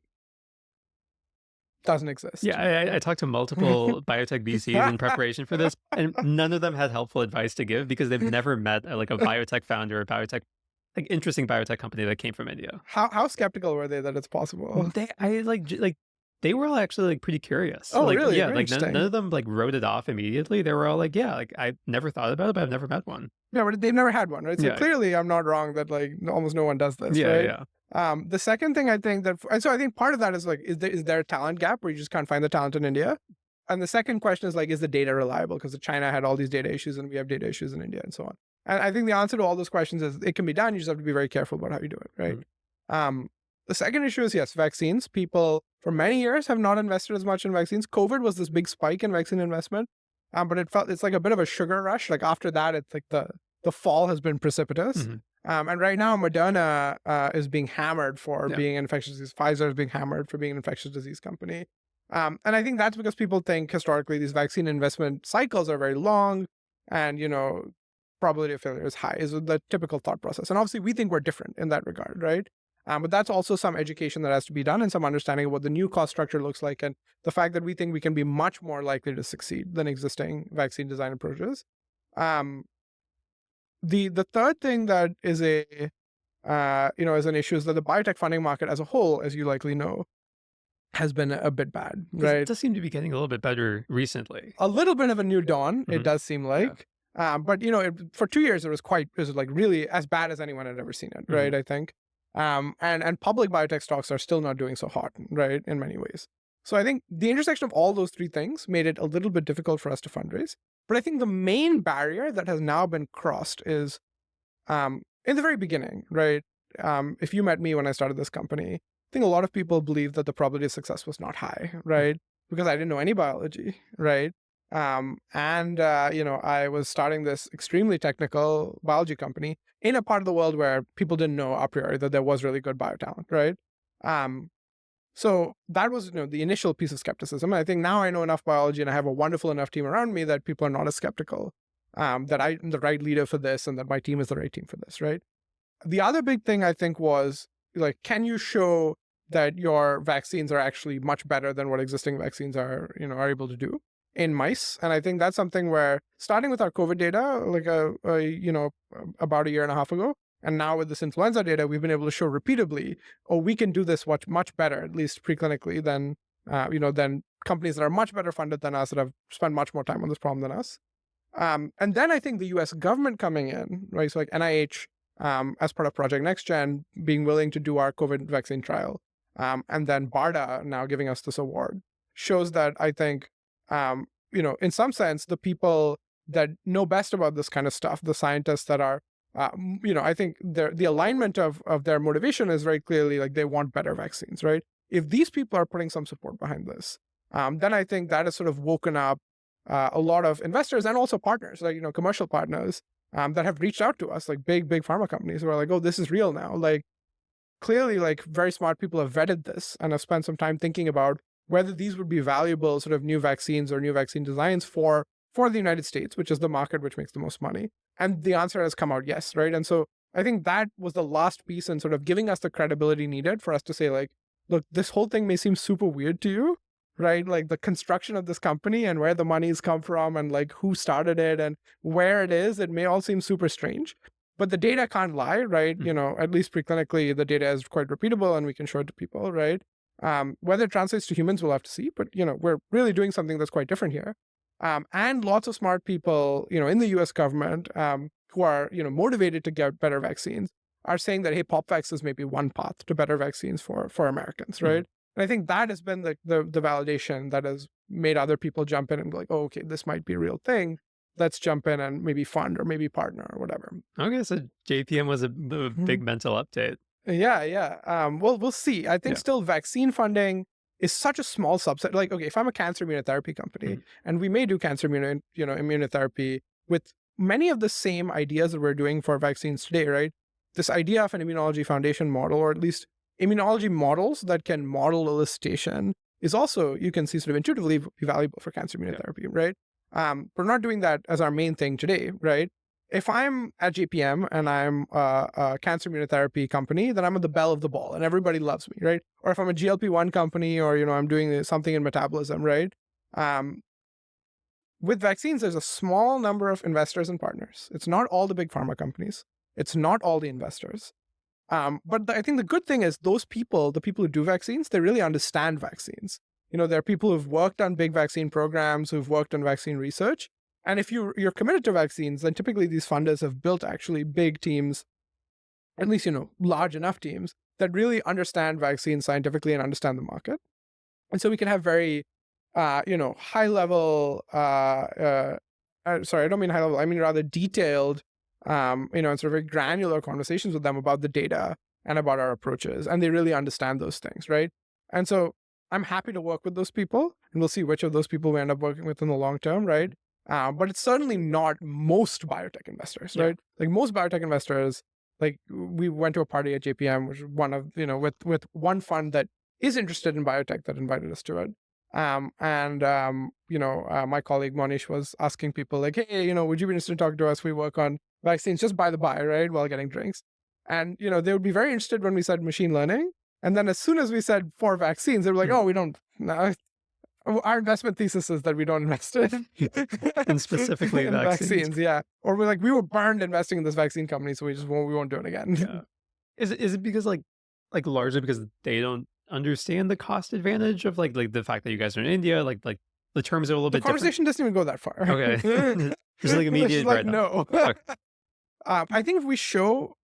Doesn't exist. Yeah, I talked to multiple biotech VCs in preparation for this, and none of them had helpful advice to give because they've never met a biotech founder or biotech interesting biotech company that came from India. How skeptical were they that it's possible? They were all actually pretty curious. Oh, really? Yeah, Very none interesting. of them wrote it off immediately. They were all yeah, I never thought about it, but I've never met one. Yeah, but they've never had one, right? So Yeah, clearly I'm not wrong that almost no one does this, yeah, right? yeah. The second thing I think and so I think part of that is is there a talent gap where you just can't find the talent in India? And the second question is the data reliable? Because China had all these data issues and we have data issues in India and so on. And I think the answer to all those questions is it can be done. You just have to be very careful about how you do it, right? The second issue is, yes, vaccines. People for many years have not invested as much in vaccines. COVID was this big spike in vaccine investment, but it's like a bit of a sugar rush. Like after that, it's like the fall has been precipitous. Mhm. And right now, Moderna is being hammered for Yeah. being an infectious disease. Pfizer is being hammered for being an infectious disease company. And I think that's because people think historically these vaccine investment cycles are very long and, probability of failure is high, is the typical thought process. And obviously, we think we're different in that regard, right? But that's also some education that has to be done and some understanding of what the new cost structure looks like and the fact that we think we can be much more likely to succeed than existing vaccine design approaches. Um, the third thing that is is an issue is that the biotech funding market as a whole, as you likely know, has been a bit bad, It right? does seem to be getting a little bit better recently. A little bit of a new dawn, it Mhm. does seem Yeah. like. But for 2 years it was like really as bad as anyone had ever seen it, right? Mhm. I think. And public biotech stocks are still not doing so hot, right? In many ways. So I think the intersection of all those three things made it a little bit difficult for us to fundraise. But I think the main barrier that has now been crossed is in the very beginning, right? If you met me when I started this company, I think a lot of people believed that the probability of success was not high, right? Because I didn't know any biology, right? I was starting this extremely technical biology company in a part of the world where people didn't know a priori that there was really good biotalent, right? Um, So that was, the initial piece of skepticism. And I think now I know enough biology and I have a wonderful enough team around me that people are not as skeptical, that I'm the right leader for this and that my team is the right team for this, right? The other big thing I think was like, can you show that your vaccines are actually much better than what existing vaccines are able to do in mice? And I think that's something where starting with our COVID data, like about a year and a half ago, and now with this influenza data, we've been able to show repeatedly, oh, we can do this much better, at least preclinically, than companies that are much better funded than us that have spent much more time on this problem than us. And then I think the U.S. government coming in, right? So like NIH, as part of Project NextGen, being willing to do our COVID vaccine trial, and then BARDA now giving us this award, shows that I think, in some sense, the people that know best about this kind of stuff, the scientists that are, I think the alignment of their motivation is very clearly like they want better vaccines, right? If these people are putting some support behind this, then I think that has sort of woken up a lot of investors and also partners, like, commercial partners, that have reached out to us, like big pharma companies who are like, oh, this is real now. Like, clearly, like, very smart people have vetted this and have spent some time thinking about whether these would be valuable sort of new vaccines or new vaccine designs for the United States, which is the market which makes the most money. And the answer has come out yes, right? And so I think that was the last piece in sort of giving us the credibility needed for us to say, like, look, this whole thing may seem super weird to you, right? Like the construction of this company and where the money's come from and like who started it and where it is, it may all seem super strange. But the data can't lie, right? At least preclinically, the data is quite repeatable and we can show it to people, right? Whether it translates to humans, we'll have to see. But, we're really doing something that's quite different here. And lots of smart people, in the US government, who are, motivated to get better vaccines, are saying that, hey, PopVax is maybe one path to better vaccines for Americans, right? And I think that has been the validation that has made other people jump in and be like, oh, okay, this might be a real thing. Let's jump in and maybe fund or maybe partner or whatever. Okay, so JPM was a big mental update. Yeah. Well, we'll see. I think still vaccine funding is such a small subset. Like, okay, if I'm a cancer immunotherapy company, and we may do cancer immunotherapy with many of the same ideas that we're doing for vaccines today, right? This idea of an immunology foundation model, or at least immunology models that can model elicitation, is also, you can see, sort of intuitively be valuable for cancer immunotherapy, right? We're not doing that as our main thing today, right? If I'm at JPM and I'm a cancer immunotherapy company, then I'm at the belle of the ball and everybody loves me, right? Or if I'm a GLP-1 company, or, I'm doing something in metabolism, right? With vaccines, there's a small number of investors and partners. It's not all the big pharma companies. It's not all the investors. But I think the good thing is those people, the people who do vaccines, they really understand vaccines. There are people who've worked on big vaccine programs, who've worked on vaccine research. And if you're committed to vaccines, then typically these funders have built actually big teams, at least, large enough teams that really understand vaccines scientifically and understand the market. And so we can have very, high level, sorry, I don't mean high level, I mean rather detailed, and sort of very granular conversations with them about the data and about our approaches. And they really understand those things, right? And so I'm happy to work with those people, and we'll see which of those people we end up working with in the long term, right? But it's certainly not most biotech investors, right? Like most biotech investors, like we went to a party at JPM, which is one of, with one fund that is interested in biotech that invited us to it. My colleague Monish was asking people like, hey, would you be interested in talking to us? We work on vaccines, just by the by, right? While getting drinks. And, they would be very interested when we said machine learning. And then as soon as we said for vaccines, they were like, oh, we don't, no. Our investment thesis is that we don't invest in and specifically in vaccines. Yeah. Or we were burned investing in this vaccine company, so we won't do it again. Yeah. Is it because like largely because they don't understand the cost advantage of like the fact that you guys are in India, like the terms are a little bit different? The conversation doesn't even go that far. Okay. There's like immediate like, no. Okay. I think if we show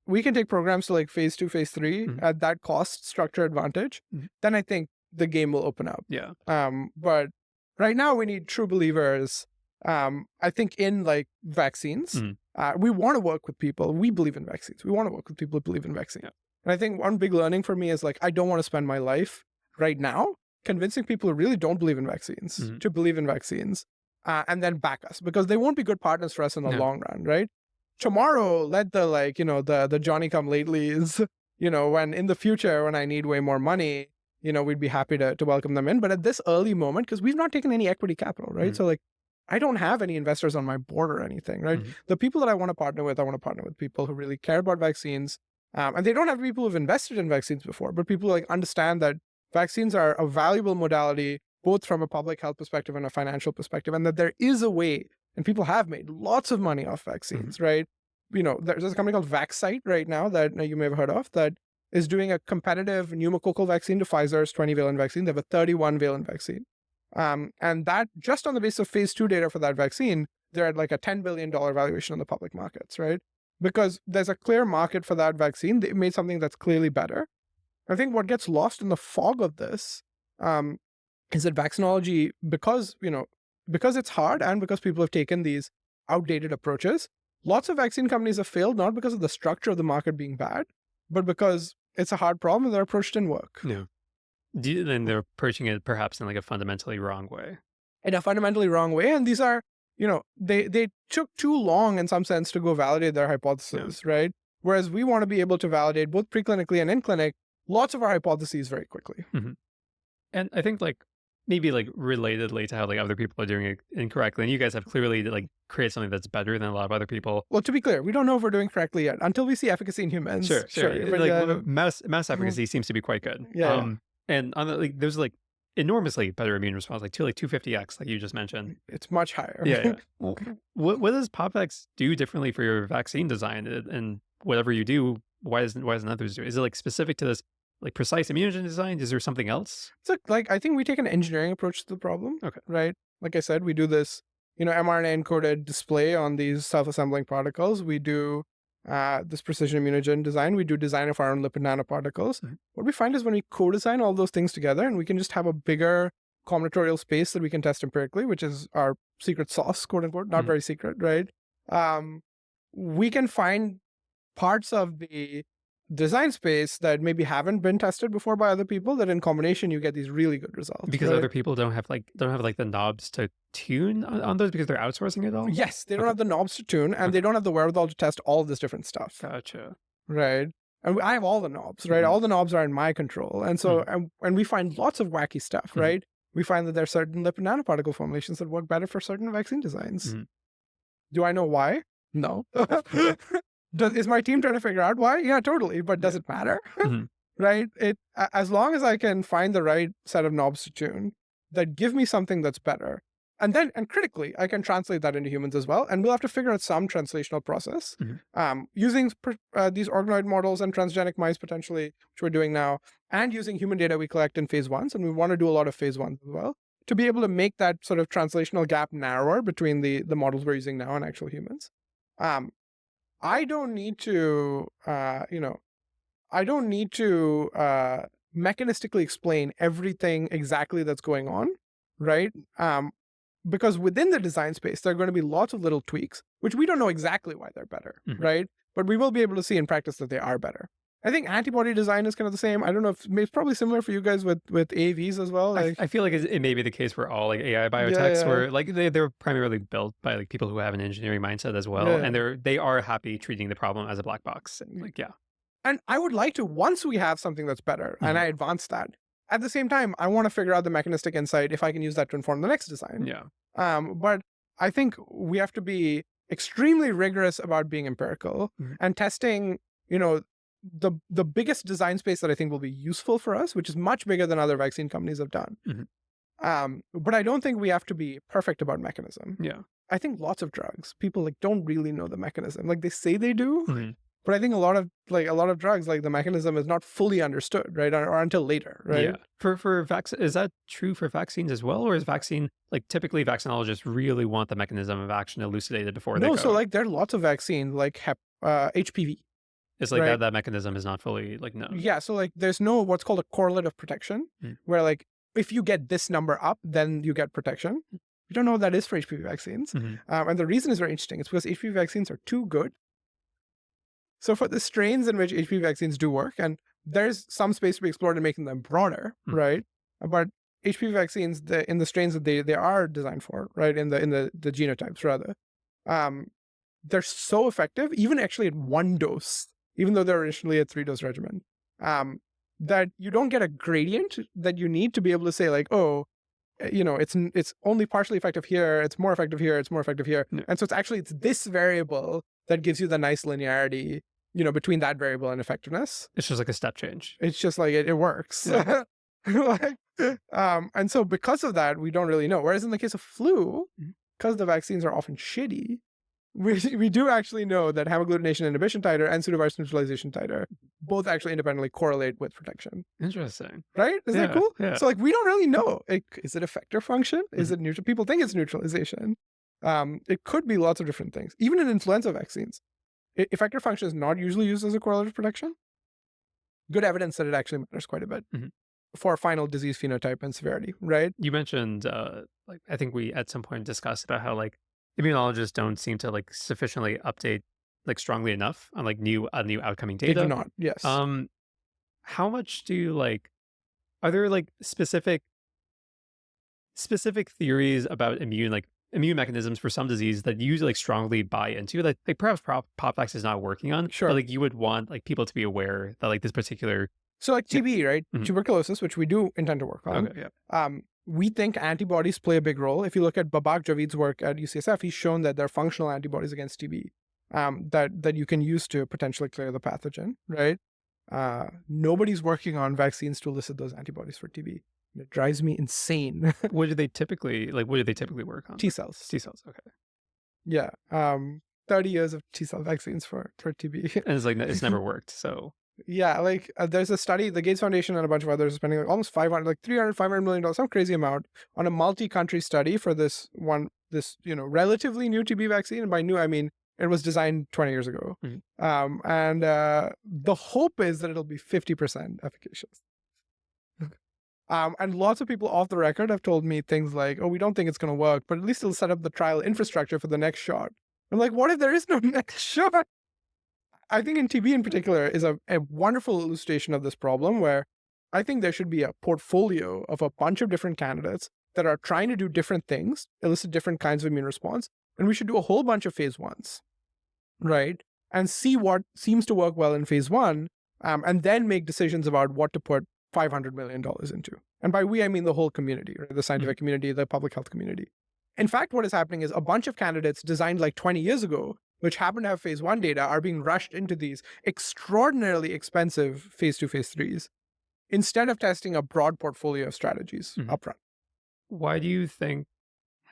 we can take programs to like phase 2, phase 3 at that cost structure advantage, then I think the game will open up. Yeah. But right now we need true believers. I think in like vaccines, we want to work with people. We believe in vaccines. We want to work with people who believe in vaccines. Yeah. And I think one big learning for me is like, I don't want to spend my life right now convincing people who really don't believe in vaccines to believe in vaccines, and then back us, because they won't be good partners for us in the long run, right? Tomorrow, let the the Johnny come latelys, when in the future, when I need way more money, we'd be happy to welcome them in. But at this early moment, because we've not taken any equity capital, right? So like, I don't have any investors on my board or anything, right? The people that I want to partner with, I want to partner with people who really care about vaccines. And they don't have to be people who've invested in vaccines before, but people who like understand that vaccines are a valuable modality, both from a public health perspective and a financial perspective, and that there is a way, and people have made lots of money off vaccines, right? There's a company called Vaxcyte right now that you may have heard of that is doing a competitive pneumococcal vaccine to Pfizer's 20-valent vaccine. They have a 31-valent vaccine. And that just on the basis of phase 2 data for that vaccine, they're at like a $10 billion valuation on the public markets, right? Because there's a clear market for that vaccine. They made something that's clearly better. I think what gets lost in the fog of this is that vaccinology, because it's hard and because people have taken these outdated approaches, lots of vaccine companies have failed, not because of the structure of the market being bad, but because it's a hard problem and their approach didn't work. Yeah. Then they're approaching it perhaps in like a fundamentally wrong way. In a fundamentally wrong way. And these are, they took too long in some sense to go validate their hypothesis, right? Whereas we want to be able to validate both preclinically and in clinic lots of our hypotheses very quickly. And I think like maybe like relatedly to how like other people are doing it incorrectly, and you guys have clearly like created something that's better than a lot of other people. Well, to be clear, we don't know if we're doing correctly yet until we see efficacy in humans. Sure. But, like mouse efficacy seems to be quite good. Yeah. And on the, like there's like enormously better immune response, like 250x, like you just mentioned. It's much higher. Yeah. What does PopVax do differently for your vaccine design? And whatever you do, why doesn't others do it? Is it like specific to this like precise immunogen design? Is there something else? So like I think we take an engineering approach to the problem. Okay. Right. Like I said, we do this, mRNA encoded display on these self-assembling particles. We do this precision immunogen design. We do design of our own lipid nanoparticles. What we find is when we co-design all those things together, and we can just have a bigger combinatorial space that we can test empirically, which is our secret sauce, quote unquote, not very secret, right? We can find parts of the design space that maybe haven't been tested before by other people, that in combination you get these really good results. Because other people don't have the knobs to tune on those because they're outsourcing it all? Yes, they don't have the knobs to tune, and they don't have the wherewithal to test all of this different stuff. Gotcha. Right. And I have all the knobs, right? All the knobs are in my control. And so, and we find lots of wacky stuff, right? We find that there are certain lipid nanoparticle formulations that work better for certain vaccine designs. Do I know why? No. Is my team trying to figure out why? Yeah, totally. But does it matter? Right? As long as I can find the right set of knobs to tune that give me something that's better, and critically, I can translate that into humans as well. And we'll have to figure out some translational process using these organoid models and transgenic mice potentially, which we're doing now, and using human data we collect in phase 1s. And we want to do a lot of phase 1s as well to be able to make that sort of translational gap narrower between the models we're using now and actual humans. I don't need to, mechanistically explain everything exactly that's going on, right? Because within the design space, there are going to be lots of little tweaks, which we don't know exactly why they're better, right? But we will be able to see in practice that they are better. I think antibody design is kind of the same. I don't know if it's probably similar for you guys with AAVs as well. I feel like it may be the case for all like AI biotechs where like they're primarily built by like people who have an engineering mindset as well. And they are happy treating the problem as a black box. And I would like to, once we have something that's better and I advance that, at the same time, I want to figure out the mechanistic insight if I can use that to inform the next design. But I think we have to be extremely rigorous about being empirical and testing, the biggest design space that I think will be useful for us, which is much bigger than other vaccine companies have done. But I don't think we have to be perfect about mechanism. I think lots of drugs, people like don't really know the mechanism. Like they say they do, but I think a lot of drugs, like the mechanism is not fully understood, right? Or until later, right? For vaccine, is that true for vaccines as well? Or is vaccine, like typically vaccinologists really want the mechanism of action elucidated before they go? No, so like there are lots of vaccines like HPV. It's like that mechanism is not fully like known. Yeah, so like there's no what's called a correlate of protection, where like if you get this number up, then you get protection. We don't know what that is for HPV vaccines. And the reason is very interesting. It's because HPV vaccines are too good. So for the strains in which HPV vaccines do work, and there's some space to be explored in making them broader, right? But HPV vaccines, in the strains that they are designed for, right, in the genotypes rather, they're so effective, even actually at one dose, even though they're initially a 3-dose regimen. that you don't get a gradient that you need to be able to say like, oh, it's only partially effective here, it's more effective here, it's more effective here. Yeah. And so it's this variable that gives you the nice linearity, between that variable and effectiveness. It's just like a step change. It's just like it works. Yeah. Like, and so because of that, we don't really know. Whereas in the case of flu, Mhm. because the vaccines are often shitty, we do actually know that hemagglutination inhibition titer and pseudovirus neutralization titer both actually independently correlate with protection. Interesting. Right? Is that Yeah, cool? yeah. So like we don't really know. Is it effector function? Is it neutral? People think it's neutralization. It could be lots of different things. Even in influenza vaccines, effector function is not usually used as a correlate of protection. Good evidence that it actually matters quite a bit Mhm. for final disease phenotype and severity, right? You mentioned, like, I think we at some point discussed about how like immunologists don't seem to like sufficiently update like strongly enough on like new outcoming They do data. not. Yes. Um, how much do you like? Are there like specific theories about immune mechanisms for some disease that you like strongly buy into that like perhaps PopVax is not working on, but Sure. like you would want like people to be aware that like this particular So like Yeah. TB, right? Mhm. Tuberculosis, which we do intend to work on. Okay, yeah. We think antibodies play a big role. If you look at Babak Javid's work at UCSF, he's shown that there are functional antibodies against TB that you can use to potentially clear the pathogen, right? Nobody's working on vaccines to elicit those antibodies for TB. It drives me insane. What do they typically work on? T cells. T cells, okay. Yeah. 30 years of T cell vaccines for TB. And it's like it's never worked. So Yeah, like there's a study, the Gates Foundation and a bunch of others are spending like almost 500, like 300, $500 million, some crazy amount on a multi-country study for this relatively new TB vaccine. And by new, I mean, it was designed 20 years ago. Mhm. And the hope is that it'll be 50% efficacious. And lots of people off the record have told me things like, oh, we don't think it's going to work, but at least it'll set up the trial infrastructure for the next shot. I'm like, what if there is no next shot? I think in TB in particular is a wonderful illustration of this problem where I think there should be a portfolio of a bunch of different candidates that are trying to do different things, elicit different kinds of immune response. And we should do a whole bunch of phase ones, right? And see what seems to work well in phase one, and then make decisions about what to put $500 million into. And by we, I mean the whole community, right? The scientific community, the public health community. In fact, what is happening is a bunch of candidates designed like 20 years ago, which happen to have phase one data, are being rushed into these extraordinarily expensive phase two, phase threes, instead of testing a broad portfolio of strategies upfront. why do you think?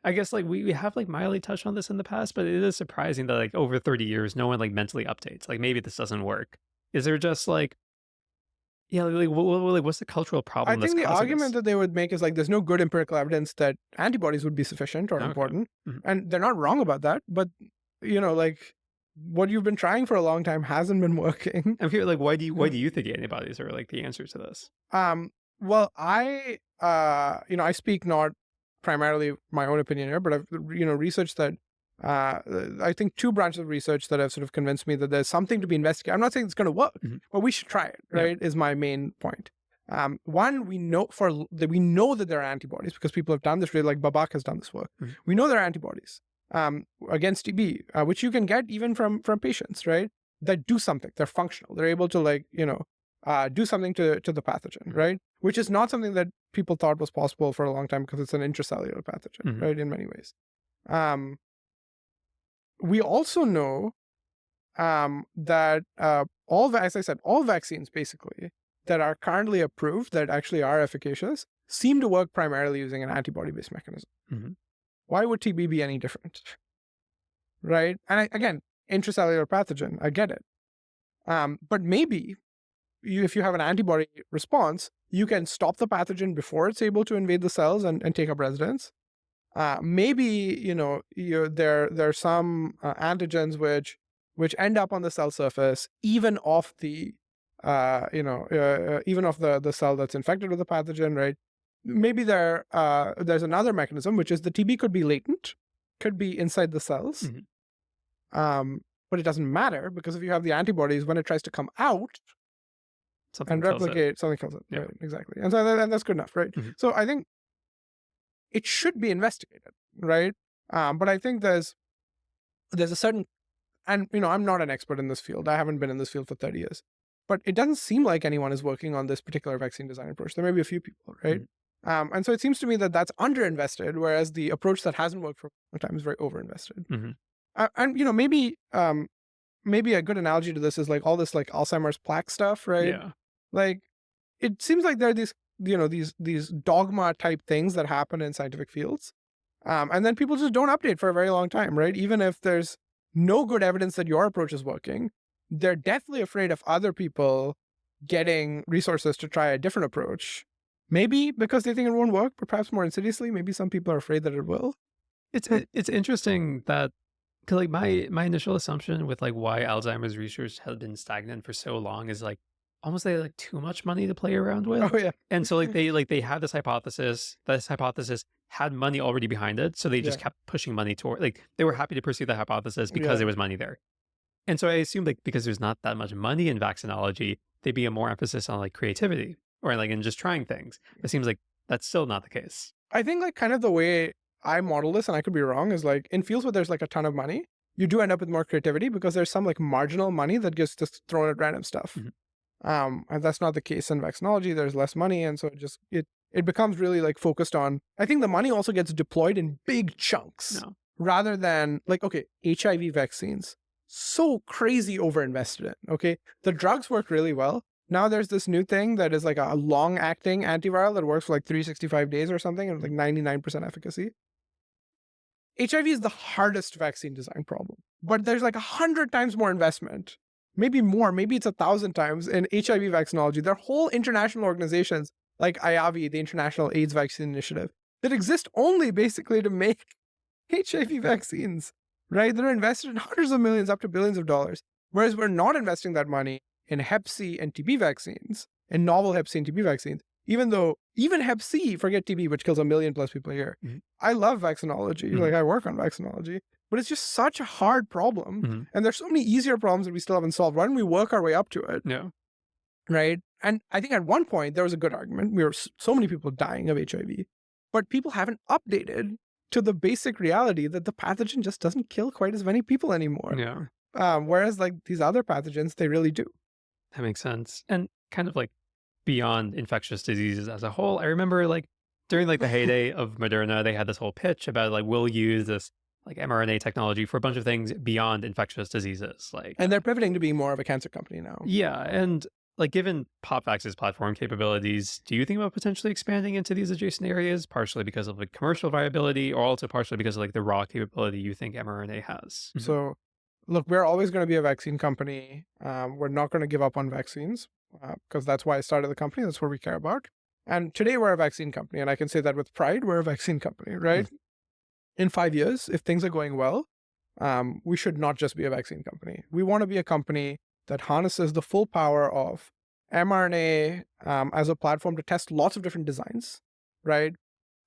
I guess like we have like mildly touched on this in the past, but it is surprising that like over 30 years, no one like mentally updates. Like maybe this doesn't work. Is there just like, yeah, like, what's the cultural I problem that's think the causing argument this? that they would make is like there's no good empirical evidence that antibodies would be sufficient or Okay. important. Mhm. And they're not wrong about that. But, like what you've been trying for a long time hasn't been working. I'm curious, like, why do you think antibodies are like the answer to this? Well, I speak not primarily my own opinion here, but I've, researched that, I think two branches of research that have sort of convinced me that there's something to be investigated. I'm not saying it's going to work, but we should try it, Yeah. right? Is my main point. One, we know that there are antibodies because people have done this, really, like Babak has done this work. We know there are antibodies against TB, which you can get even from patients, right? That do something. They're functional. They're able to do something to the pathogen, right? Which is not something that people thought was possible for a long time because it's an intracellular pathogen, right? In many ways. We also know that as I said, all vaccines basically that are currently approved that actually are efficacious seem to work primarily using an antibody-based mechanism. Why would TB be any different? Right? And again, intracellular pathogen, I get it. But maybe if you have an antibody response, you can stop the pathogen before it's able to invade the cells and take up residence. Maybe there are some antigens which end up on the cell surface, even off the even off the cell that's infected with the pathogen, right? Maybe there's another mechanism, which is the TB could be latent, could be inside the cells, but it doesn't matter because if you have the antibodies, when it tries to come out and replicate, something kills it. Yeah. Right, exactly. And so that's good enough, right? So I think it should be investigated, right? But I think there's a certain, and I'm not an expert in this field. I haven't been in this field for 30 years. but it doesn't seem like anyone is working on this particular vaccine design approach. There may be a few people, right? And so it seems to me that that's underinvested, whereas the approach that hasn't worked for a long time is very overinvested. And maybe a good analogy to this is like all this like Alzheimer's plaque stuff, right? Yeah. Like it seems like there are these dogma type things that happen in scientific fields, and then people just don't update for a very long time, right? Even if there's no good evidence that your approach is working, they're deathly afraid of other people getting resources to try a different approach. Maybe because they think it won't work, but perhaps more insidiously, maybe some people are afraid that it will. It's interesting that, 'cause like my initial assumption with like why Alzheimer's research has been stagnant for so long is like almost they had like too much money to play around with. Oh yeah, And so they had this hypothesis. This hypothesis had money already behind it, so they just yeah, kept pushing money toward, like they were happy to pursue the hypothesis because yeah. there was money there. And so I assume like because there's not that much money in vaccinology, there'd be a more emphasis on like creativity or like in just trying things. It seems like that's still not the case. I think like kind of the way I model this, and I could be wrong, is like in fields where there's like a ton of money, you do end up with more creativity because there's some like marginal money that gets just thrown at random stuff. Mhm. And that's not the case in vaccinology. There's less money, and so it becomes really like focused on. I think the money also gets deployed in big chunks No. rather than like okay, HIV vaccines so crazy overinvested in. Okay, the drugs work really well. Now there's this new thing that is like a long-acting antiviral that works for like 365 days or something, and like 99% efficacy. HIV is the hardest vaccine design problem, but there's like 100 times more investment, maybe more, maybe it's 1,000 times in HIV vaccinology. There are whole international organizations like IAVI, the International AIDS Vaccine Initiative, that exist only basically to make HIV vaccines, right? They're invested in hundreds of millions up to billions of dollars, whereas we're not investing that money in Hep C and TB vaccines, and novel Hep C and TB vaccines, even though even Hep C, forget TB, which kills 1 million plus people a year. Mhm. I love vaccinology. Mhm. Like I work on vaccinology, but it's just such a hard problem. Mhm. And there's so many easier problems that we still haven't solved. Why don't we work our way up to it? No. Right. And I think at one point there was a good argument. We were so many people dying of HIV, but people haven't updated to the basic reality that the pathogen just doesn't kill quite as many people anymore. Yeah. Whereas like these other pathogens, they really do. That makes sense. And kind of like beyond infectious diseases as a whole, I remember like during like the heyday of Moderna, they had this whole pitch about like we'll use this like mRNA technology for a bunch of things beyond infectious diseases. Like And they're pivoting to being more of a cancer company now. yeah, and like given PopVax's platform capabilities, do you think about potentially expanding into these adjacent areas, partially because of like commercial viability, or also partially because of like the raw capability you think mRNA has? So, look, we're always going to be a vaccine company. We're not going to give up on vaccines because that's why I started the company. That's what we care about. And today we're a vaccine company. And I can say that with pride, we're a vaccine company, right? In 5 years, if things are going well, we should not just be a vaccine company. We want to be a company that harnesses the full power of mRNA as a platform to test lots of different designs, right?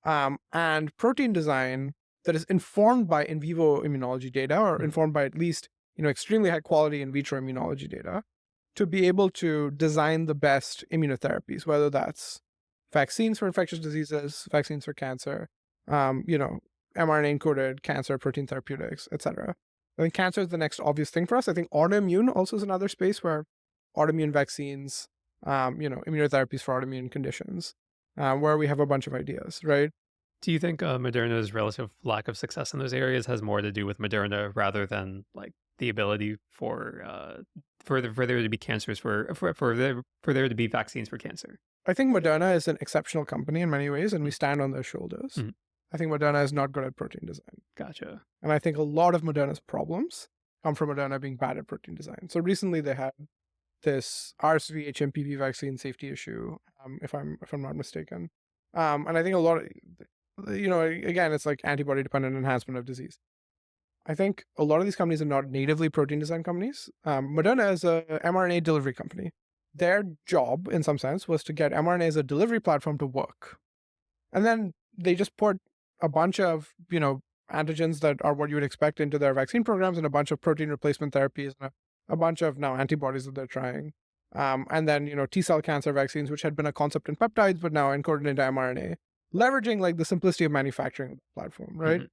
And protein design that is informed by in vivo immunology data or informed by at least extremely high quality in vitro immunology data to be able to design the best immunotherapies, whether that's vaccines for infectious diseases, vaccines for cancer, mRNA encoded cancer protein therapeutics, etc. I think cancer is the next obvious thing for us. I think autoimmune also is another space where autoimmune vaccines, immunotherapies for autoimmune conditions, where we have a bunch of ideas, right? Do you think Moderna's relative lack of success in those areas has more to do with Moderna rather than like the ability for there to be cancers for there to be vaccines for cancer? I think Moderna is an exceptional company in many ways, and we stand on their shoulders. Mhm. I think Moderna is not good at protein design. Gotcha. And I think a lot of Moderna's problems come from Moderna being bad at protein design. So recently they had this RSV HMPV vaccine safety issue, if I'm not mistaken. And I think a lot of, again, it's like antibody dependent enhancement of disease. I think a lot of these companies are not natively protein design companies. Moderna is a mRNA delivery company. Their job, in some sense, was to get mRNA as a delivery platform to work. And then they just put a bunch of, antigens that are what you would expect into their vaccine programs and a bunch of protein replacement therapies and a bunch of now antibodies that they're trying. And then, T-cell cancer vaccines, which had been a concept in peptides, but now encoded into mRNA, leveraging like the simplicity of manufacturing platform, right? Mhm.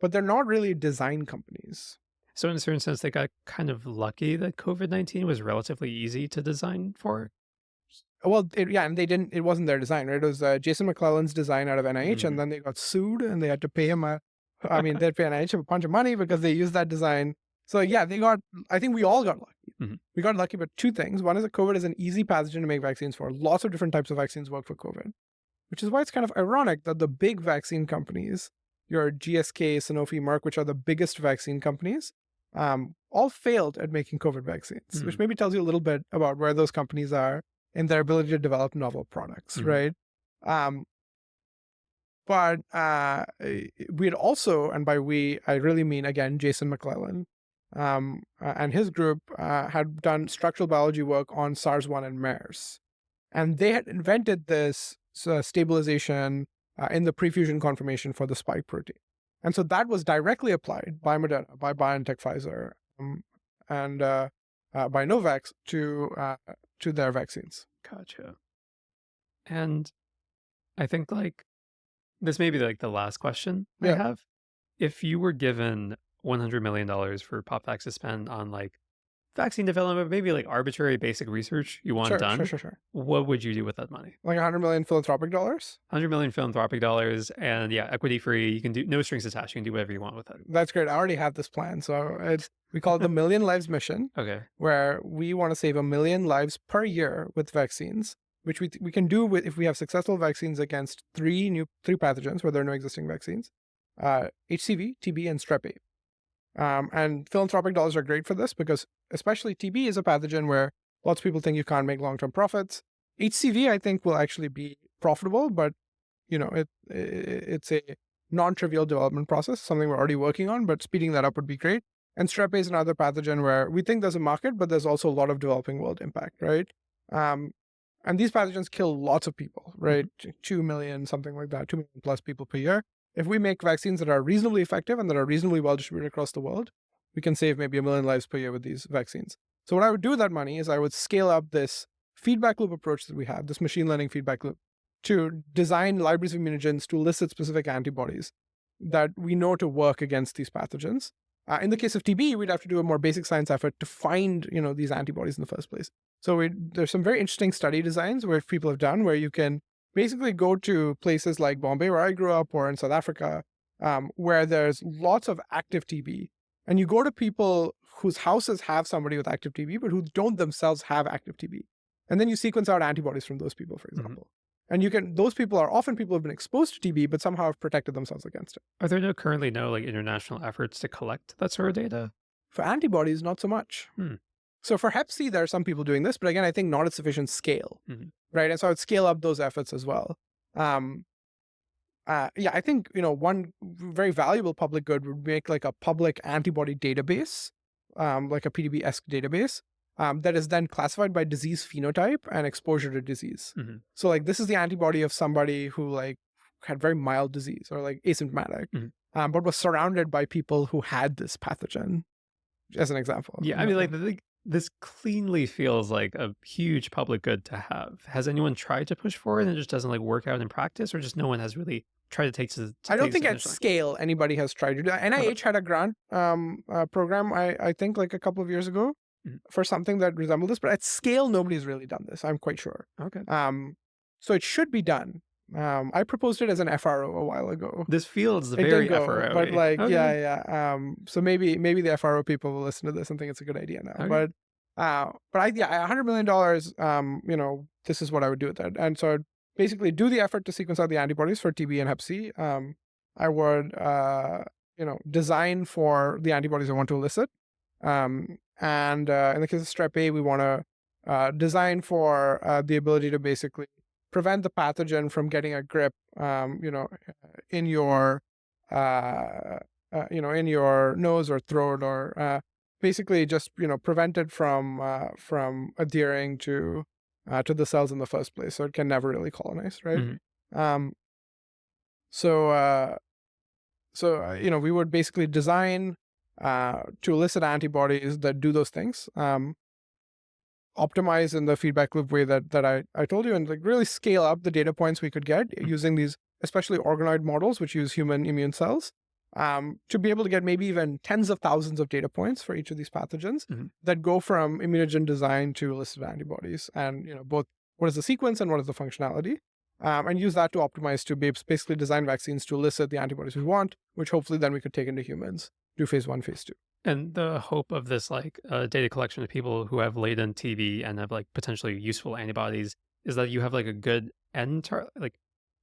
But they're not really design companies. So in a certain sense, they got kind of lucky that COVID-19 was relatively easy to design for. Well, yeah, and they didn't. It wasn't their design, right? It was Jason McClellan's design out of NIH, and Mhm. then they got sued, and they had to pay him I mean, they'd pay NIH a bunch of money because they used that design. So yeah, they got. I think we all got lucky. Mhm. We got lucky, but two things. One is that COVID is an easy pathogen to make vaccines for. Lots of different types of vaccines work for COVID, which is why it's kind of ironic that the big vaccine companies, your GSK, Sanofi, Merck, which are the biggest vaccine companies, all failed at making COVID vaccines, which Mhm. maybe tells you a little bit about where those companies are in their ability to develop novel products, Mhm. right? Um, but we'd also, and by we, I really mean, again, Jason McClellan and his group had done structural biology work on SARS-1 and MERS. And they had invented this stabilization in the prefusion conformation for the spike protein. And so that was directly applied by Moderna, by BioNTech, Pfizer, and by Novavax to their vaccines. Gotcha. And I think like this may be like the last question I Yeah, have. If you were given $100 million for PopVax to spend on like vaccine development, maybe like arbitrary basic research you want sure, sure, done, sure, sure. what would you do with that money? Like 100 million philanthropic dollars. 100 million philanthropic dollars and yeah, equity free. You can do no strings attached. You can do whatever you want with it. That's great. I already have this plan. So we call it the Million Lives Mission, Okay. where we want to save 1 million lives per year with vaccines, which we can do with if we have successful vaccines against three pathogens where there are no existing vaccines: HCV, TB, and Strep A. And philanthropic dollars are great for this because especially TB is a pathogen where lots of people think you can't make long-term profits. HCV, I think, will actually be profitable, but it's a non-trivial development process, something we're already working on, but speeding that up would be great. And Strep A is another pathogen where we think there's a market, but there's also a lot of developing world impact, right? Um, and these pathogens kill lots of people, right? Mhm. 2 million, something like that, 2 million plus people per year. If we make vaccines that are reasonably effective and that are reasonably well distributed across the world, we can save maybe 1 million lives per year with these vaccines. So what I would do with that money is I would scale up this feedback loop approach that we have, this machine learning feedback loop, to design libraries of immunogens to elicit specific antibodies that we know to work against these pathogens. In the case of TB, we'd have to do a more basic science effort to find, these antibodies in the first place. So there's some very interesting study designs where people have done where you can basically go to places like Bombay, where I grew up, or in South Africa, where there's lots of active TB. And you go to people whose houses have somebody with active TB, but who don't themselves have active TB. And then you sequence out antibodies from those people, for Mhm. example. And those people are often people who have been exposed to TB, but somehow have protected themselves against it. Are there currently no like international efforts to collect that sort of data? For antibodies, not so much. Hmm. So for Hep C, there are some people doing this, but again, I think not at sufficient scale, Mhm. right? And so I would scale up those efforts as well. Um, yeah, I think one very valuable public good would make like a public antibody database, like a PDB-esque database, that is then classified by disease phenotype and exposure to disease. Mhm. So like this is the antibody of somebody who like had very mild disease or like asymptomatic, Mhm. but was surrounded by people who had this pathogen, as an example. Yeah, I mean, like, this cleanly feels like a huge public good to have. Has anyone tried to push for it and it just doesn't like work out in practice, or just no one has really tried to I don't take it to think the at finish line? scale anybody has tried to do that. Okay. NIH had a grant program, I think, like a couple of years ago Mhm. for something that resembled this, but at scale, nobody's really done this. I'm quite sure. Okay. So it should be done. I proposed it as an FRO a while ago. This feels It didn't very go, but FRO-y. like, Okay. yeah. So maybe the FRO people will listen to this and think it's a good idea now. Okay. But $100 million. This is what I would do with that. And so I'd basically do the effort to sequence out the antibodies for TB and Hep C. I would, design for the antibodies I want to elicit. And in the case of Strep A, we want to design for the ability to basically prevent the pathogen from getting a grip, in your, in your nose or throat, or basically just prevent it from adhering to the cells in the first place, so it can never really colonize, right? Mhm. Um, so we would basically design to elicit antibodies that do those things. Optimize in the feedback loop way that I told you, and like really scale up the data points we could get Mhm. using these especially organoid models which use human immune cells, to be able to get maybe even tens of thousands of data points for each of these pathogens Mhm. that go from immunogen design to elicited antibodies, and both what is the sequence and what is the functionality, and use that to optimize to basically design vaccines to elicit the antibodies we want, which hopefully then we could take into humans, do phase 1, phase 2. And the hope of this like data collection of people who have latent TB and have like potentially useful antibodies is that you have like a good like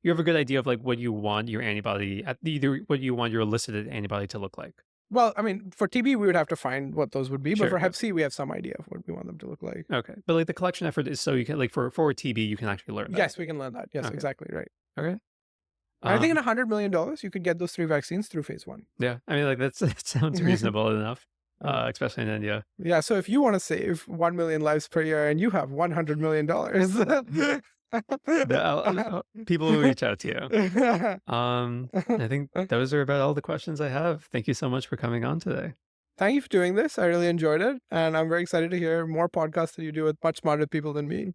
you have a good idea of like what you want your antibody at either what you want your elicited antibody to look like. Well, I mean, for TB, we would have to find what those would be, but Sure. for Yep. Hep C, we have some idea of what we want them to look like. Okay. But like the collection effort is so you can like for TB you can actually learn that. Yes, we can learn that. Yes, Okay. exactly right. Okay. And I think in Um, $100 million, you could get those 3 vaccines through phase 1. yeah. I mean like that sounds reasonable enough. Yeah. Especially in India. Yeah, so if you want to save 1 million lives per year and you have $100 million, People will reach out to you. I think those are about all the questions I have. Thank you so much for coming on today. Thank you for doing this. I really enjoyed it. And I'm very excited to hear more podcasts that you do with much smarter people than me.